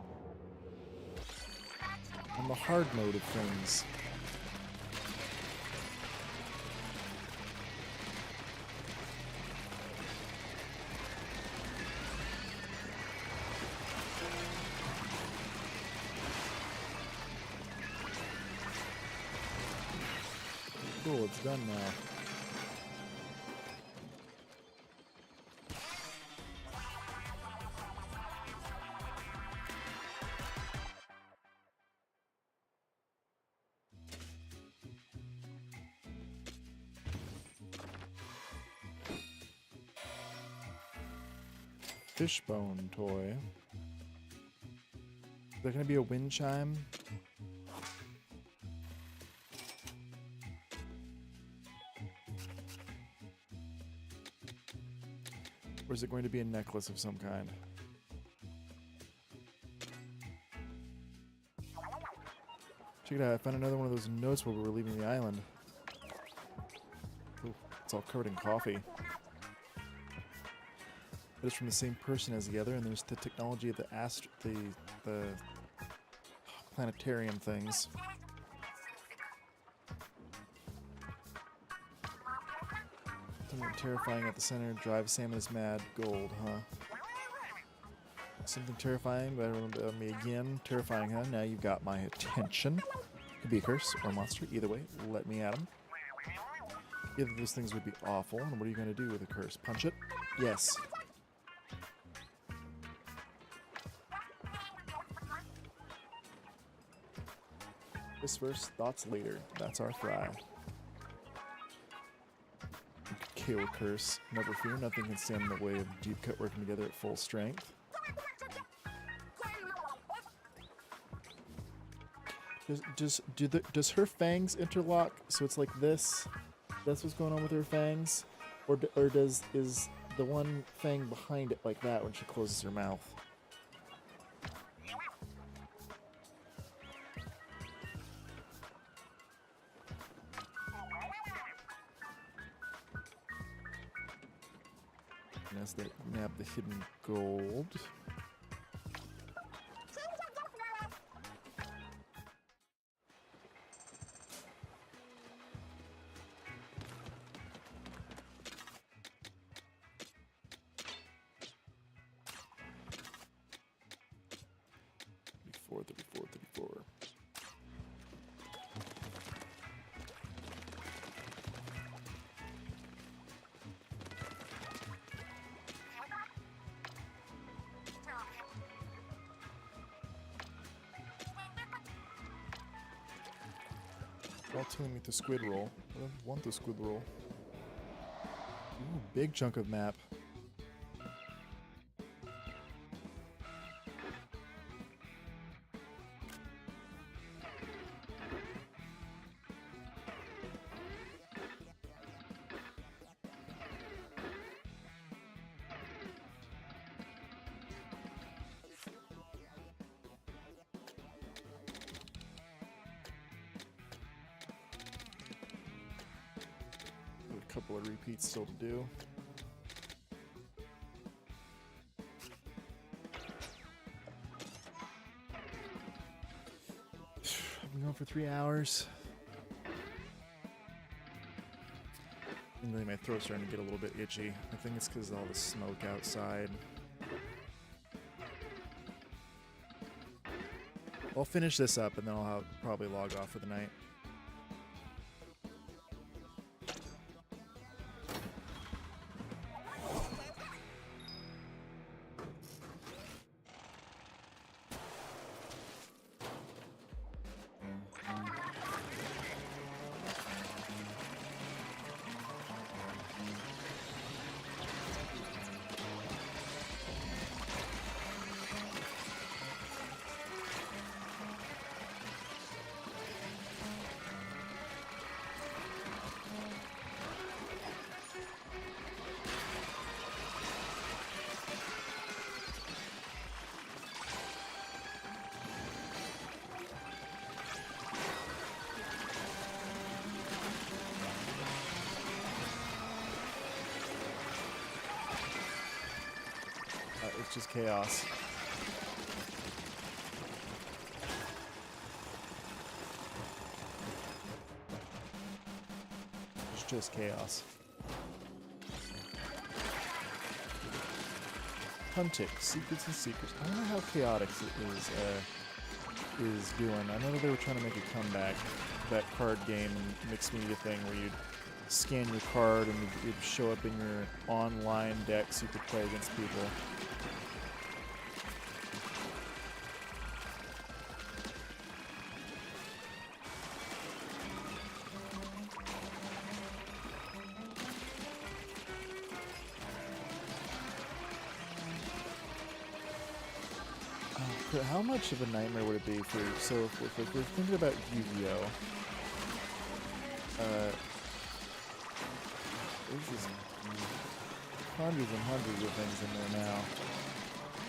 On the hard mode of things. Cool, it's done now. Fishbone toy. Is there gonna be a wind chime? Or is it going to be a necklace of some kind? Check it out, I found another one of those notes while we were leaving the island. Ooh, it's all covered in coffee. But it's from the same person as the other, and there's the technology of the planetarium things. Something terrifying at the center. Drive Salmon is mad. Gold, huh? Something terrifying, but me again. Terrifying, huh? Now you've got my attention. Could be a curse or a monster. Either way, let me at him. Either of those things would be awful. And what are you going to do with a curse? Punch it? Yes. This first, thoughts later. That's our fry. KO curse. Never fear, nothing can stand in the way of deep cut working together at full strength. Does her fangs interlock so it's like this? That's what's going on with her fangs, or is the one fang behind it like that when she closes her mouth? And as they nab the hidden gold. All telling me the squid roll. I don't want the squid roll. Ooh, big chunk of map. Couple of repeats still to do. for 3 hours. And really my throat's starting to get a little bit itchy. I think it's because of all the smoke outside. I'll finish this up and then I'll probably log off for the night. It's just chaos. It's just chaos. Hunting, secrets and secrets. I don't know how chaotic is doing. I know that they were trying to make a comeback. That card game mixed media thing where you'd scan your card and it'd show up in your online deck so you could play against people. How much of a nightmare would it be for, so if we're thinking about Yu-Gi-Oh! There's just hundreds and hundreds of things in there now.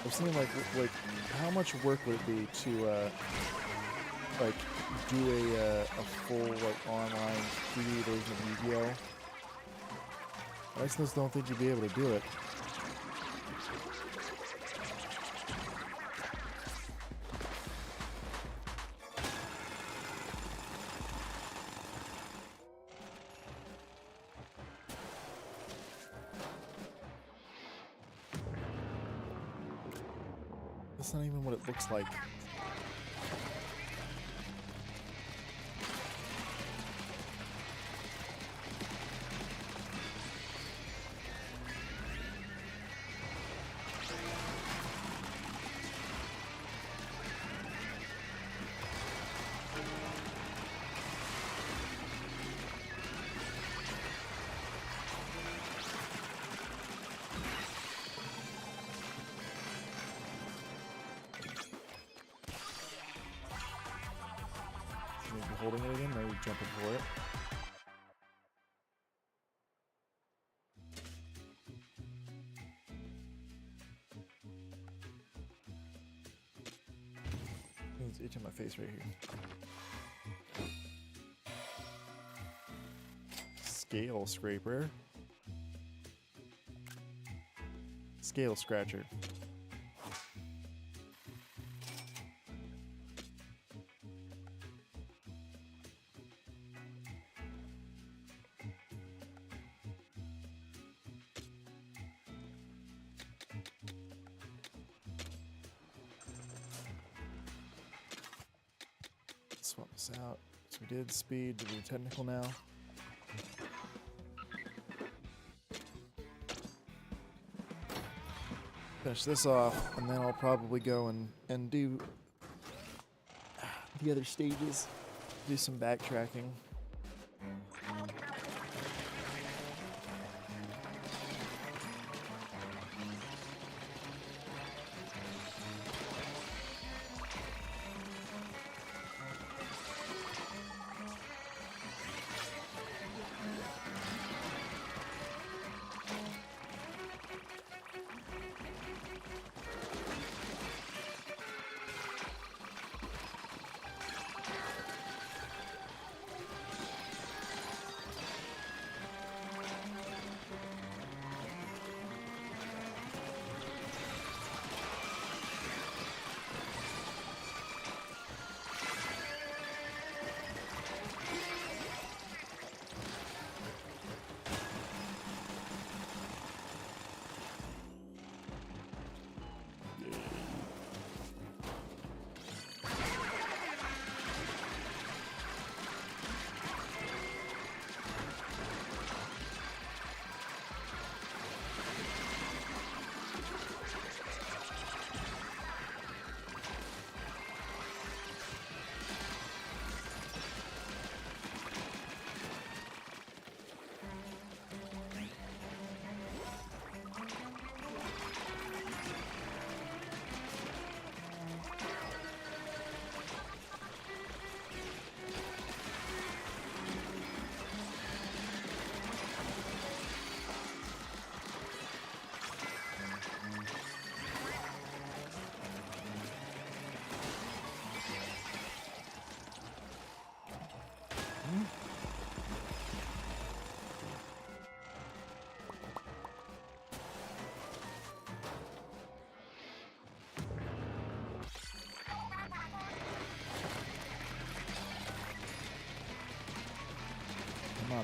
I'm seeing like how much work would it be to like do a full like online 3D version of Yu-Gi-Oh! I just don't think you'd be able to do it. That's not even what it looks like. Holding it again, maybe jumping for it. It's itching my face right here. Scale scraper. Scale scratcher. Swap this out. So we did speed, do we do technical now? Finish this off, and then I'll probably go and do the other stages. Do some backtracking.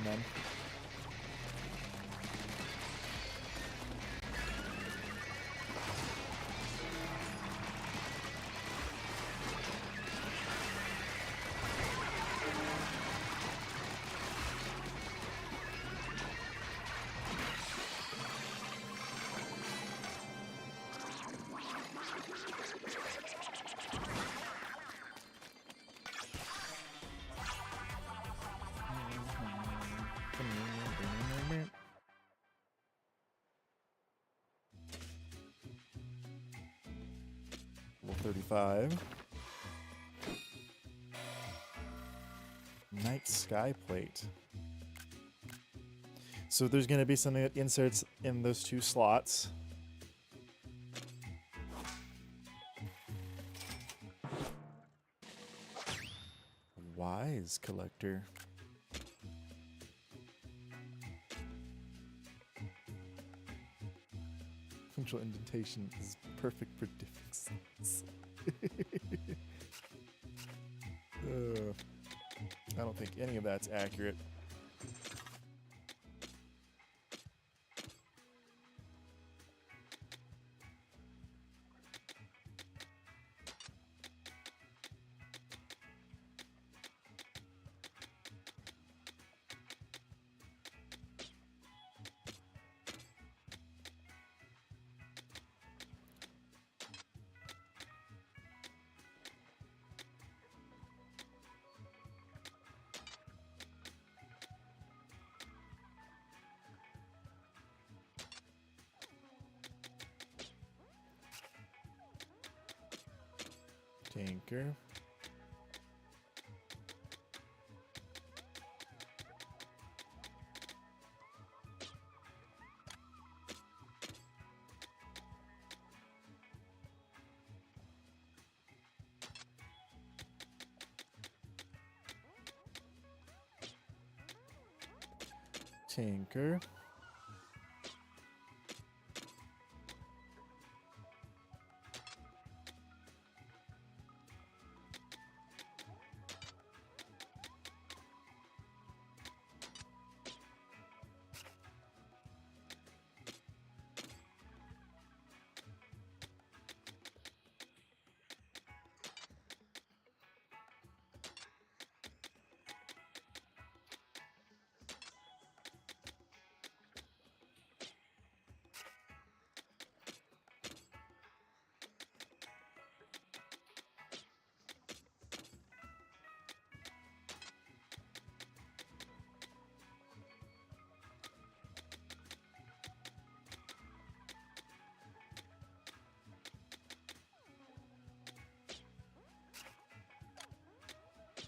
and then. Level 35. Night Sky Plate. So there's going to be something that inserts in those two slots. Wise Collector. Central indentation is perfect for differences. I don't think any of that's accurate. Tinker. Tinker.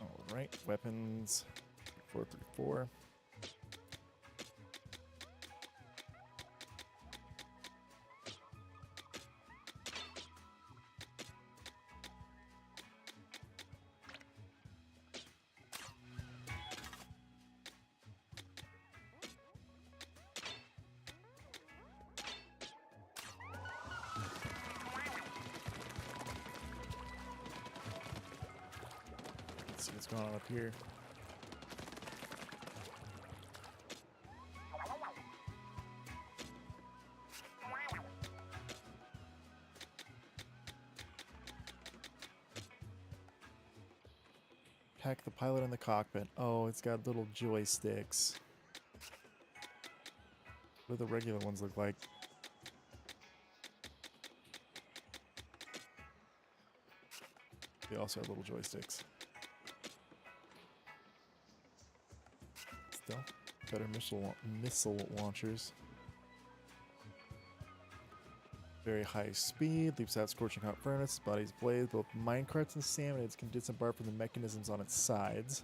All right, weapons. 434. Let's see what's going on up here. Pack the pilot in the cockpit. Oh, it's got little joysticks. What do the regular ones look like? They also have little joysticks. Still, better missile launchers. Very high speed, leaps out scorching hot furnace, bodies blaze, both minecarts and salmonids can disembark from the mechanisms on its sides.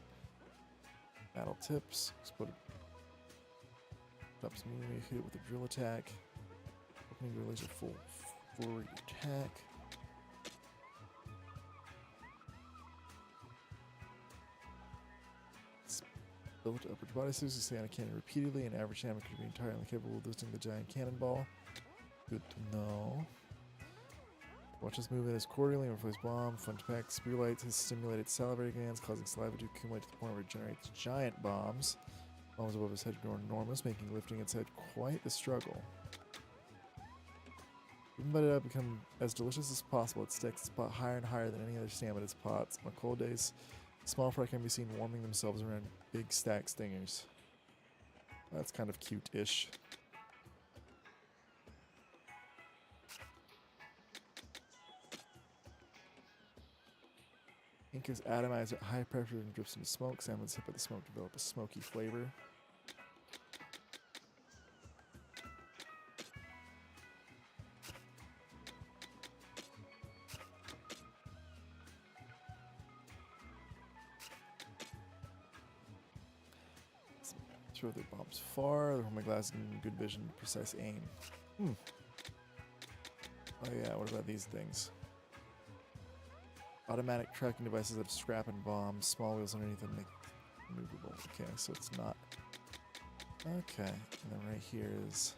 Battle tips, exploded. Stops immediately hit with a drill attack. Opening your laser full forward attack. Built upper body suits to stay on a cannon repeatedly, and average damage could be entirely capable of lifting the giant cannonball. Good to know. Watch this movement as quarterly and replace bomb. Fun to pack. Spear lights has stimulated salivary glands, causing saliva to accumulate to the point where it generates giant bombs. Arms above his head grow enormous, making lifting its head quite the struggle. Even by it become as delicious as possible, it sticks its pot higher and higher than any other salmon its pots. On cold days, small fry can be seen warming themselves around big stack stingers. That's kind of cute-ish. Ink is atomized at high pressure and drips into smoke. Salmon's hit by the smoke develop a smoky flavor. Throw their bombs far. The homing glass and good vision, precise aim. Oh yeah, what about these things? Automatic tracking devices have scrap and bombs. Small wheels underneath them make movable. Okay, so it's not. Okay, and then right here is.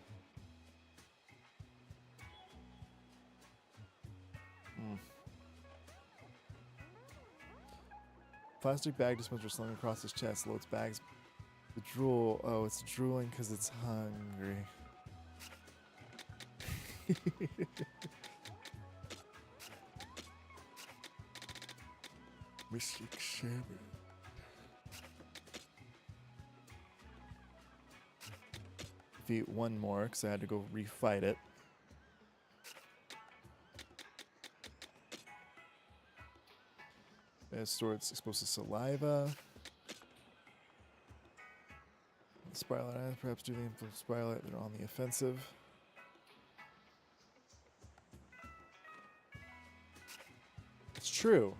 Plastic bag dispenser slung across his chest. Loads bags. The drool. Oh, it's drooling because it's hungry. Mystic Saber. Defeat one more because I had to go refight it. It stored its explosive saliva. Spiral eyes, perhaps do the influence spiral. They're on the offensive. It's true.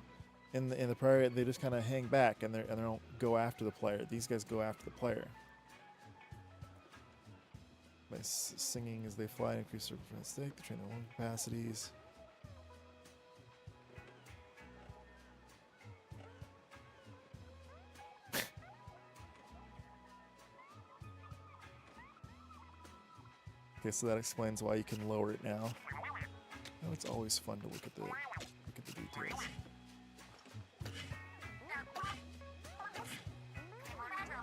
In the prior, they just kind of hang back and they don't go after the player. These guys go after the player. By singing as they fly, increase their stake, they train their lung capacities. Okay, so that explains why you can lower it now. Oh, it's always fun to look at the details.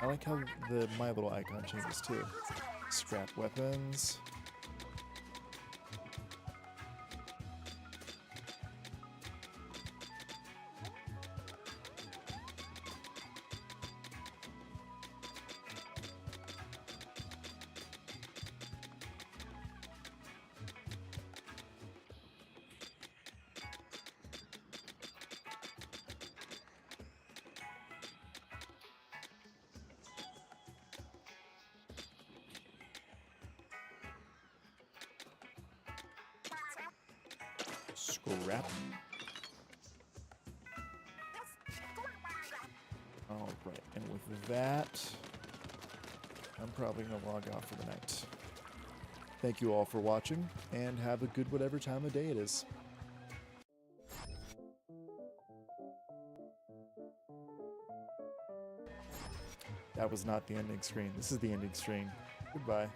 I like how my little icon changes too. Scrap weapons. Scrap. Alright, and with that, I'm probably going to log off for the night. Thank you all for watching, and have a good whatever time of day it is. That was not the ending screen. This is the ending screen. Goodbye.